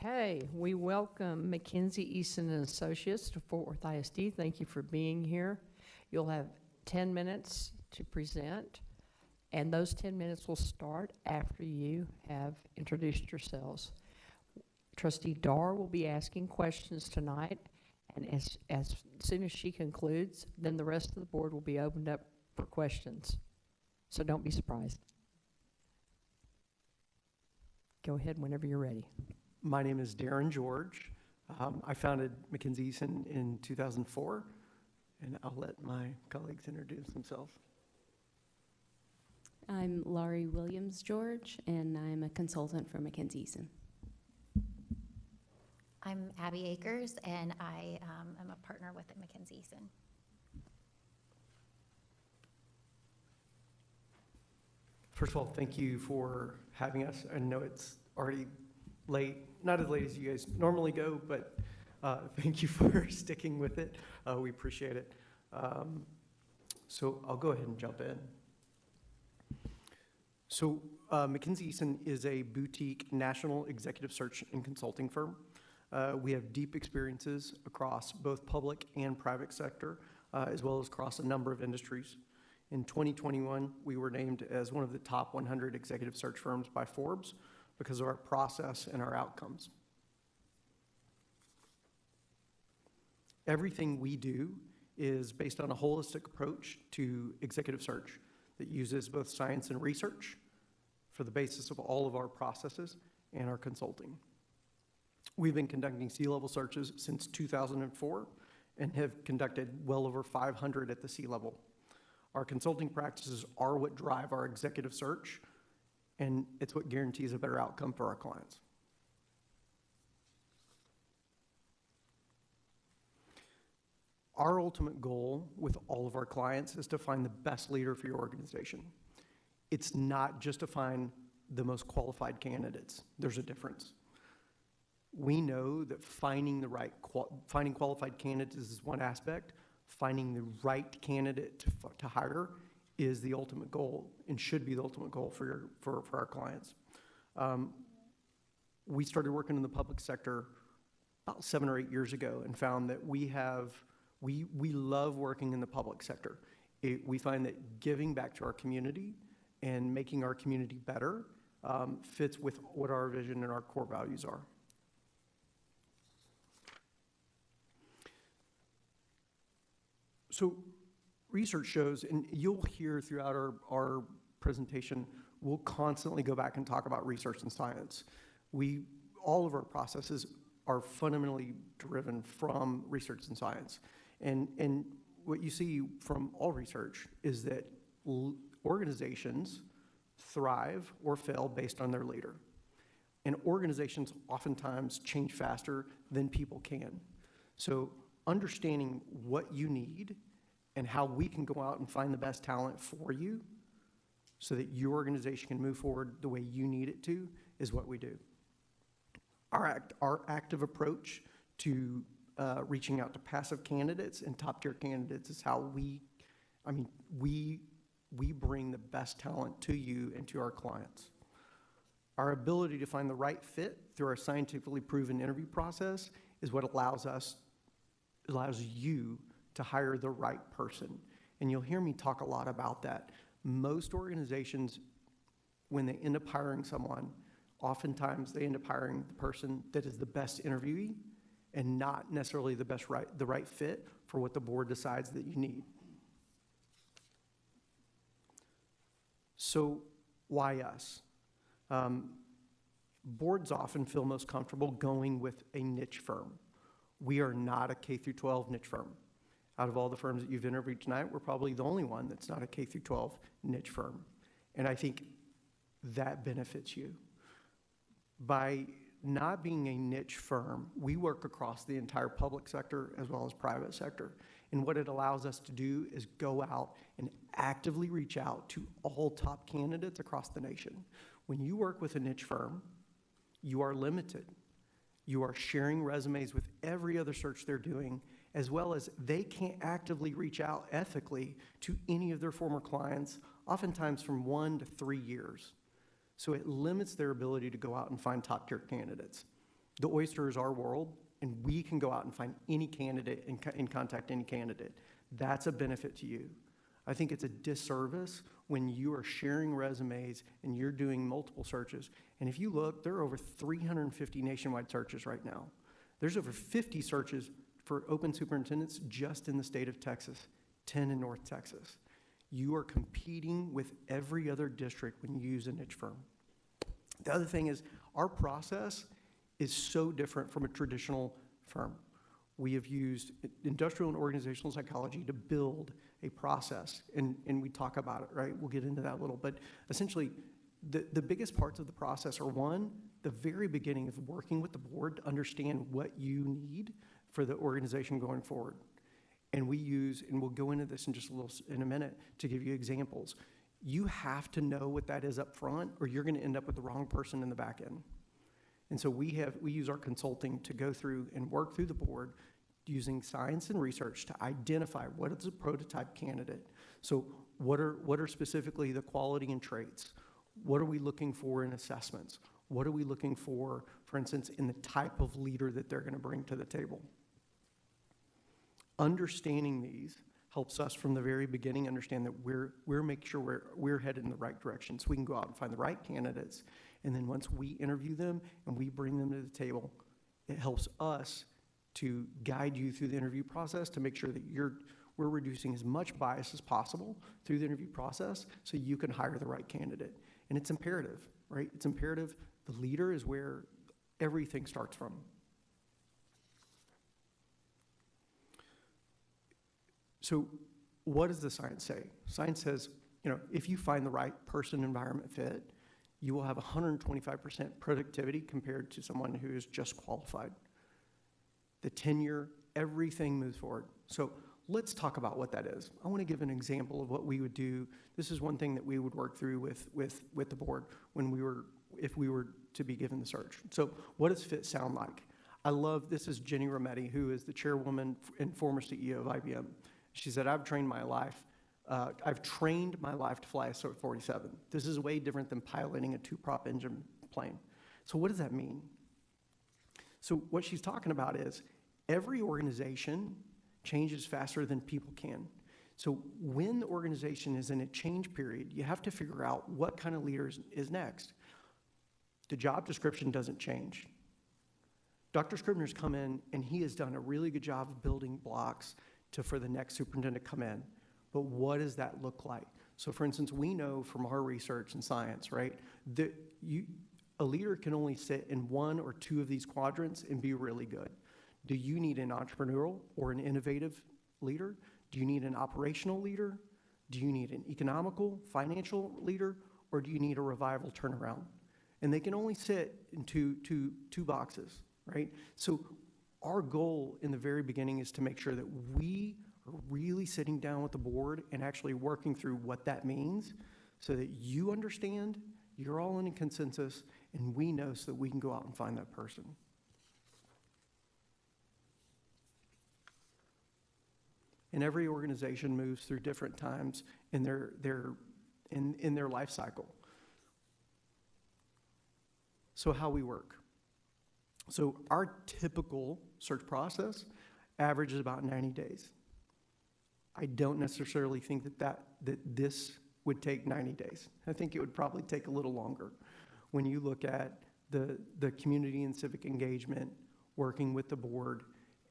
Okay, we welcome Mackenzie Easton and Associates to Fort Worth ISD. Thank you for being here. You'll have 10 minutes to present, and those 10 minutes will start after you have introduced yourselves. Trustee Dar will be asking questions tonight, and as soon as she concludes, then the rest of the board will be opened up for questions. So don't be surprised. Go ahead whenever you're ready. My name is Darren George. I founded Mackenzie Easton in 2004, and I'll let my colleagues introduce themselves. I'm Laurie Williams George, and I'm a consultant for Mackenzie Easton. I'm Abby Akers, and I am a partner with Mackenzie Easton. First of all, thank you for having us. I know it's already late, not as late as you guys normally go, but thank you for sticking with it. We appreciate it. So I'll go ahead and jump in. So Mackenzie Easton is a boutique national executive search and consulting firm. We have deep experiences across both public and private sector, as well as across a number of industries. In 2021, we were named as one of the top 100 executive search firms by Forbes because of our process and our outcomes. Everything we do is based on a holistic approach to executive search that uses both science and research for the basis of all of our processes and our consulting. We've been conducting C-level searches since 2004 and have conducted well over 500 at the C-level. Our consulting practices are what drive our executive search, and it's what guarantees a better outcome for our clients. Our ultimate goal with all of our clients is to find the best leader for your organization. It's not just to find the most qualified candidates. There's a difference. We know that finding qualified candidates is one aspect. Finding the right candidate to hire is the ultimate goal and should be the ultimate goal for our clients. We started working in the public sector about 7 or 8 years ago and found that we love working in the public sector. We find that giving back to our community and making our community better fits with what our vision and our core values are. So research shows, and you'll hear throughout our presentation, we'll constantly go back and talk about research and science. All of our processes are fundamentally driven from research and science. And what you see from all research is that organizations thrive or fail based on their leader. And organizations oftentimes change faster than people can. So understanding what you need and how we can go out and find the best talent for you so that your organization can move forward the way you need it to is what we do. Our active approach to reaching out to passive candidates and top-tier candidates is how we bring the best talent to you and to our clients. Our ability to find the right fit through our scientifically proven interview process is what allows you to hire the right person. And you'll hear me talk a lot about that. Most organizations, when they end up hiring someone, oftentimes they end up hiring the person that is the best interviewee and not necessarily the right fit for what the board decides that you need. So why us? Boards often feel most comfortable going with a niche firm. We are not a K-12 niche firm. Out of all the firms that you've interviewed tonight, we're probably the only one that's not a K-12 niche firm. And I think that benefits you. By not being a niche firm, we work across the entire public sector as well as private sector. And what it allows us to do is go out and actively reach out to all top candidates across the nation. When you work with a niche firm, you are limited. You are sharing resumes with every other search they're doing, as well as they can't actively reach out ethically to any of their former clients, oftentimes from 1 to 3 years. So it limits their ability to go out and find top-tier candidates. The oyster is our world, and we can go out and find any candidate and contact any candidate. That's a benefit to you. I think it's a disservice when you are sharing resumes and you're doing multiple searches. And if you look, there are over 350 nationwide searches right now. There's over 50 searches for open superintendents just in the state of Texas, 10 in North Texas. You are competing with every other district when you use a niche firm. The other thing is our process is so different from a traditional firm. We have used industrial and organizational psychology to build a process, and we talk about it, right? We'll get into that a little, but essentially the biggest parts of the process are, one, the very beginning of working with the board to understand what you need for the organization going forward. And we use, and we'll go into this in just in a minute to give you examples. You have to know what that is up front, or you're gonna end up with the wrong person in the back end. And so we use our consulting to go through and work through the board using science and research to identify what is a prototype candidate. So what are specifically the quality and traits? What are we looking for in assessments? What are we looking for instance, in the type of leader that they're gonna bring to the table? Understanding these helps us from the very beginning understand that we're making sure we're headed in the right direction so we can go out and find the right candidates. And then once we interview them and we bring them to the table, it helps us to guide you through the interview process to make sure that we're reducing as much bias as possible through the interview process so you can hire the right candidate. And it's imperative, right? It's imperative. The leader is where everything starts from. So what does the science say? Science says, if you find the right person environment fit, you will have 125% productivity compared to someone who is just qualified. The tenure, everything moves forward. So let's talk about what that is. I want to give an example of what we would do. This is one thing that we would work through with the board if we were to be given the search. So what does fit sound like? This is Jenny Rometty, who is the chairwoman and former CEO of IBM. She said, I've trained my life to fly a 47. This is way different than piloting a two-prop engine plane. So what does that mean? So what she's talking about is every organization changes faster than people can. So when the organization is in a change period, you have to figure out what kind of leader is next. The job description doesn't change. Dr. Scribner's come in and he has done a really good job of building blocks for the next superintendent to come in. But what does that look like? So for instance, we know from our research and science, right, that a leader can only sit in one or two of these quadrants and be really good. Do you need an entrepreneurial or an innovative leader? Do you need an operational leader? Do you need an economical, financial leader? Or do you need a revival turnaround? And they can only sit in two boxes, right? So our goal in the very beginning is to make sure that we are really sitting down with the board and actually working through what that means so that you understand, you're all in a consensus, and we know so that we can go out and find that person. And every organization moves through different times in their life cycle. So how we work. So our typical search process averages about 90 days. I don't necessarily think that this would take 90 days. I think it would probably take a little longer. When you look at the community and civic engagement, working with the board,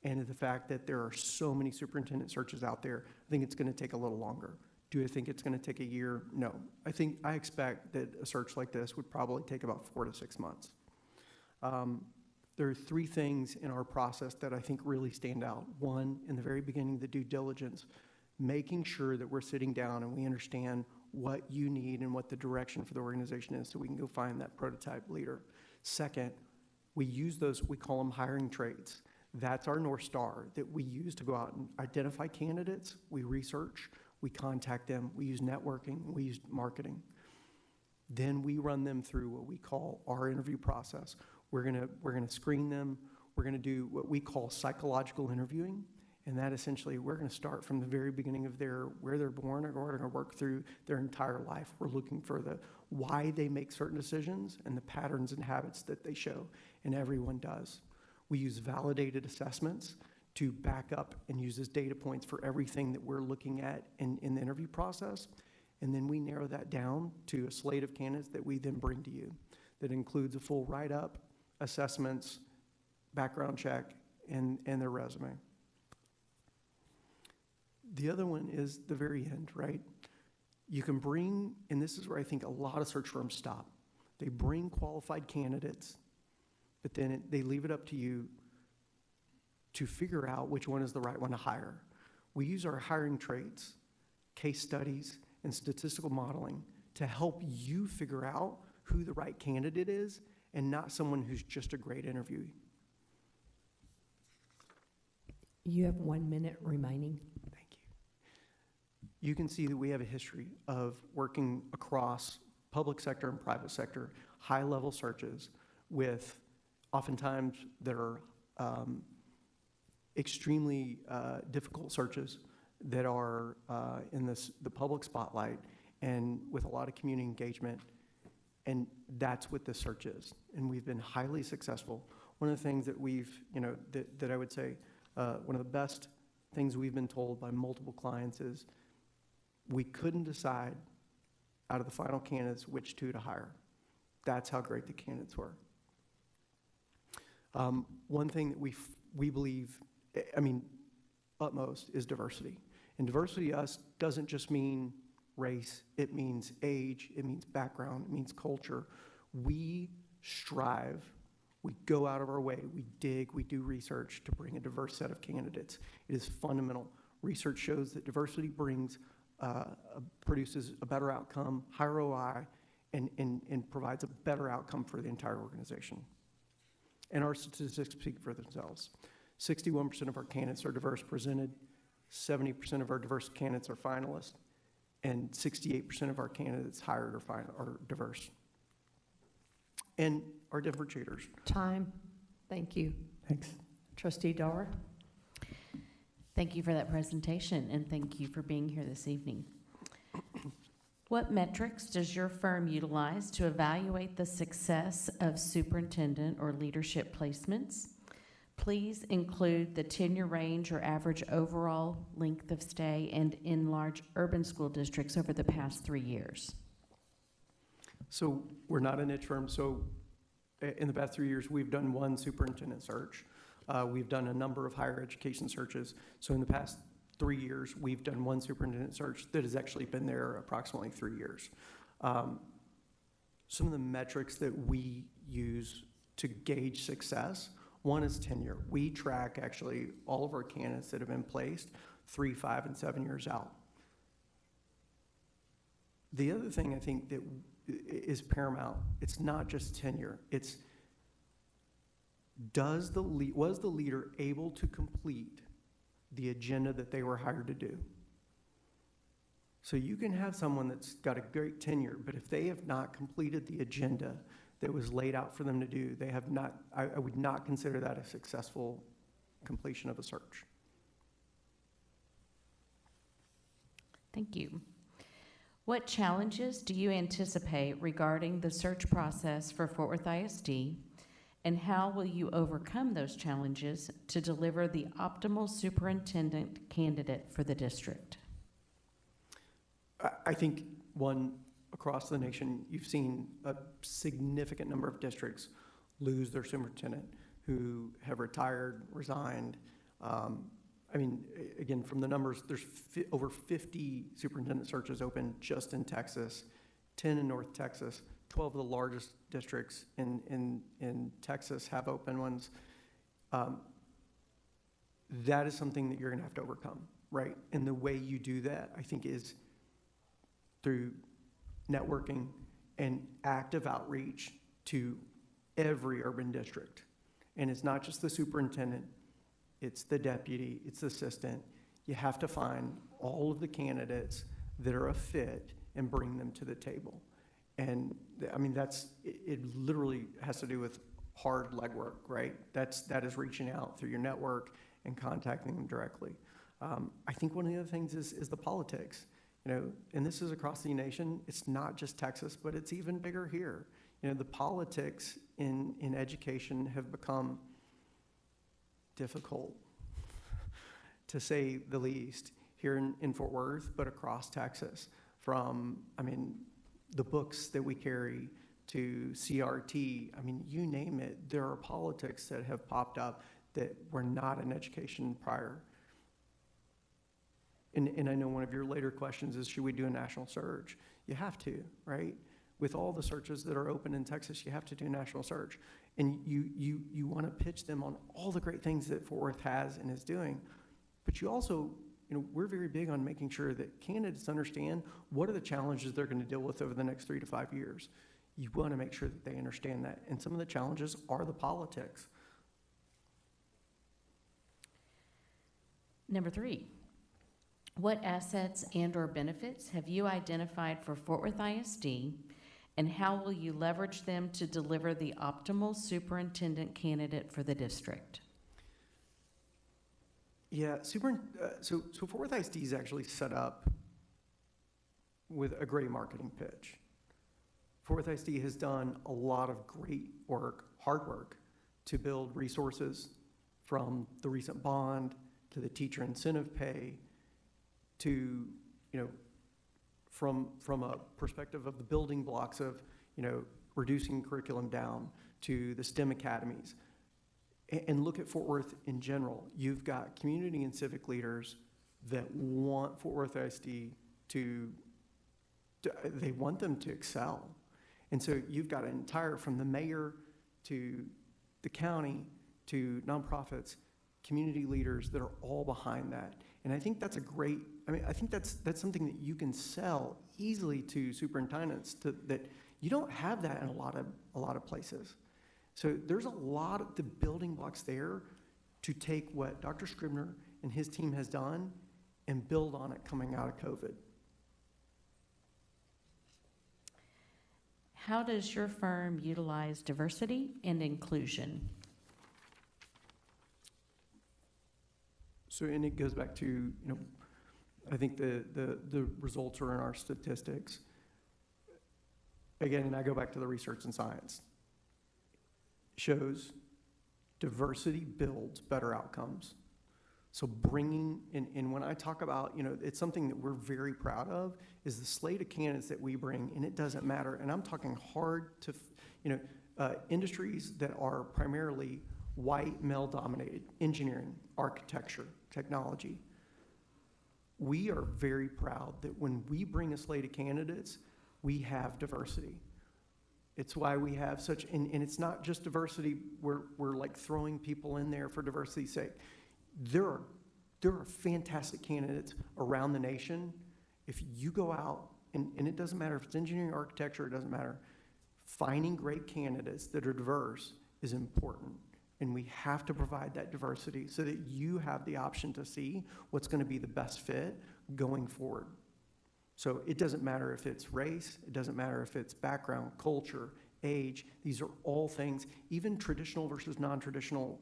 and the fact that there are so many superintendent searches out there, I think it's going to take a little longer. Do I think it's going to take a year? No. I expect that a search like this would probably take about 4 to 6 months. There are three things in our process that I think really stand out. One, in the very beginning, the due diligence, making sure that we're sitting down and we understand what you need and what the direction for the organization is so we can go find that prototype leader. Second, we use those, we call them hiring traits. That's our North Star that we use to go out and identify candidates, we research, we contact them, we use networking, we use marketing. Then we run them through what we call our interview process. We're gonna screen them. We're gonna do what we call psychological interviewing. And that essentially, we're going to start from the very beginning of where they're born, and we're going to work through their entire life. We're looking for why they make certain decisions and the patterns and habits that they show, and everyone does. We use validated assessments to back up and use as data points for everything that we're looking at in the interview process. And then we narrow that down to a slate of candidates that we then bring to you. That includes a full write-up, assessments, background check, and their resume. The other one is the very end, right? You can bring, and this is where I think a lot of search firms stop. They bring qualified candidates, but then they leave it up to you to figure out which one is the right one to hire. We use our hiring traits, case studies, and statistical modeling to help you figure out who the right candidate is and not someone who's just a great interviewee. You have 1 minute remaining. You can see that we have a history of working across public sector and private sector, high-level searches with oftentimes that are extremely difficult searches that are in the public spotlight and with a lot of community engagement. And that's what this search is. And we've been highly successful. One of the things that that I would say, one of the best things we've been told by multiple clients is we couldn't decide out of the final candidates which two to hire. That's how great the candidates were. One thing that we believe, utmost, is diversity. And diversity to us doesn't just mean race, it means age, it means background, it means culture. We strive, we go out of our way, we dig, we do research to bring a diverse set of candidates. It is fundamental. Research shows that diversity produces a better outcome, higher ROI, and provides a better outcome for the entire organization. And our statistics speak for themselves. 61% of our candidates are diverse presented, 70% of our diverse candidates are finalists, and 68% of our candidates hired are diverse. And our differentiators. Time. Thank you. Thanks. Trustee Dara. Thank you for that presentation, and thank you for being here this evening. What metrics does your firm utilize to evaluate the success of superintendent or leadership placements? Please include the tenure range or average overall length of stay and in large urban school districts over the past 3 years. So we're not a niche firm. So in the past 3 years, we've done one superintendent search. We've done a number of higher education searches. So in the past 3 years, we've done one superintendent search that has actually been there approximately 3 years. Some of the metrics that we use to gauge success, one is tenure. We track actually all of our candidates that have been placed 3, 5, and 7 years out. The other thing I think that is paramount, it's not just tenure, it's was the leader able to complete the agenda that they were hired to do? So you can have someone that's got a great tenure, but if they have not completed the agenda that was laid out for them to do, they have not, I would not consider that a successful completion of a search. Thank you. What challenges do you anticipate regarding the search process for Fort Worth ISD, and how will you overcome those challenges to deliver the optimal superintendent candidate for the district? I think, one, across the nation, you've seen a significant number of districts lose their superintendent who have retired, resigned. Again, from the numbers, there's over 50 superintendent searches open just in Texas, 10 in North Texas. 12 of the largest districts in Texas have open ones. That is something that you're going to have to overcome, right? And the way you do that, I think, is through networking and active outreach to every urban district. And it's not just the superintendent, it's the deputy, it's the assistant. You have to find all of the candidates that are a fit and bring them to the table. And it literally has to do with hard legwork, right? That is reaching out through your network and contacting them directly. I think one of the other things is the politics. And this is across the nation. It's not just Texas, but it's even bigger here. The politics in education have become difficult, to say the least, here in Fort Worth, but across Texas. From, the books that we carry to CRT, you name it, there are politics that have popped up that were not in education prior. And I know one of your later questions is, should we do a national search? You have to, right? With all the searches that are open in Texas, you have to do a national search. And you want to pitch them on all the great things that Fort Worth has and is doing. But you also, we're very big on making sure that candidates understand what are the challenges they're going to deal with over the next 3 to 5 years. You want to make sure that they understand that. And some of the challenges are the politics. Number 3, what assets and/or benefits have you identified for Fort Worth ISD, and how will you leverage them to deliver the optimal superintendent candidate for the district? Yeah, so Fort Worth ISD is actually set up with a great marketing pitch. Fort Worth ISD has done a lot of great work, hard work, to build resources, from the recent bond to the teacher incentive pay to, from a perspective of the building blocks of, reducing curriculum down to the STEM academies. And look at Fort Worth in general. You've got community and civic leaders that want Fort Worth ISD they want them to excel. And so you've got an entire, from the mayor to the county to nonprofits, community leaders that are all behind that. And I think that's a great, I think that's something that you can sell easily to superintendents, that you don't have that in a lot of places. So there's a lot of the building blocks there to take what Dr. Scribner and his team has done and build on it coming out of COVID. How does your firm utilize diversity and inclusion? So, and it goes back to, I think the results are in our statistics. Again, and I go back to the research and science. Shows diversity builds better outcomes. So bringing, and when I talk about, it's something that we're very proud of, is the slate of candidates that we bring, and it doesn't matter. And I'm talking hard to, industries that are primarily white, male-dominated, engineering, architecture, technology. We are very proud that when we bring a slate of candidates, we have diversity. It's why we have such, and it's not just diversity, we're like throwing people in there for diversity's sake. There are fantastic candidates around the nation. If you go out, and it doesn't matter if it's engineering, architecture, it doesn't matter, finding great candidates that are diverse is important. And we have to provide that diversity so that you have the option to see what's going to be the best fit going forward. So it doesn't matter if it's race, it doesn't matter if it's background, culture, age. These are all things, even traditional versus non-traditional,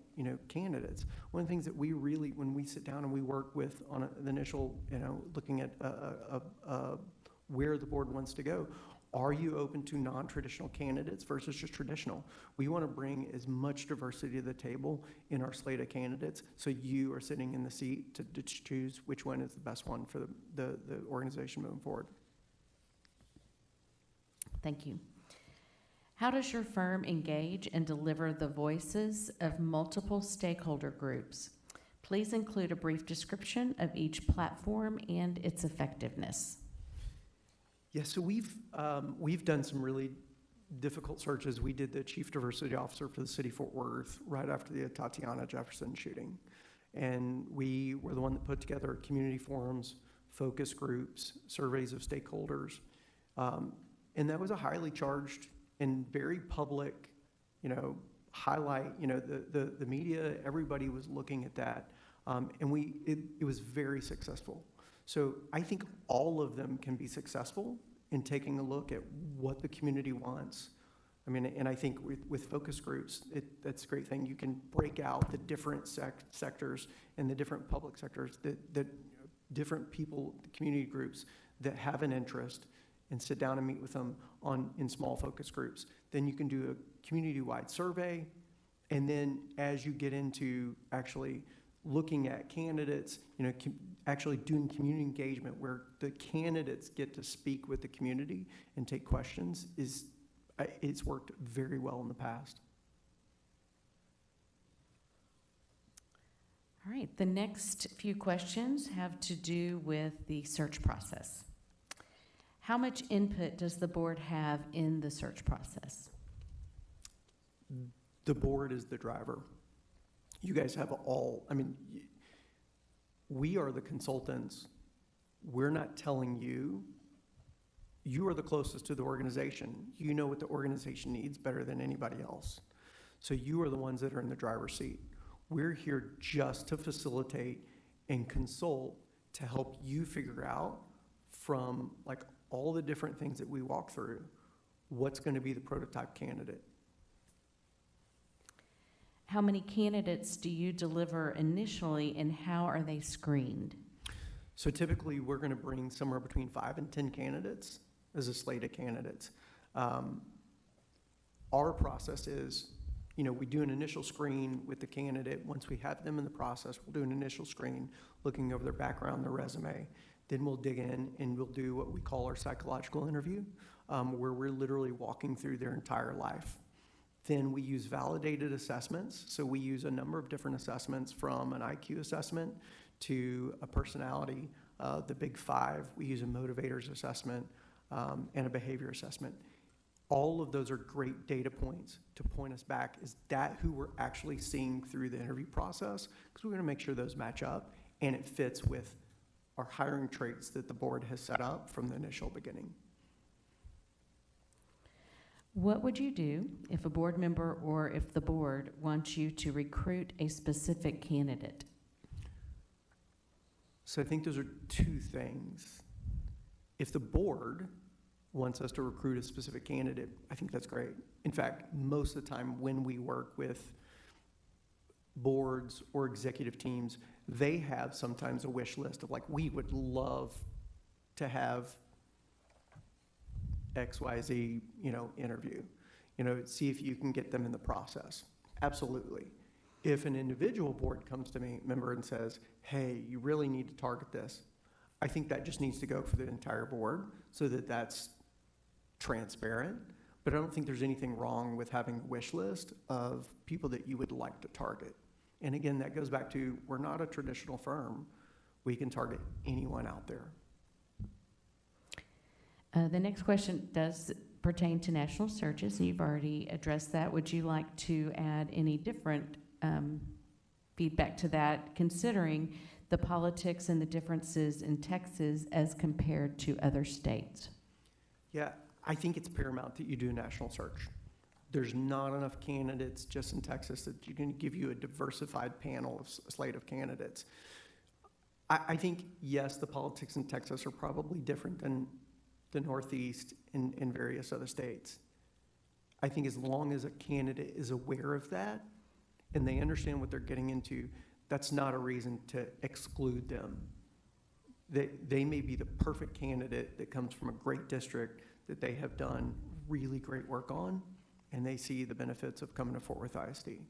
candidates. One of the things that we really, when we sit down and we work with on the initial, looking at where the board wants to go, are you open to non-traditional candidates versus just traditional? We want to bring as much diversity to the table in our slate of candidates, so you are sitting in the seat to choose which one is the best one for the organization moving forward. Thank you. How does your firm engage and deliver the voices of multiple stakeholder groups? Please include a brief description of each platform and its effectiveness. Yeah, so we've done some really difficult searches. We did the chief diversity officer for the city of Fort Worth right after the Tatiana Jefferson shooting. And we were the one that put together community forums, focus groups, surveys of stakeholders. And that was a highly charged and very public, highlight, the media, everybody was looking at that. And it was very successful. So I think all of them can be successful in taking a look at what the community wants, I mean, and I think with focus groups, that's a great thing. You can break out the different sectors and the different public sectors, that different people, community groups that have an interest, and sit down and meet with them in small focus groups. Then you can do a community-wide survey, and then as you get into actually looking at candidates, actually doing community engagement where the candidates get to speak with the community and take questions, it's worked very well in the past. All right, the next few questions have to do with the search process. How much input does the board have in the search process? The board is the driver. You guys have we are the consultants. We're not telling you. You are the closest to the organization. You know what the organization needs better than anybody else. So you are the ones that are in the driver's seat. We're here just to facilitate and consult to help you figure out from all the different things that we walk through, what's going to be the prototype candidate. How many candidates do you deliver initially, and how are they screened? So typically, we're going to bring somewhere between 5 and 10 candidates as a slate of candidates. Our process is, we do an initial screen with the candidate. Once we have them in the process, we'll do an initial screen looking over their background, their resume. Then we'll dig in and we'll do what we call our psychological interview, where we're literally walking through their entire life. Then we use validated assessments. So we use a number of different assessments, from an IQ assessment to a personality, the big 5. We use a motivators assessment and a behavior assessment. All of those are great data points to point us back. Is that who we're actually seeing through the interview process? Because we're going to make sure those match up and it fits with our hiring traits that the board has set up from the initial beginning. What would you do if a board member or if the board wants you to recruit a specific candidate? So I think those are two things. If the board wants us to recruit a specific candidate, I think that's great. In fact, most of the time when we work with boards or executive teams, they have sometimes a wish list of we would love to have XYZ, interview, see if you can get them in the process. Absolutely. If an individual board comes to me, member, and says, hey, you really need to target this, I think that just needs to go for the entire board so that that's transparent. But I don't think there's anything wrong with having a wish list of people that you would like to target. And again, that goes back to, we're not a traditional firm. We can target anyone out there. The next question does pertain to national searches, and you've already addressed that. Would you like to add any different feedback to that, considering the politics and the differences in Texas as compared to other states? Yeah, I think it's paramount that you do a national search. There's not enough candidates just in Texas that you can give you a diversified panel of slate of candidates. I think, yes, the politics in Texas are probably different than the Northeast and various other states. I think as long as a candidate is aware of that and they understand what they're getting into, that's not a reason to exclude them. They may be the perfect candidate that comes from a great district that they have done really great work on, and they see the benefits of coming to Fort Worth ISD.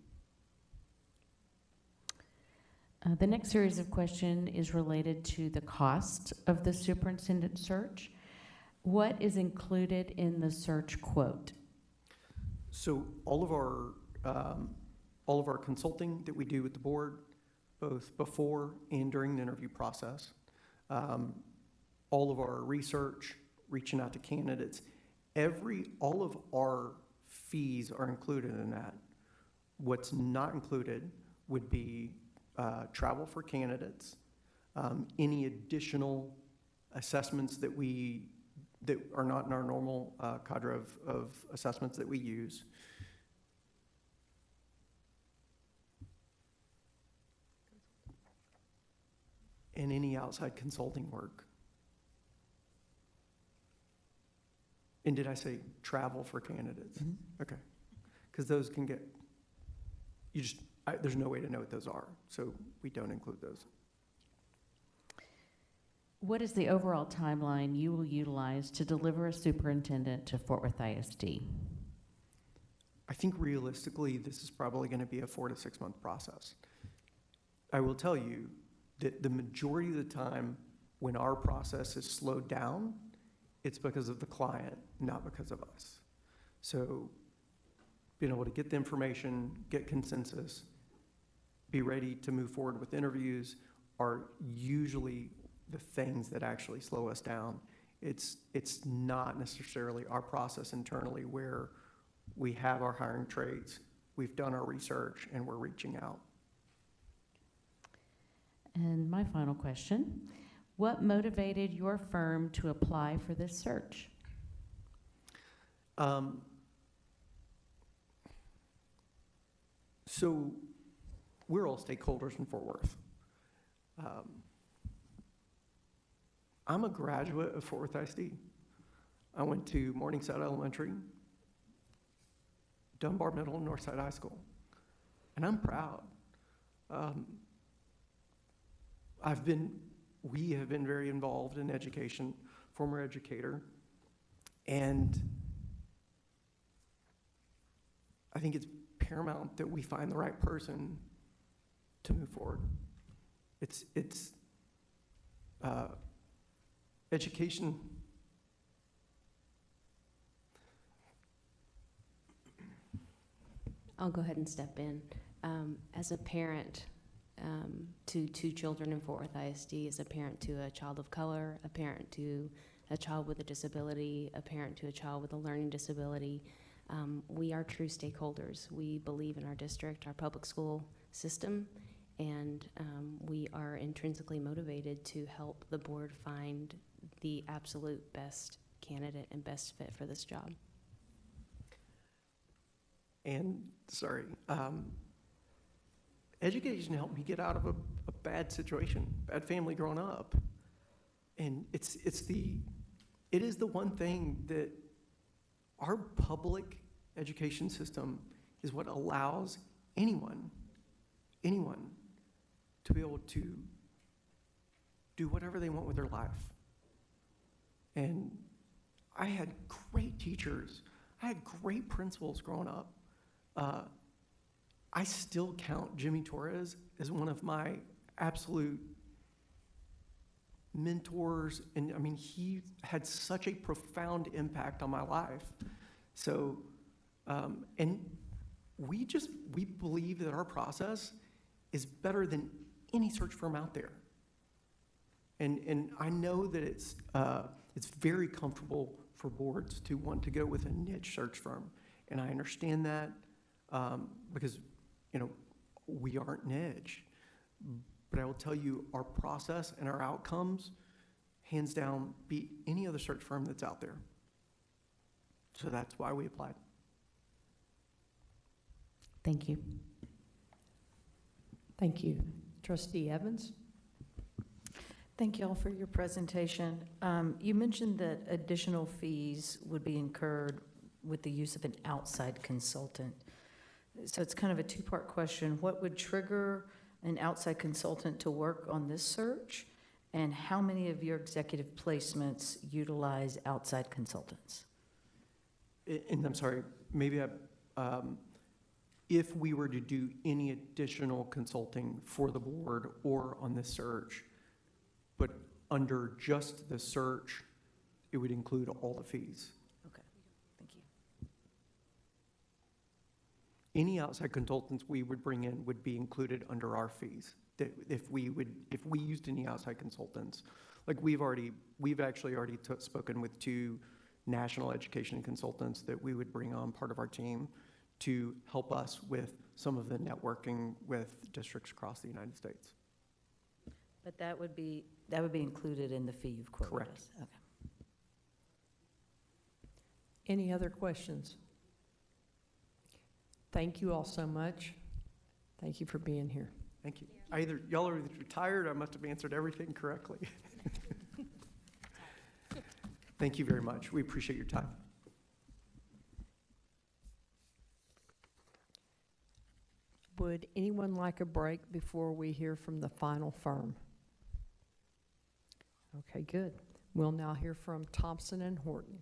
The next series of questions is related to the cost of the superintendent search. What is included in the search quote? So all of our consulting that we do with the board, both before and during the interview process, all of our research, reaching out to candidates, all of our fees are included in that. What's not included would be travel for candidates, any additional assessments that are not in our normal cadre of assessments that we use. And any outside consulting work. And did I say travel for candidates? Okay. Because those can get, there's no way to know what those are, so we don't include those. What is the overall timeline you will utilize to deliver a superintendent to Fort Worth ISD? I think realistically, this is probably going to be a 4 to 6 month process. I will tell you that the majority of the time when our process is slowed down, it's because of the client, not because of us. So being able to get the information, get consensus, be ready to move forward with interviews are usually the things that actually slow us down. It's not necessarily our process internally where we have our hiring trades, we've done our research, and we're reaching out. And my final question, what motivated your firm to apply for this search? So we're all stakeholders in Fort Worth. I'm a graduate of Fort Worth ISD. I went to Morningside Elementary, Dunbar Middle, and Northside High School, and I'm proud. We have been very involved in education, former educator, and I think it's paramount that we find the right person to move forward. Education. I'll go ahead and step in. As a parent to 2 children in Fort Worth ISD, as a parent to a child of color, a parent to a child with a disability, a parent to a child with a learning disability, we are true stakeholders. We believe in our district, our public school system, and we are intrinsically motivated to help the board find the absolute best candidate and best fit for this job. And, education helped me get out of a bad situation, bad family growing up. And it is the one thing that our public education system is what allows anyone to be able to do whatever they want with their life. And I had great teachers. I had great principals growing up. I still count Jimmy Torres as one of my absolute mentors, and I mean, he had such a profound impact on my life. So, and we believe that our process is better than any search firm out there. And I know that it's very comfortable for boards to want to go with a niche search firm, and I understand that because we aren't niche. But I will tell you, our process and our outcomes, hands down, beat any other search firm that's out there. So that's why we applied. Thank you. Thank you. Trustee Evans? Thank you all for your presentation. You mentioned that additional fees would be incurred with the use of an outside consultant. So it's kind of a two-part question. What would trigger an outside consultant to work on this search? And how many of your executive placements utilize outside consultants? And I'm sorry, maybe if we were to do any additional consulting for the board or on this search, but under just the search, it would include all the fees. Okay, thank you. Any outside consultants we would bring in would be included under our fees. If we used any outside consultants, like we've actually already spoken with 2 national education consultants that we would bring on part of our team to help us with some of the networking with districts across the United States. But that would be included in the fee you've quoted us? Correct. Okay. Any other questions? Thank you all so much. Thank you for being here. Thank you. Y'all are either retired or I must have answered everything correctly. Thank you very much. We appreciate your time. Would anyone like a break before we hear from the final firm? Okay, good. We'll now hear from Thompson and Horton.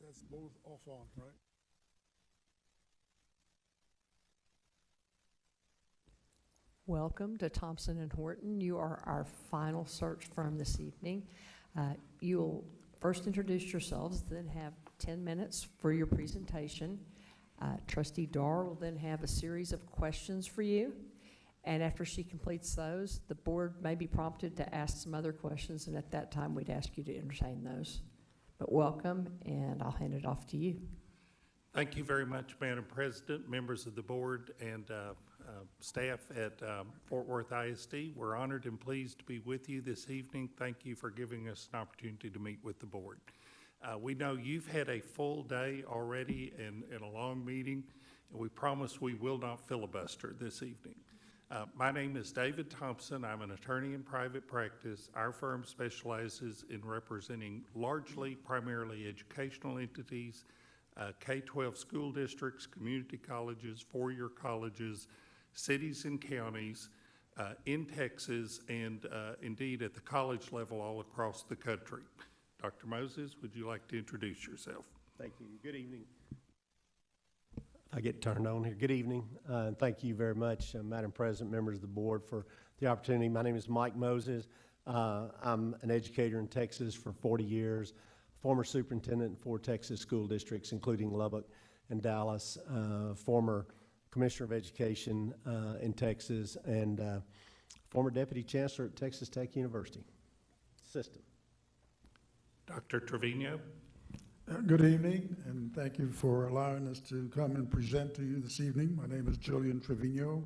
That's both off on, right? Welcome to Thompson and Horton. You are our final search firm this evening. You'll first introduce yourselves, then have 10 minutes for your presentation. Trustee Dar will then have a series of questions for you. And after she completes those, the board may be prompted to ask some other questions, and at that time, we'd ask you to entertain those. But welcome, and I'll hand it off to you. Thank you very much, Madam President, members of the board, and staff at Fort Worth ISD. We're honored and pleased to be with you this evening. Thank you for giving us an opportunity to meet with the board. We know you've had a full day already and a long meeting, and we promise we will not filibuster this evening. My name is David Thompson. I'm an attorney in private practice. Our firm specializes in representing primarily educational entities, K-12 school districts, community colleges, four-year colleges, cities and counties in Texas, and indeed at the college level all across the country. Dr. Moses, would you like to introduce yourself? Thank you. Good evening. I get turned on here. Good evening. And thank you very much, Madam President, members of the board, for the opportunity. My name is Mike Moses. I'm an educator in Texas for 40 years, former superintendent in 4 Texas school districts, including Lubbock and Dallas, former commissioner of education in Texas, and former deputy chancellor at Texas Tech University system. Dr. Trevino. Good evening, and thank you for allowing us to come and present to you this evening. My name is Julian Trevino.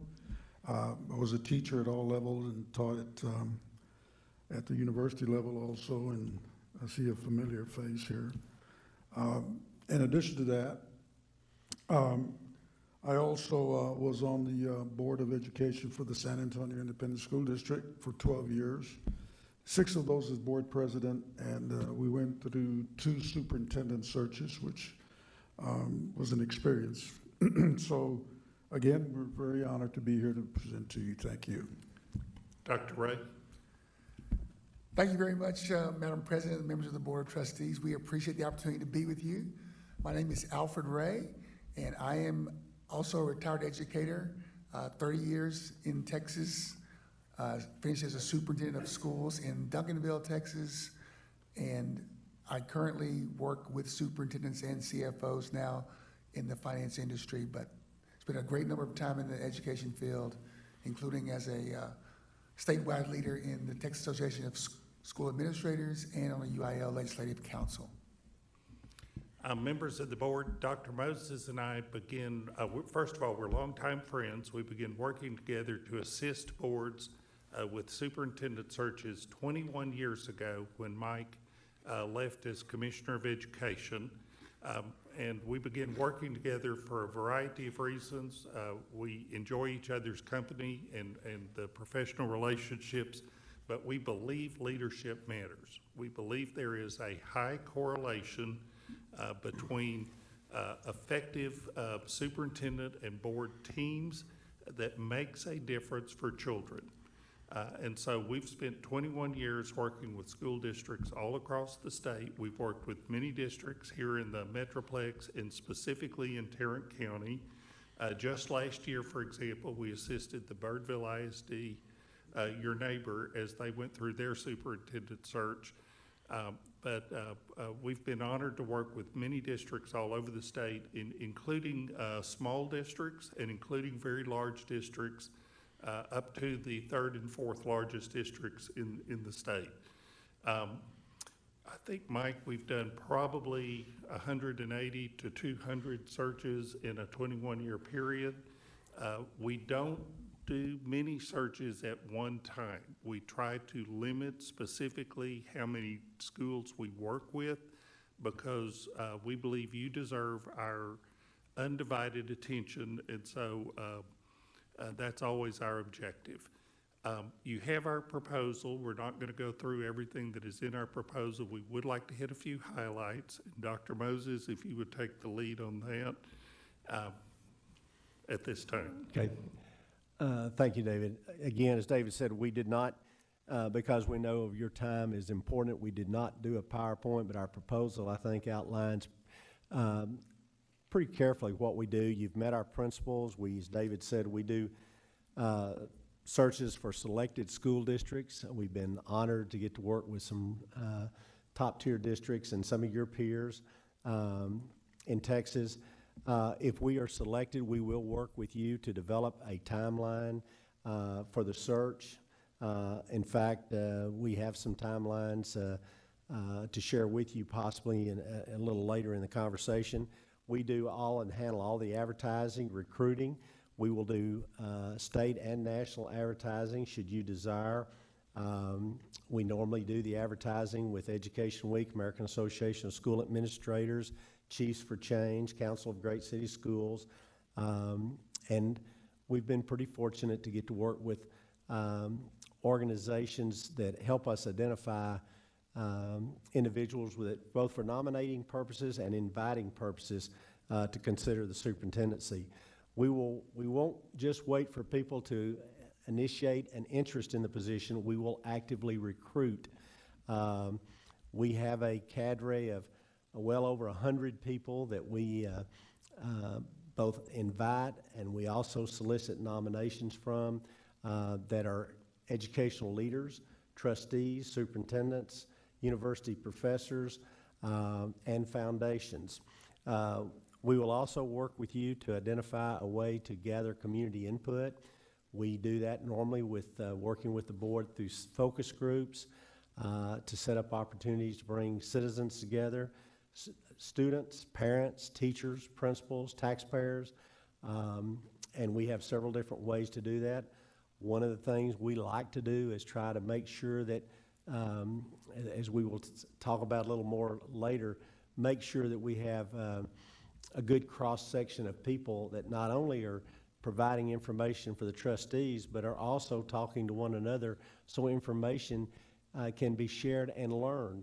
I was a teacher at all levels and taught at the university level also, and I see a familiar face here. In addition to that, I also was on the Board of Education for the San Antonio Independent School District for 12 years. 6 of those as board president, and we went through 2 superintendent searches, which was an experience. So again, we're very honored to be here to present to you. Thank you. Dr. Ray. Thank you very much, Madam President and members of the Board of Trustees. We appreciate the opportunity to be with you. My name is Alfred Ray, and I am also a retired educator, 30 years in Texas. Finished as a superintendent of schools in Duncanville, Texas, and I currently work with superintendents and CFOs now in the finance industry, but it's been a great number of time in the education field, including as a statewide leader in the Texas Association of School Administrators and on the UIL Legislative Council. Members of the board, Dr. Moses and I begin, first of all, we're longtime friends. We began working together to assist boards with superintendent searches 21 years ago when Mike left as Commissioner of Education. And we began working together for a variety of reasons. We enjoy each other's company and the professional relationships, but we believe leadership matters. We believe there is a high correlation between effective superintendent and board teams that makes a difference for children. And so we've spent 21 years working with school districts all across the state. We've worked with many districts here in the Metroplex and specifically in Tarrant County. Just last year, for example, we assisted the Birdville ISD, your neighbor, as they went through their superintendent search. But we've been honored to work with many districts all over the state, including small districts and including very large districts. up to the third and fourth largest districts in the state. I think, Mike, we've done probably 180 to 200 searches in a 21-year period. We don't do many searches at one time. We try to limit specifically how many schools we work with because we believe you deserve our undivided attention, and so that's always our objective. You have our proposal. We're not going to go through everything that is in our proposal. We would like to hit a few highlights. Dr. Moses, if you would take the lead on that at this time. Okay. Thank you, David. Again, as David said, we did not, because we know your time is important, we did not do a PowerPoint, but our proposal, I think, outlines pretty carefully what we do. You've met our principles. We, as David said, we do searches for selected school districts. We've been honored to get to work with some top-tier districts and some of your peers in Texas. If we are selected, we will work with you to develop a timeline for the search. In fact, we have some timelines to share with you possibly a little later in the conversation. We do all and handle all the advertising, recruiting. We will do state and national advertising should you desire. We normally do the advertising with Education Week, American Association of School Administrators, Chiefs for Change, Council of Great City Schools, and we've been pretty fortunate to get to work with organizations that help us identify individuals with both for nominating purposes and inviting purposes to consider the superintendency. We won't just wait for people to initiate an interest in the position. We will actively recruit. We have a cadre of well over 100 people that we both invite and we also solicit nominations from that are educational leaders, trustees, superintendents, university professors, and foundations. We will also work with you to identify a way to gather community input. We do that normally with working with the board through focus groups to set up opportunities to bring citizens together, students, parents, teachers, principals, taxpayers, and we have several different ways to do that. One of the things we like to do is try to make sure that, as we will talk about a little more later, make sure that we have a good cross-section of people that not only are providing information for the trustees, but are also talking to one another so information can be shared and learned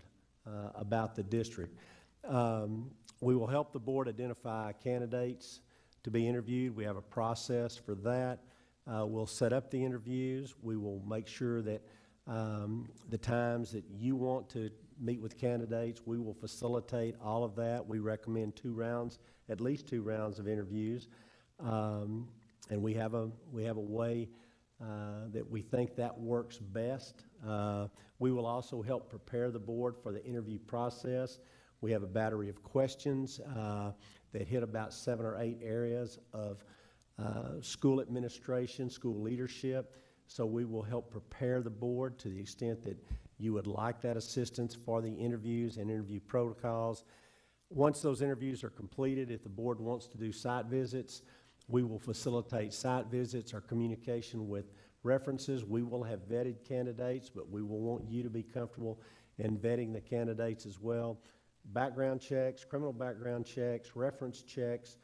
about the district. We will help the board identify candidates to be interviewed. We have a process for that. We'll set up the interviews. We will make sure that the times that you want to meet with candidates, we will facilitate all of that. We recommend 2 rounds, at least 2 rounds of interviews. And we have a way that we think that works best. We will also help prepare the board for the interview process. We have a battery of questions that hit about 7 or 8 areas of school administration, school leadership. So we will help prepare the board to the extent that you would like that assistance for the interviews and interview protocols. Once those interviews are completed, if the board wants to do site visits, we will facilitate site visits or communication with references. We will have vetted candidates, but we will want you to be comfortable in vetting the candidates as well. Background checks, criminal background checks, reference checks,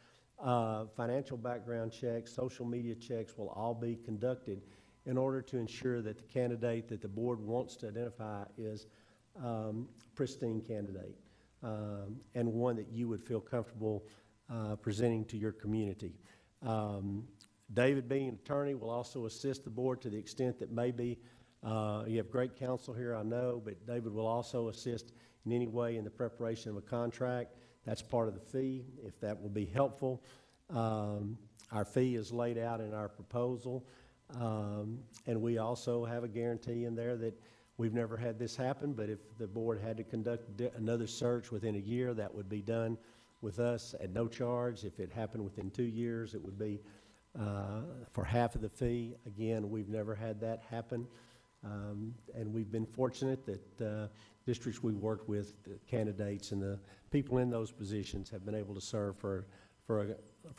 financial background checks, social media checks will all be conducted in order to ensure that the candidate that the board wants to identify is pristine candidate and one that you would feel comfortable presenting to your community. David, being an attorney, will also assist the board to the extent that maybe you have great counsel here, I know, but David will also assist in any way in the preparation of a contract. That's part of the fee, if that will be helpful. Our fee is laid out in our proposal, and we also have a guarantee in there that we've never had this happen, but if the board had to conduct another search within a year, that would be done with us at no charge. If it happened within 2 years, it would be for half of the fee. Again, we've never had that happen. And we've been fortunate that districts we worked with, the candidates and the people in those positions have been able to serve for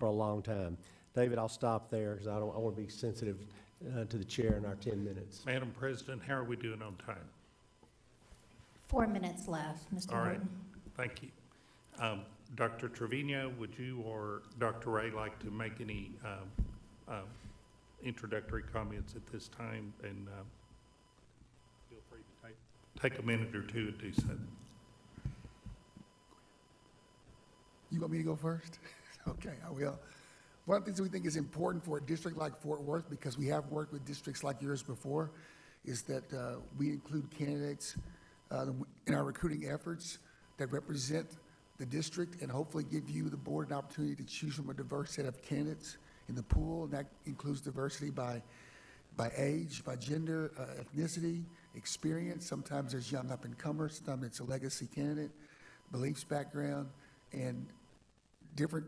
a long time. David, I'll stop there because I want to be sensitive to the chair in our 10 minutes. Madam President, how are we doing on time? 4 minutes left, Mr. All right, Horton. thank you. Dr. Trevino, would you or Dr. Ray like to make any introductory comments at this time? And feel free to take a minute or two and do so. You want me to go first? Okay, I will. One of the things we think is important for a district like Fort Worth, because we have worked with districts like yours before, is that we include candidates in our recruiting efforts that represent the district and hopefully give you, the board, an opportunity to choose from a diverse set of candidates in the pool. And that includes diversity by age, by gender, ethnicity, experience. Sometimes there's young up-and-comers, sometimes it's a legacy candidate, beliefs, background, and different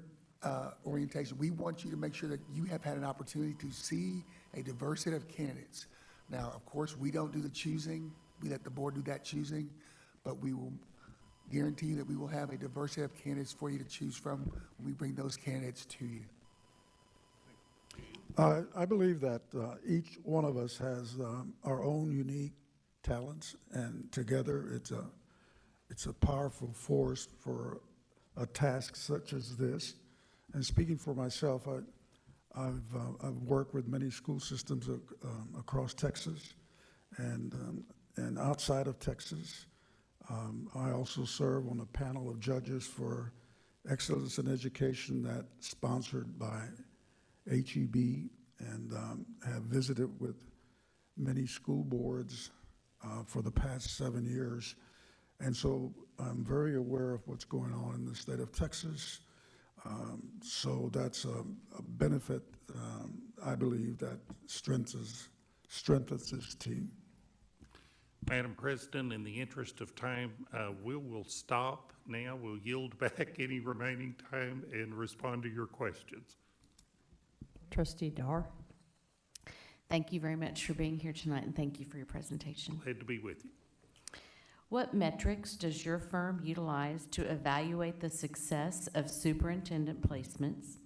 orientation. We want you to make sure that you have had an opportunity to see a diverse set of candidates. Now, of course, we don't do the choosing. We let the board do that choosing, but we will guarantee you that we will have a diverse set of candidates for you to choose from when we bring those candidates to you. I believe that each one of us has our own unique talents, and together it's a powerful force for a task such as this. And speaking for myself, I've worked with many school systems across Texas and outside of Texas. I also serve on a panel of judges for Excellence in Education that's sponsored by HEB, and have visited with many school boards for the past 7 years. And so I'm very aware of what's going on in the state of Texas. So that's a benefit, I believe, that strengthens this team. Madam President, in the interest of time, we will stop now. We'll yield back any remaining time and respond to your questions. Trustee Dar. Thank you very much for being here tonight, and thank you for your presentation. Glad to be with you. What metrics does your firm utilize to evaluate the success of superintendent placements?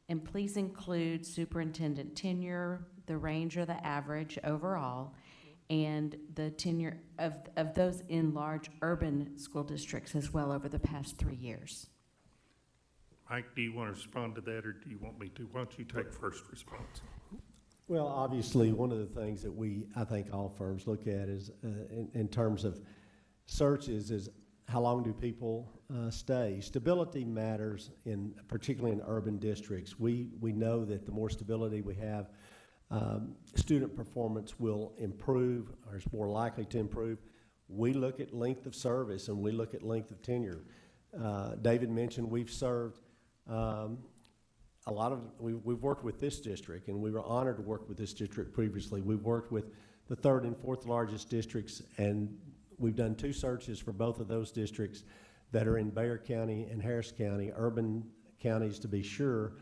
And please include superintendent tenure, the range or the average overall, and the tenure of those in large urban school districts as well over the past 3 years. Mike, do you want to respond to that, or do you want me to? Why don't you take first response? Well, obviously, one of the things that I think all firms look at is, in terms of searches, is how long do people stay? Stability matters, particularly in urban districts. We know that the more stability we have, student performance will improve, or is more likely to improve. We look at length of service and we look at length of tenure. David mentioned we've served we've worked with this district, and we were honored to work with this district previously. We've worked with the third and fourth largest districts, and we've done 2 searches for both of those districts that are in Bexar County and Harris County, urban counties to be sure,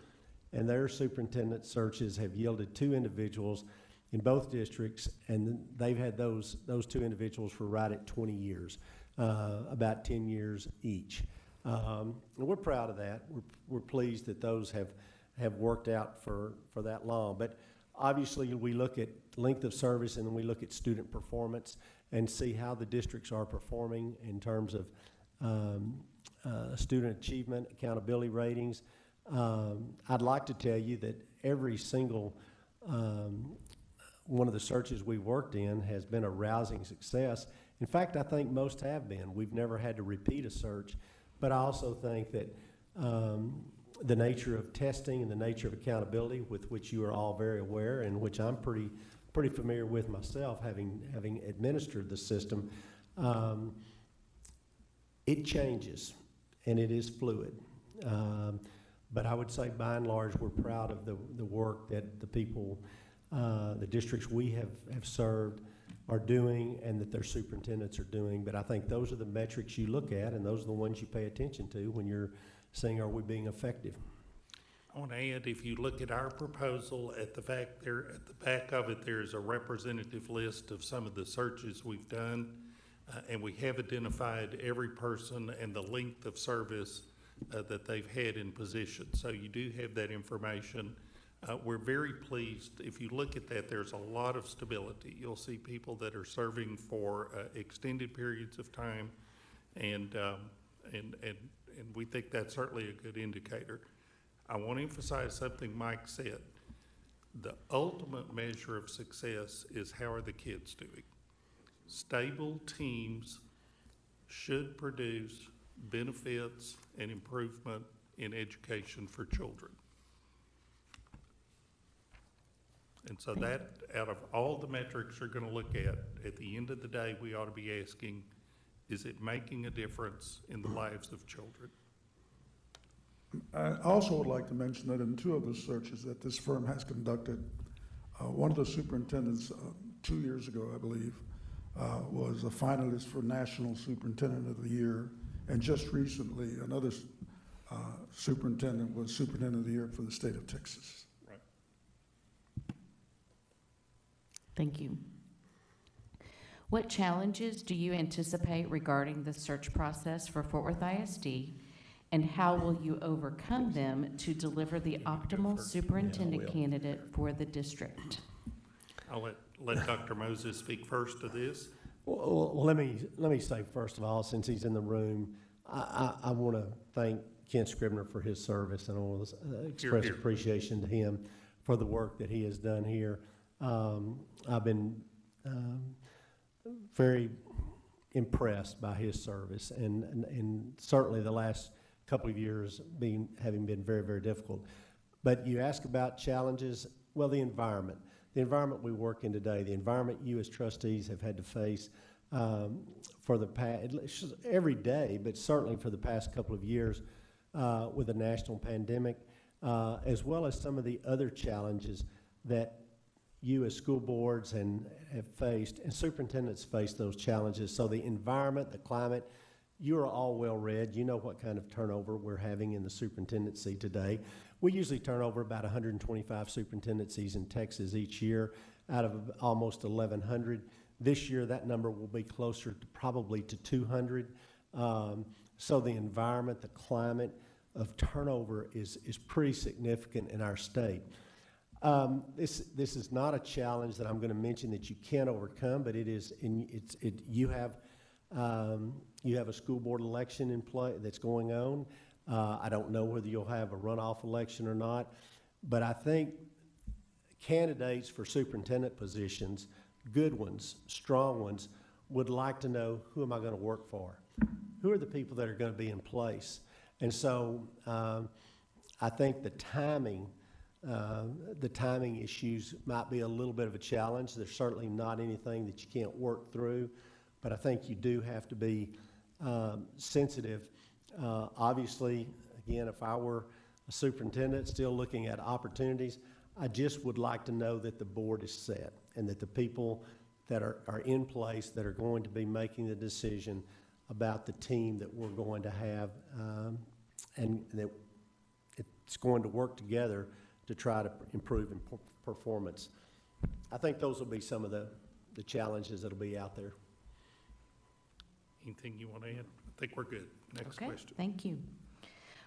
and their superintendent searches have yielded 2 individuals in both districts, and they've had those 2 individuals for right at 20 years, about 10 years each. And we're proud of that. We're pleased that those have worked out for that long. But obviously, we look at length of service and then we look at student performance and see how the districts are performing in terms of student achievement, accountability ratings. I'd like to tell you that every single one of the searches we worked in has been a rousing success. In fact, I think most have been. We've never had to repeat a search. But I also think that the nature of testing and the nature of accountability, with which you are all very aware and which I'm pretty familiar with myself, having administered the system, it changes and it is fluid. But I would say by and large we're proud of the work that the people, the districts we have served are doing and that their superintendents are doing. But I think those are the metrics you look at, and those are the ones you pay attention to when you're saying, are we being effective? I want to add, if you look at our proposal, at the back of it, there's a representative list of some of the searches we've done, and we have identified every person and the length of service that they've had in position. So you do have that information. We're very pleased. If you look at that, there's a lot of stability. You'll see people that are serving for extended periods of time, and we think that's certainly a good indicator. I want to emphasize something Mike said. The ultimate measure of success is how are the kids doing. Stable teams should produce benefits and improvement in education for children. And so that, out of all the metrics you're going to look at the end of the day, we ought to be asking, is it making a difference in the lives of children? I also would like to mention that in two of the searches that this firm has conducted, one of the superintendents 2 years ago, I believe, was a finalist for National Superintendent of the Year, and just recently another superintendent was Superintendent of the Year for the state of Texas. Right. Thank you. What challenges do you anticipate regarding the search process for Fort Worth ISD, and how will you overcome them to deliver the optimal superintendent candidate for the district? I'll let Dr. Moses speak first to this. Well, let me say, first of all, since he's in the room, I want to thank Ken Scribner for his service, and I want to express appreciation to him for the work that he has done here. I've been very impressed by his service, and certainly the last couple of years having been very, very difficult. But you ask about challenges, well, the environment we work in today, the environment you as trustees have had to face for the past, every day, but certainly for the past couple of years with a national pandemic, as well as some of the other challenges that you as school boards have faced, and superintendents face those challenges. So the environment, the climate, you are all well-read. You know what kind of turnover we're having in the superintendency today. We usually turn over about 125 superintendencies in Texas each year out of almost 1,100. This year, that number will be closer to probably to 200. So the environment, the climate of turnover is pretty significant in our state. This is not a challenge that I'm going to mention that you can't overcome, but it is. You have a school board election in play that's going on. I don't know whether you'll have a runoff election or not, but I think candidates for superintendent positions, good ones, strong ones, would like to know, who am I going to work for? Who are the people that are going to be in place? And so I think the timing issues might be a little bit of a challenge. There's certainly not anything that you can't work through, but I think you do have to be sensitive. Obviously, again, if I were a superintendent still looking at opportunities, I just would like to know that the board is set and that the people that are in place that are going to be making the decision about the team that we're going to have and that it's going to work together to try to improve in performance. I think those will be some of the challenges that will be out there. Anything you want to add? I think we're good. Next question. Thank you.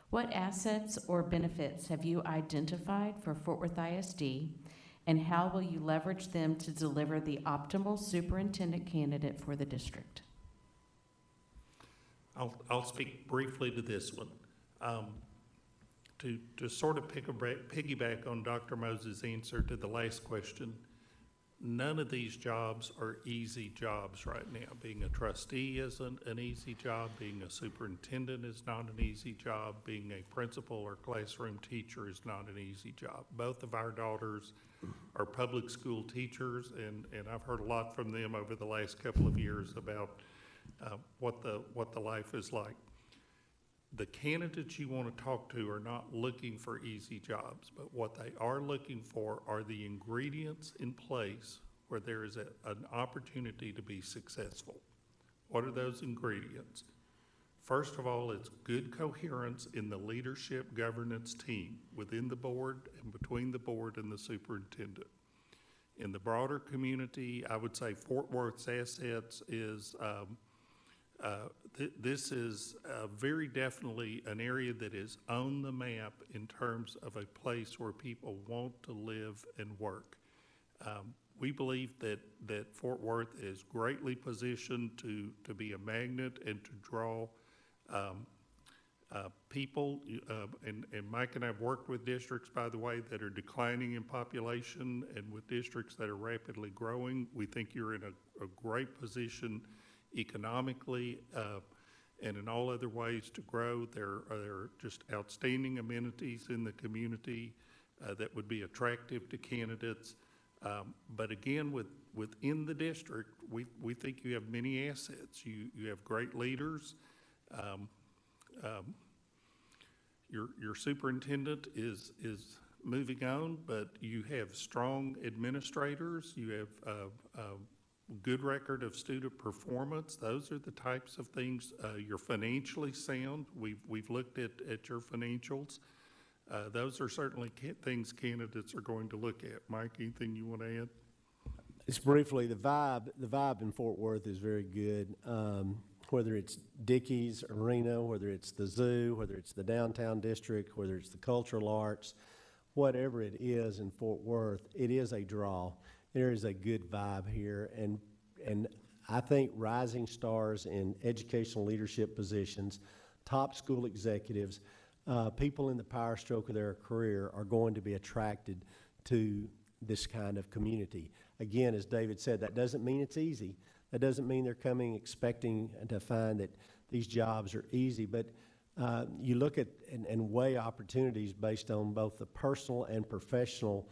What assets or benefits have you identified for Fort Worth ISD, and how will you leverage them to deliver the optimal superintendent candidate for the district? I'll speak briefly to this one. To sort of piggyback on Dr. Moses' answer to the last question, none of these jobs are easy jobs right now. Being a trustee isn't an easy job. Being a superintendent is not an easy job. Being a principal or classroom teacher is not an easy job. Both of our daughters are public school teachers, and I've heard a lot from them over the last couple of years about what the life is like. The candidates you want to talk to are not looking for easy jobs, but what they are looking for are the ingredients in place where there is an opportunity to be successful. What are those ingredients? First of all, it's good coherence in the leadership governance team within the board and between the board and the superintendent. In the broader community, I would say Fort Worth's assets is, this is very definitely an area that is on the map in terms of a place where people want to live and work. We believe that Fort Worth is greatly positioned to be a magnet and to draw people, and Mike and I have worked with districts, by the way, that are declining in population and with districts that are rapidly growing. We think you're in a great position economically and in all other ways to grow. There are just outstanding amenities in the community that would be attractive to candidates. But again, within the district, we think you have many assets. You have great leaders. Your superintendent is moving on, but you have strong administrators. You have a good record of student performance. Those are the types of things. You're financially sound. We've looked at your financials. Those are certainly things candidates are going to look at. Mike, anything you want to add? Just briefly, the vibe in Fort Worth is very good. Whether it's Dickey's Arena, whether it's the zoo, whether it's the downtown district, whether it's the cultural arts, whatever it is in Fort Worth, it is a draw. There is a good vibe here, and I think rising stars in educational leadership positions, top school executives, people in the power stroke of their career are going to be attracted to this kind of community. Again, as David said, that doesn't mean it's easy. That doesn't mean they're coming expecting to find that these jobs are easy, but you look at and weigh opportunities based on both the personal and professional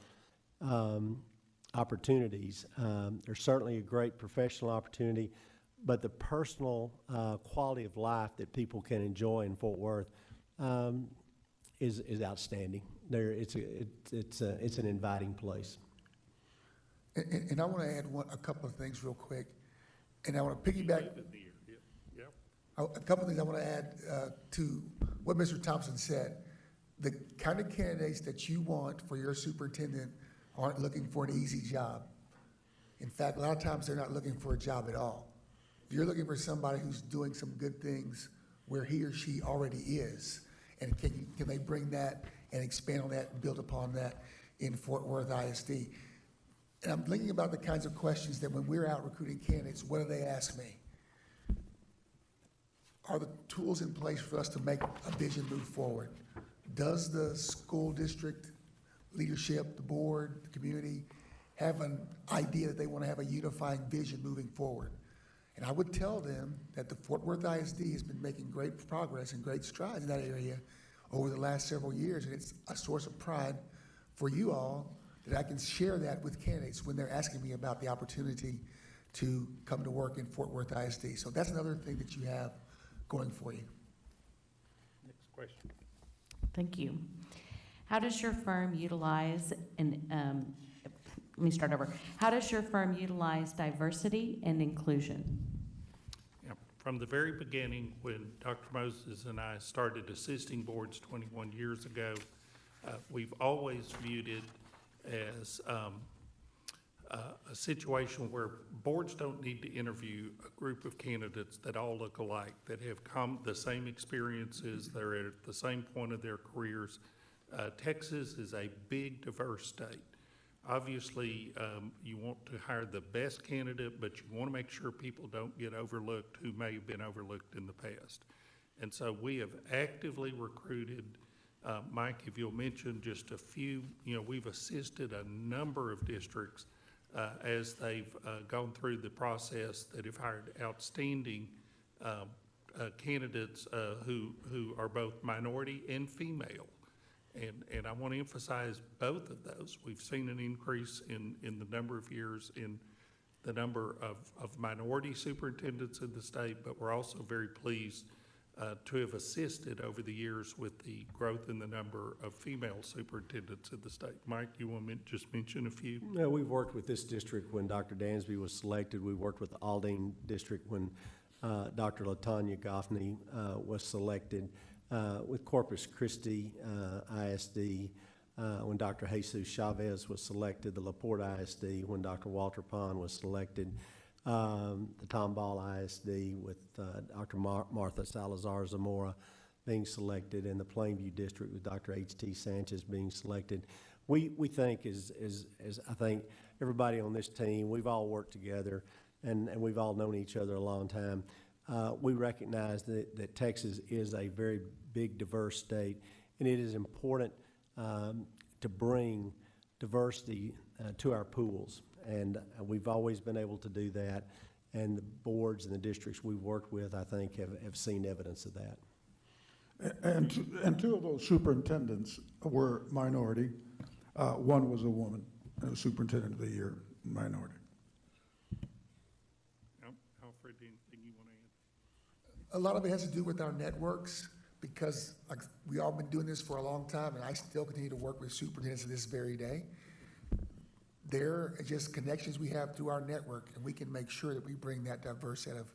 opportunities. There's certainly a great professional opportunity, but the personal quality of life that people can enjoy in Fort Worth is outstanding. It's an inviting place. And I want to add a couple of things real quick. And I want to piggyback. A couple of things I want to add to what Mr. Thompson said. The kind of candidates that you want for your superintendent aren't looking for an easy job. In fact, a lot of times they're not looking for a job at all. You're looking for somebody who's doing some good things where he or she already is. And can they bring that and expand on that and build upon that in Fort Worth ISD? And I'm thinking about the kinds of questions that when we're out recruiting candidates, what do they ask me? Are the tools in place for us to make a vision move forward? Does the school district leadership, the board, the community have an idea that they want to have a unifying vision moving forward? And I would tell them that the Fort Worth ISD has been making great progress and great strides in that area over the last several years, and it's a source of pride for you all that I can share that with candidates when they're asking me about the opportunity to come to work in Fort Worth ISD. So that's another thing that you have going for you. Next question. Thank you. How does your firm utilize, and let me start over. How does your firm utilize diversity and inclusion? Yeah, from the very beginning, when Dr. Moses and I started assisting boards 21 years ago, we've always viewed it as a situation where boards don't need to interview a group of candidates that all look alike, that have the same experiences, they're at the same point of their careers. Texas is a big, diverse state. Obviously, you want to hire the best candidate, but you want to make sure people don't get overlooked who may have been overlooked in the past. And so we have actively recruited. Mike, if you'll mention just a few, we've assisted a number of districts as they've gone through the process that have hired outstanding candidates who are both minority and female. And I want to emphasize both of those. We've seen an increase in the number of years in the number of minority superintendents in the state, but we're also very pleased to have assisted over the years with the growth in the number of female superintendents in the state. Mike, you want to just mention a few? No, we've worked with this district when Dr. Dansby was selected. We worked with the Aldine district when Dr. LaTanya Goffney was selected. With Corpus Christi ISD, when Dr. Jesus Chavez was selected, the LaPorte ISD, when Dr. Walter Pond was selected, the Tomball ISD with Dr. Martha Salazar Zamora being selected, and the Plainview District with Dr. H.T. Sanchez being selected. We think, as I think everybody on this team, we've all worked together, and we've all known each other a long time. We recognize that Texas is a very big, diverse state, and it is important to bring diversity to our pools. And we've always been able to do that, and the boards and the districts we've worked with, I think, have seen evidence of that. And two of those superintendents were minority. One was a woman, superintendent of the year, minority. Alfred, anything you want to add? A lot of it has to do with our networks, because like we all been doing this for a long time, and I still continue to work with superintendents to this very day. There are just connections we have through our network, and we can make sure that we bring that diverse set of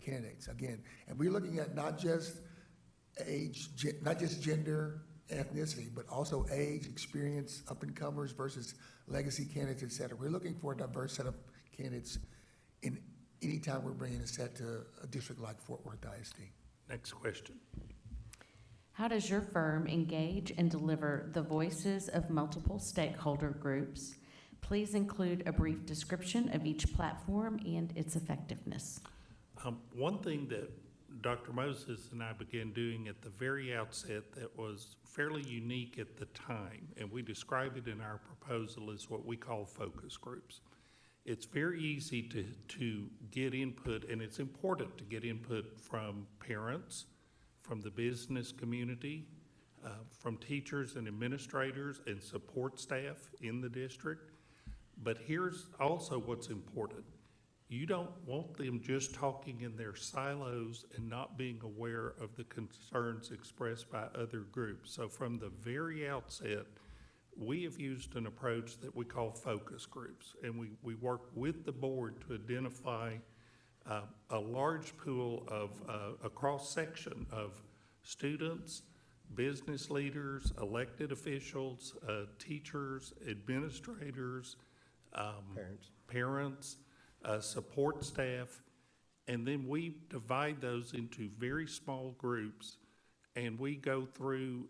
candidates again. And we're looking at not just age, not just gender, ethnicity, but also age, experience, up-and-comers versus legacy candidates, et cetera. We're looking for a diverse set of candidates in any time we're bringing a set to a district like Fort Worth ISD. Next question. How does your firm engage and deliver the voices of multiple stakeholder groups? Please include a brief description of each platform and its effectiveness. One thing that Dr. Moses and I began doing at the very outset that was fairly unique at the time, and we describe it in our proposal as what we call focus groups. It's very easy to get input, and it's important to get input from parents, from the business community, from teachers and administrators and support staff in the district. But here's also what's important. You don't want them just talking in their silos and not being aware of the concerns expressed by other groups. So from the very outset, we have used an approach that we call focus groups, and we work with the board to identify a large pool of a cross-section of students, business leaders, elected officials, teachers, administrators, parents, support staff, and then we divide those into very small groups, and we go through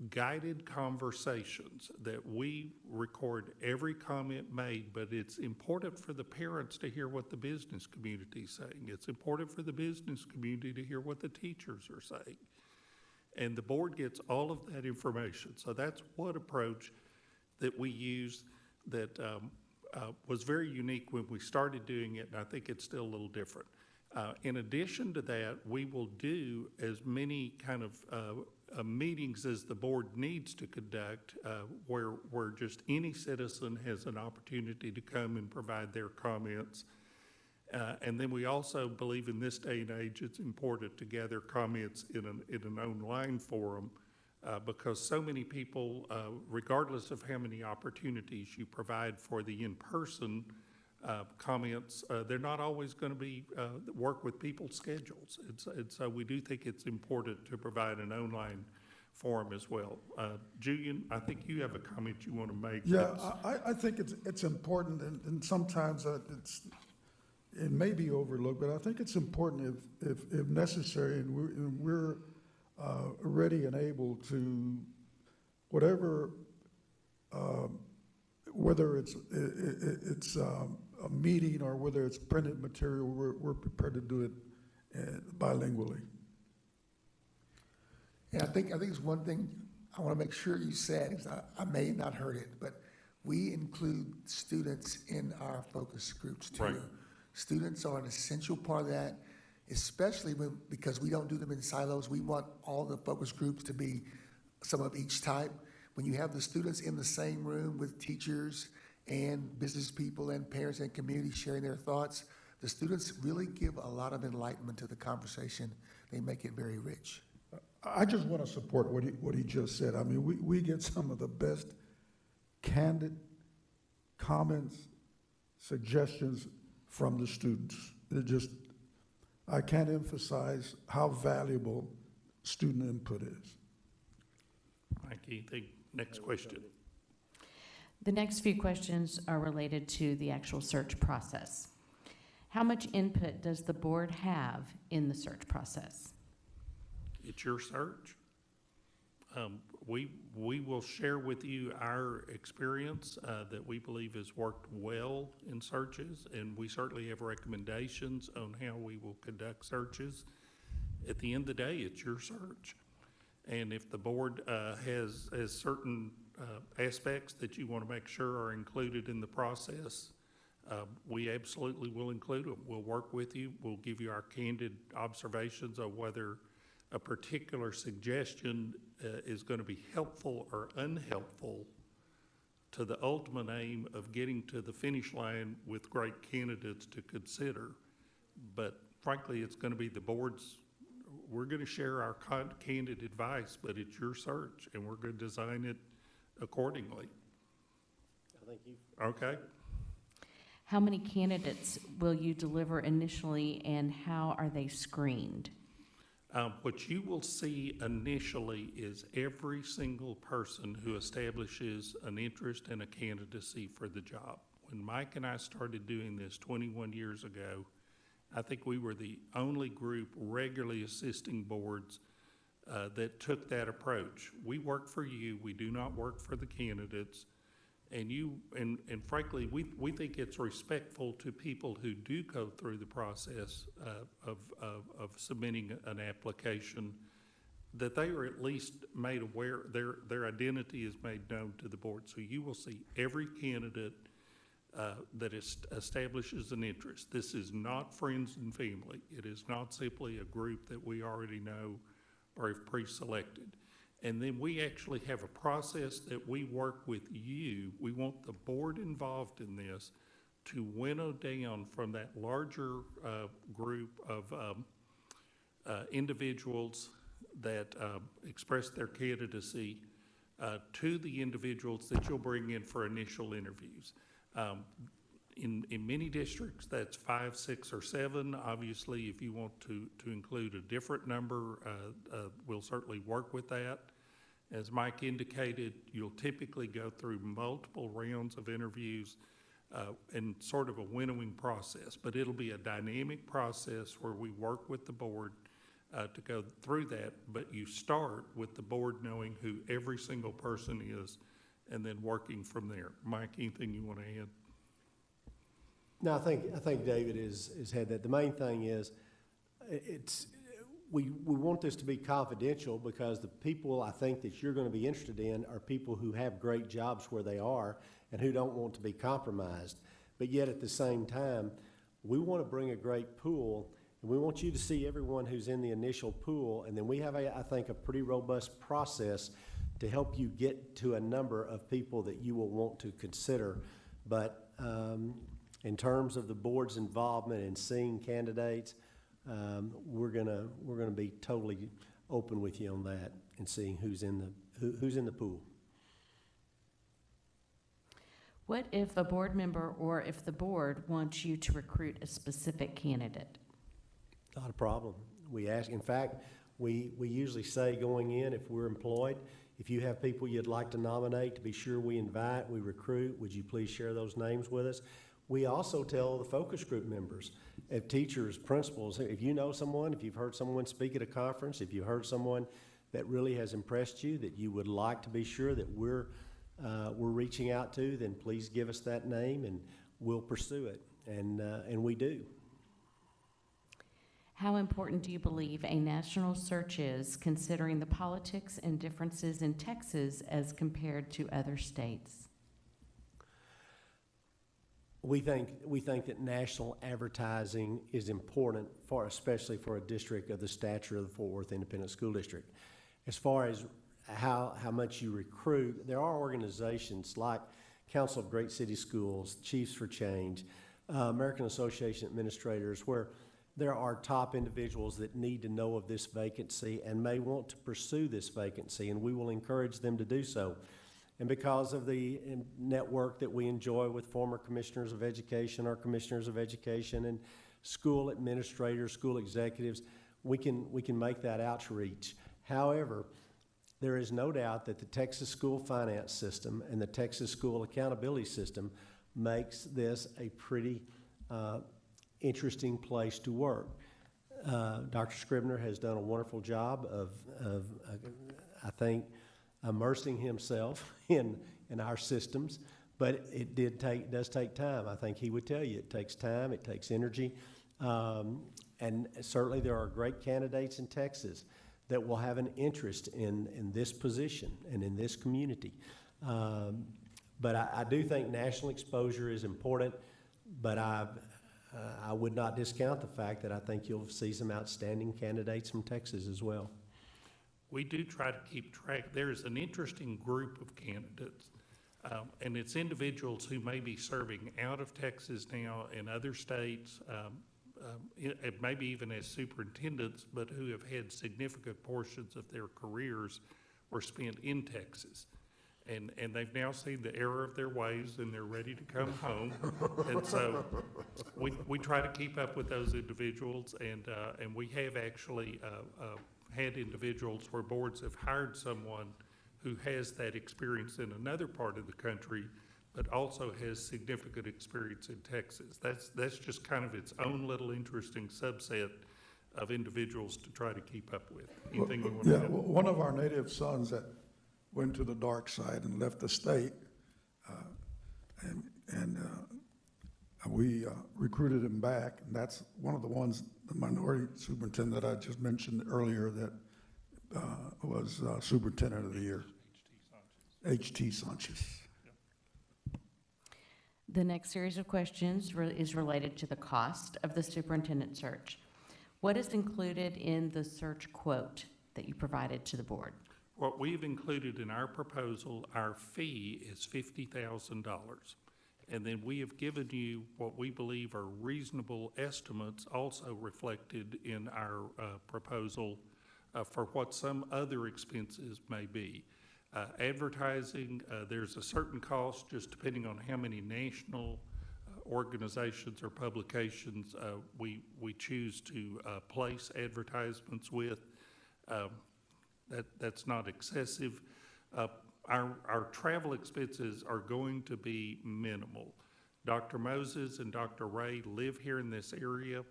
guided conversations that we record every comment made. But it's important for the parents to hear what the business community is saying. It's important for the business community to hear what the teachers are saying. And the board gets all of that information. So that's one approach that we use that was very unique when we started doing it, and I think it's still a little different. In addition to that, we will do as many kind of meetings as the board needs to conduct, where just any citizen has an opportunity to come and provide their comments. And then we also believe in this day and age it's important to gather comments in an online forum, because so many people, regardless of how many opportunities you provide for the in-person comments, they're not always going to be work with people's schedules. And so we do think it's important to provide an online forum as well. Julian, I think you have a comment you want to make. Yeah, I think it's important, and sometimes it may be overlooked, but I think it's important if necessary, and we're ready and able to, whatever, whether it's a meeting or whether it's printed material, we're prepared to do it bilingually. And I think it's one thing I want to make sure you said, because I may have not heard it, but we include students in our focus groups too. Right. Students are an essential part of that, especially because we don't do them in silos. We want all the focus groups to be some of each type. When you have the students in the same room with teachers and business people and parents and community sharing their thoughts, the students really give a lot of enlightenment to the conversation. They make it very rich. I just want to support what he just said. I mean, we get some of the best candid comments, suggestions from the students. They're just I can't emphasize how valuable student input is. Thank you. The next question. The next few questions are related to the actual search process. How much input does the board have in the search process? It's your search. We will share with you our experience that we believe has worked well in searches, and we certainly have recommendations on how we will conduct searches. At the end of the day, it's your search. And if the board has certain aspects that you want to make sure are included in the process, we absolutely will include them. We'll work with you. We'll give you our candid observations of whether a particular suggestion is going to be helpful or unhelpful to the ultimate aim of getting to the finish line with great candidates to consider. But frankly, it's going to be the board's. We're going to share our candid advice, but it's your search, and we're going to design it accordingly. Thank you. Okay. How many candidates will you deliver initially, and how are they screened? What you will see initially is every single person who establishes an interest in a candidacy for the job. When Mike and I started doing this 21 years ago, I think we were the only group regularly assisting boards that took that approach. We work for you. We do not work for the candidates. And frankly, we think it's respectful to people who do go through the process of submitting an application, that they are at least made aware, their identity is made known to the board. So you will see every candidate that establishes an interest. This is not friends and family. It is not simply a group that we already know or have pre-selected. And then we actually have a process that we work with you. We want the board involved in this to winnow down from that larger group of individuals that express their candidacy to the individuals that you'll bring in for initial interviews. In many districts, that's 5, 6, or 7. Obviously, if you want to include a different number, we'll certainly work with that. As Mike indicated, you'll typically go through multiple rounds of interviews and sort of a winnowing process, but it'll be a dynamic process where we work with the board to go through that, but you start with the board knowing who every single person is and then working from there. Mike, anything you want to add? No, I think David has had that. The main thing is we want this to be confidential because the people I think that you're going to be interested in are people who have great jobs where they are and who don't want to be compromised. But yet at the same time, we want to bring a great pool, and we want you to see everyone who's in the initial pool, and then we have, I think, a pretty robust process to help you get to a number of people that you will want to consider. But in terms of the board's involvement in seeing candidates, we're gonna be totally open with you on that and seeing who's in the pool. What if a board member or if the board wants you to recruit a specific candidate? Not a problem. We ask. In fact, we usually say going in, if we're employed, if you have people you'd like to nominate, to be sure we invite, we recruit, would you please share those names with us? We also tell the focus group members, if teachers, principals, if you know someone, if you've heard someone speak at a conference, if you heard someone that really has impressed you, that you would like to be sure that we're reaching out to, then please give us that name and we'll pursue it. And we do. How important do you believe a national search is, considering the politics and differences in Texas as compared to other states? We think that national advertising is important especially for a district of the stature of the Fort Worth Independent School District. As far as how much you recruit, there are organizations like Council of Great City Schools, Chiefs for Change, American Association of Administrators, where there are top individuals that need to know of this vacancy and may want to pursue this vacancy, and we will encourage them to do so. And because of the network that we enjoy with former commissioners of education, our commissioners of education, and school administrators, school executives, we can make that outreach. However, there is no doubt that the Texas school finance system and the Texas school accountability system makes this a pretty interesting place to work. Dr. Scribner has done a wonderful job of I think, immersing himself in our systems, but it does take time. I think he would tell you it takes time, it takes energy, and certainly there are great candidates in Texas that will have an interest in this position and in this community. But I do think national exposure is important, but I would not discount the fact that I think you'll see some outstanding candidates from Texas as well. We do try to keep track. There's an interesting group of candidates, and it's individuals who may be serving out of Texas now in other states, maybe even as superintendents, but who have had significant portions of their careers were spent in Texas. And they've now seen the error of their ways and they're ready to come home. And so we try to keep up with those individuals, and we have actually had individuals where boards have hired someone who has that experience in another part of the country, but also has significant experience in Texas. That's just kind of its own little interesting subset of individuals to try to keep up with. Anything you want to add? Well, one of our native sons that went to the dark side and left the state, and we recruited him back, and that's one of the ones, the minority superintendent that I just mentioned earlier that was superintendent of the year. H.T. Sanchez. The next series of questions is related to the cost of the superintendent search. What is included in the search quote that you provided to the board? What we've included in our proposal, our fee is $50,000. And then we have given you what we believe are reasonable estimates also reflected in our proposal for what some other expenses may be. Advertising, there's a certain cost just depending on how many national organizations or publications we choose to place advertisements with. That's not excessive. Our travel expenses are going to be minimal. Dr. Moses and Dr. Ray live here in this area.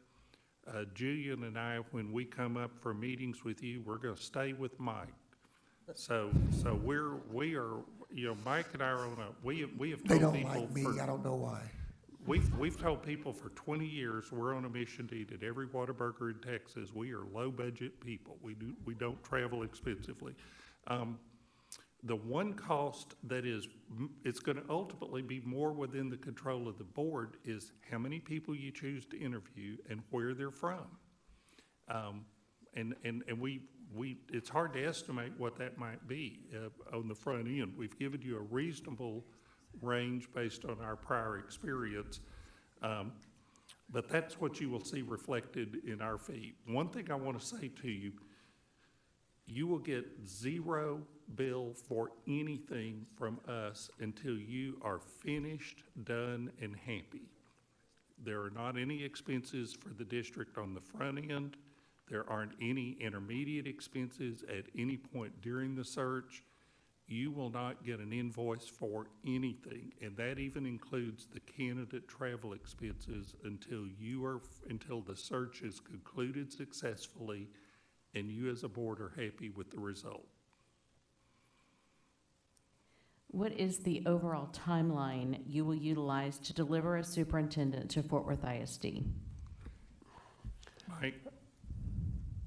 Julian and I, when we come up for meetings with you, we're going to stay with Mike. So we are, you know, Mike and I are on a, we have told They don't people like me, I don't know why. We've told people for 20 years we're on a mission to eat at every Whataburger in Texas. We are low budget people. We don't travel expensively. The one cost that it's going to ultimately be more within the control of the board is how many people you choose to interview and where they're from. And it's hard to estimate what that might be on the front end. We've given you a reasonable range based on our prior experience, but that's what you will see reflected in our fee. One thing I want to say to you, you will get zero bill for anything from us until you are finished, done, and happy. There are not any expenses for the district on the front end. There aren't any intermediate expenses at any point during the search. You will not get an invoice for anything, and that even includes the candidate travel expenses until the search is concluded successfully and you as a board are happy with the result. What is the overall timeline you will utilize to deliver a superintendent to Fort Worth ISD? Mike?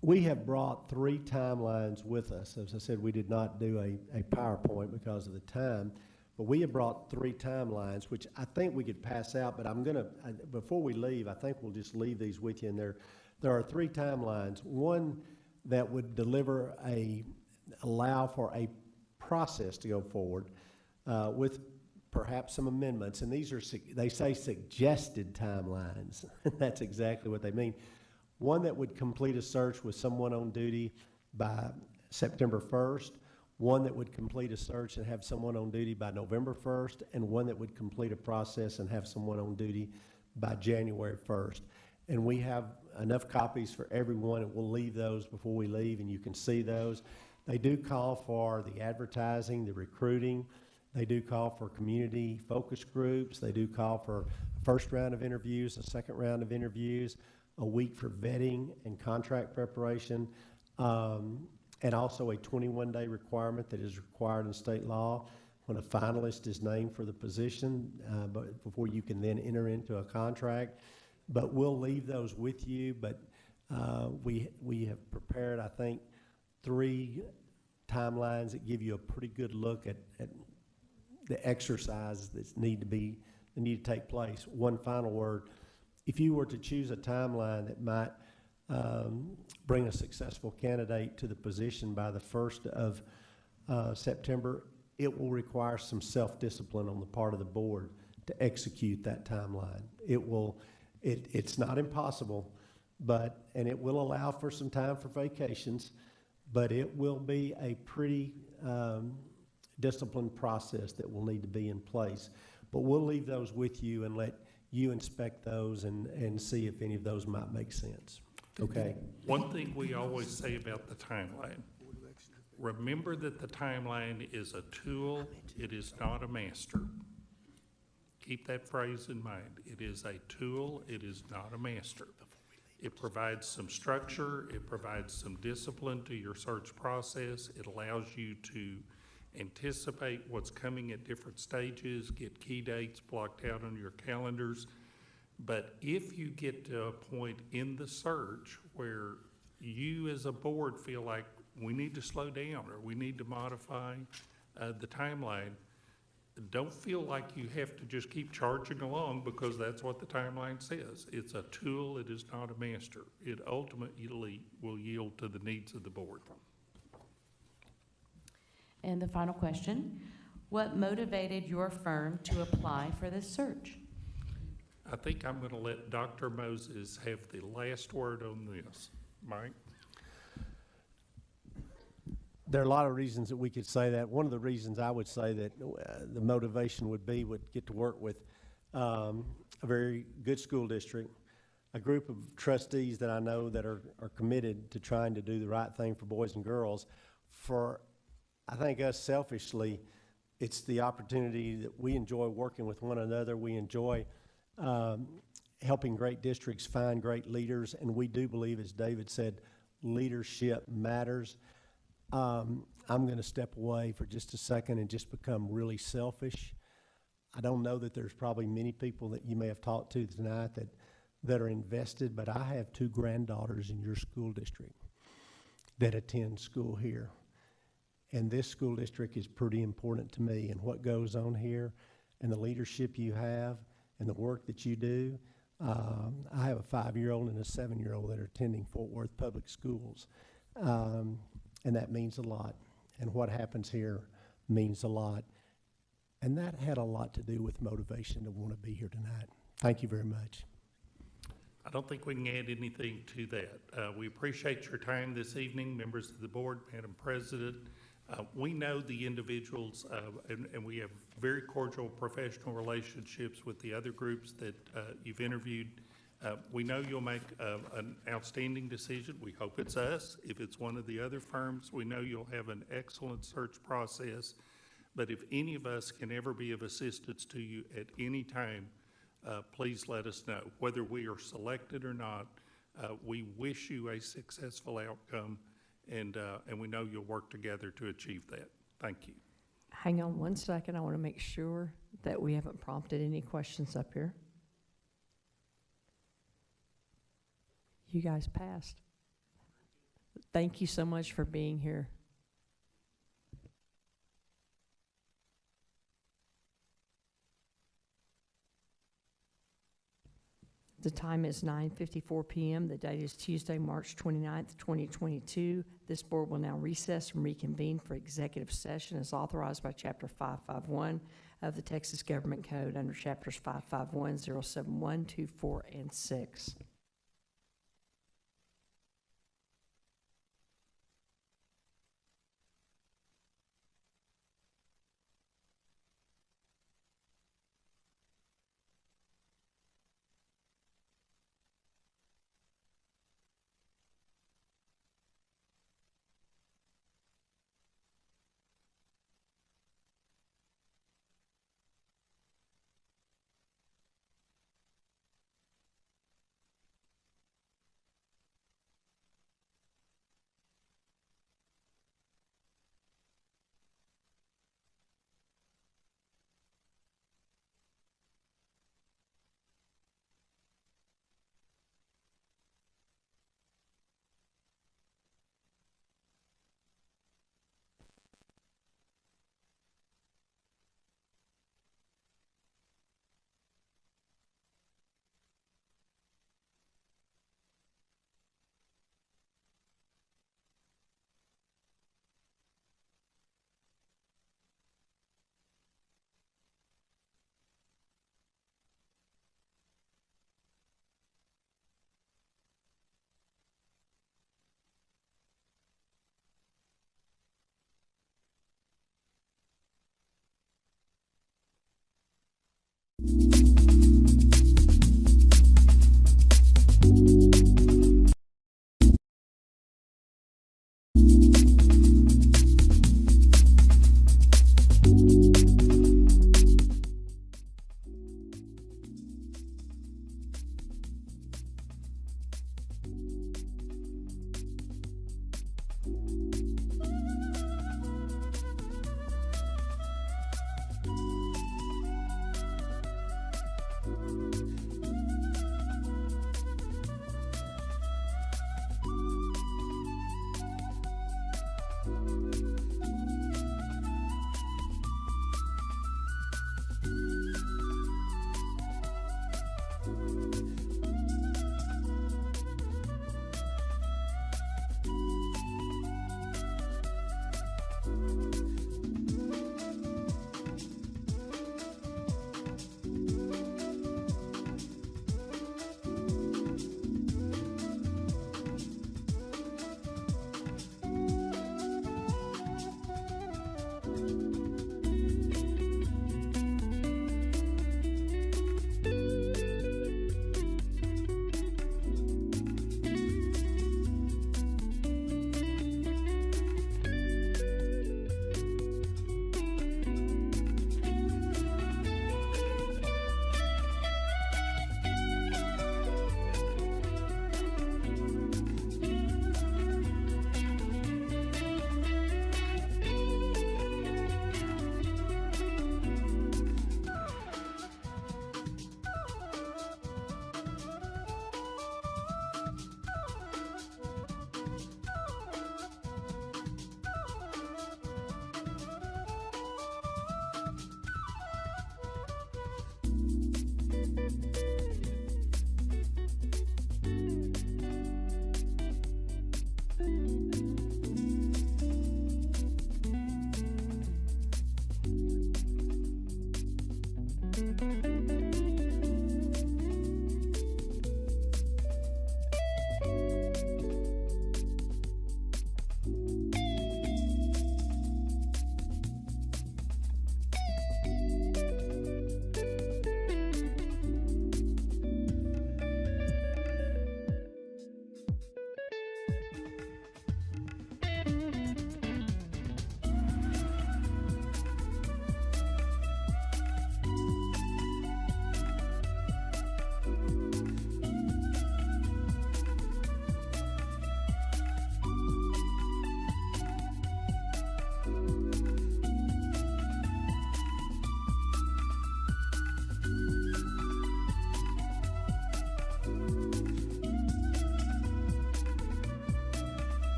We have brought 3 timelines with us. As I said, we did not do a PowerPoint because of the time, but we have brought 3 timelines, which I think we could pass out, but before we leave, I think we'll just leave these with you. And there are 3 timelines. One that would allow for a process to go forward with perhaps some amendments, and these are, they say suggested timelines. That's exactly what they mean. One that would complete a search with someone on duty by September 1st, one that would complete a search and have someone on duty by November 1st, and one that would complete a process and have someone on duty by January 1st. And we have enough copies for everyone, and we'll leave those before we leave, and you can see those. They do call for the advertising, the recruiting. They do call for community focus groups. They do call for a first round of interviews, a second round of interviews, a week for vetting and contract preparation, and also a 21-day requirement that is required in state law when a finalist is named for the position, but before you can then enter into a contract. But we'll leave those with you, but we have prepared, I think, 3 timelines that give you a pretty good look at the exercises that need to take place. One final word: if you were to choose a timeline that might bring a successful candidate to the position by the 1st of September, it will require some self-discipline on the part of the board to execute that timeline. It's not impossible, and it will allow for some time for vacations, but it will be a pretty disciplined process that will need to be in place. But we'll leave those with you and let you inspect those and see if any of those might make sense. Okay? One thing we always say about the timeline: remember that the timeline is a tool, it is not a master. Keep that phrase in mind. It is a tool, it is not a master. It provides some structure, it provides some discipline to your search process. It allows you to anticipate what's coming at different stages, get key dates blocked out on your calendars. But if you get to a point in the search where you as a board feel like we need to slow down or we need to modify the timeline, don't feel like you have to just keep charging along because that's what the timeline says. It's a tool, it is not a master. It ultimately will yield to the needs of the board. And the final question: what motivated your firm to apply for this search? I think I'm going to let Dr. Moses have the last word on this. Mike? There are a lot of reasons that we could say that. One of the reasons I would say that the motivation would get to work with a very good school district, a group of trustees that I know that are committed to trying to do the right thing for boys and girls. For, I think, us selfishly, it's the opportunity that we enjoy working with one another. We enjoy helping great districts find great leaders, and we do believe, as David said, leadership matters. I'm going to step away for just a second and just become really selfish. I don't know that there's probably many people that you may have talked to tonight that are invested, but I have 2 granddaughters in your school district that attend school here. And this school district is pretty important to me, and what goes on here and the leadership you have and the work that you do. I have a 5-year-old and a 7-year-old that are attending Fort Worth Public Schools. And that means a lot. And what happens here means a lot. And that had a lot to do with motivation to want to be here tonight. Thank you very much. I don't think we can add anything to that. We appreciate your time this evening, members of the board, Madam President. We know the individuals, and we have very cordial professional relationships with the other groups that you've interviewed. We know you'll make an outstanding decision. We hope it's us. If it's one of the other firms, we know you'll have an excellent search process. But if any of us can ever be of assistance to you at any time, please let us know. Whether we are selected or not, we wish you a successful outcome, and we know you'll work together to achieve that. Thank you. Hang on one second. I want to make sure that we haven't prompted any questions up here. You guys passed. Thank you so much for being here. The time is 9:54 p.m. The date is Tuesday, March 29th, 2022. This board will now recess and reconvene for executive session as authorized by Chapter 551 of the Texas Government Code under Chapters 551, 071, 24, and 6.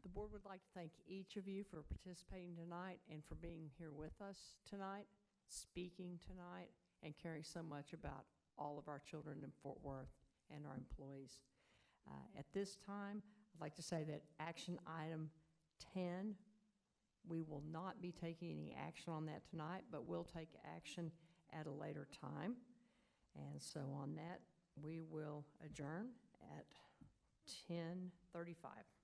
The board would like to thank each of you for participating tonight and for being here with us tonight, speaking tonight, and caring so much about all of our children in Fort Worth and our employees. At this time, I'd like to say that action item 10, we will not be taking any action on that tonight, but we'll take action at a later time. And so on that, we will adjourn at 10:35.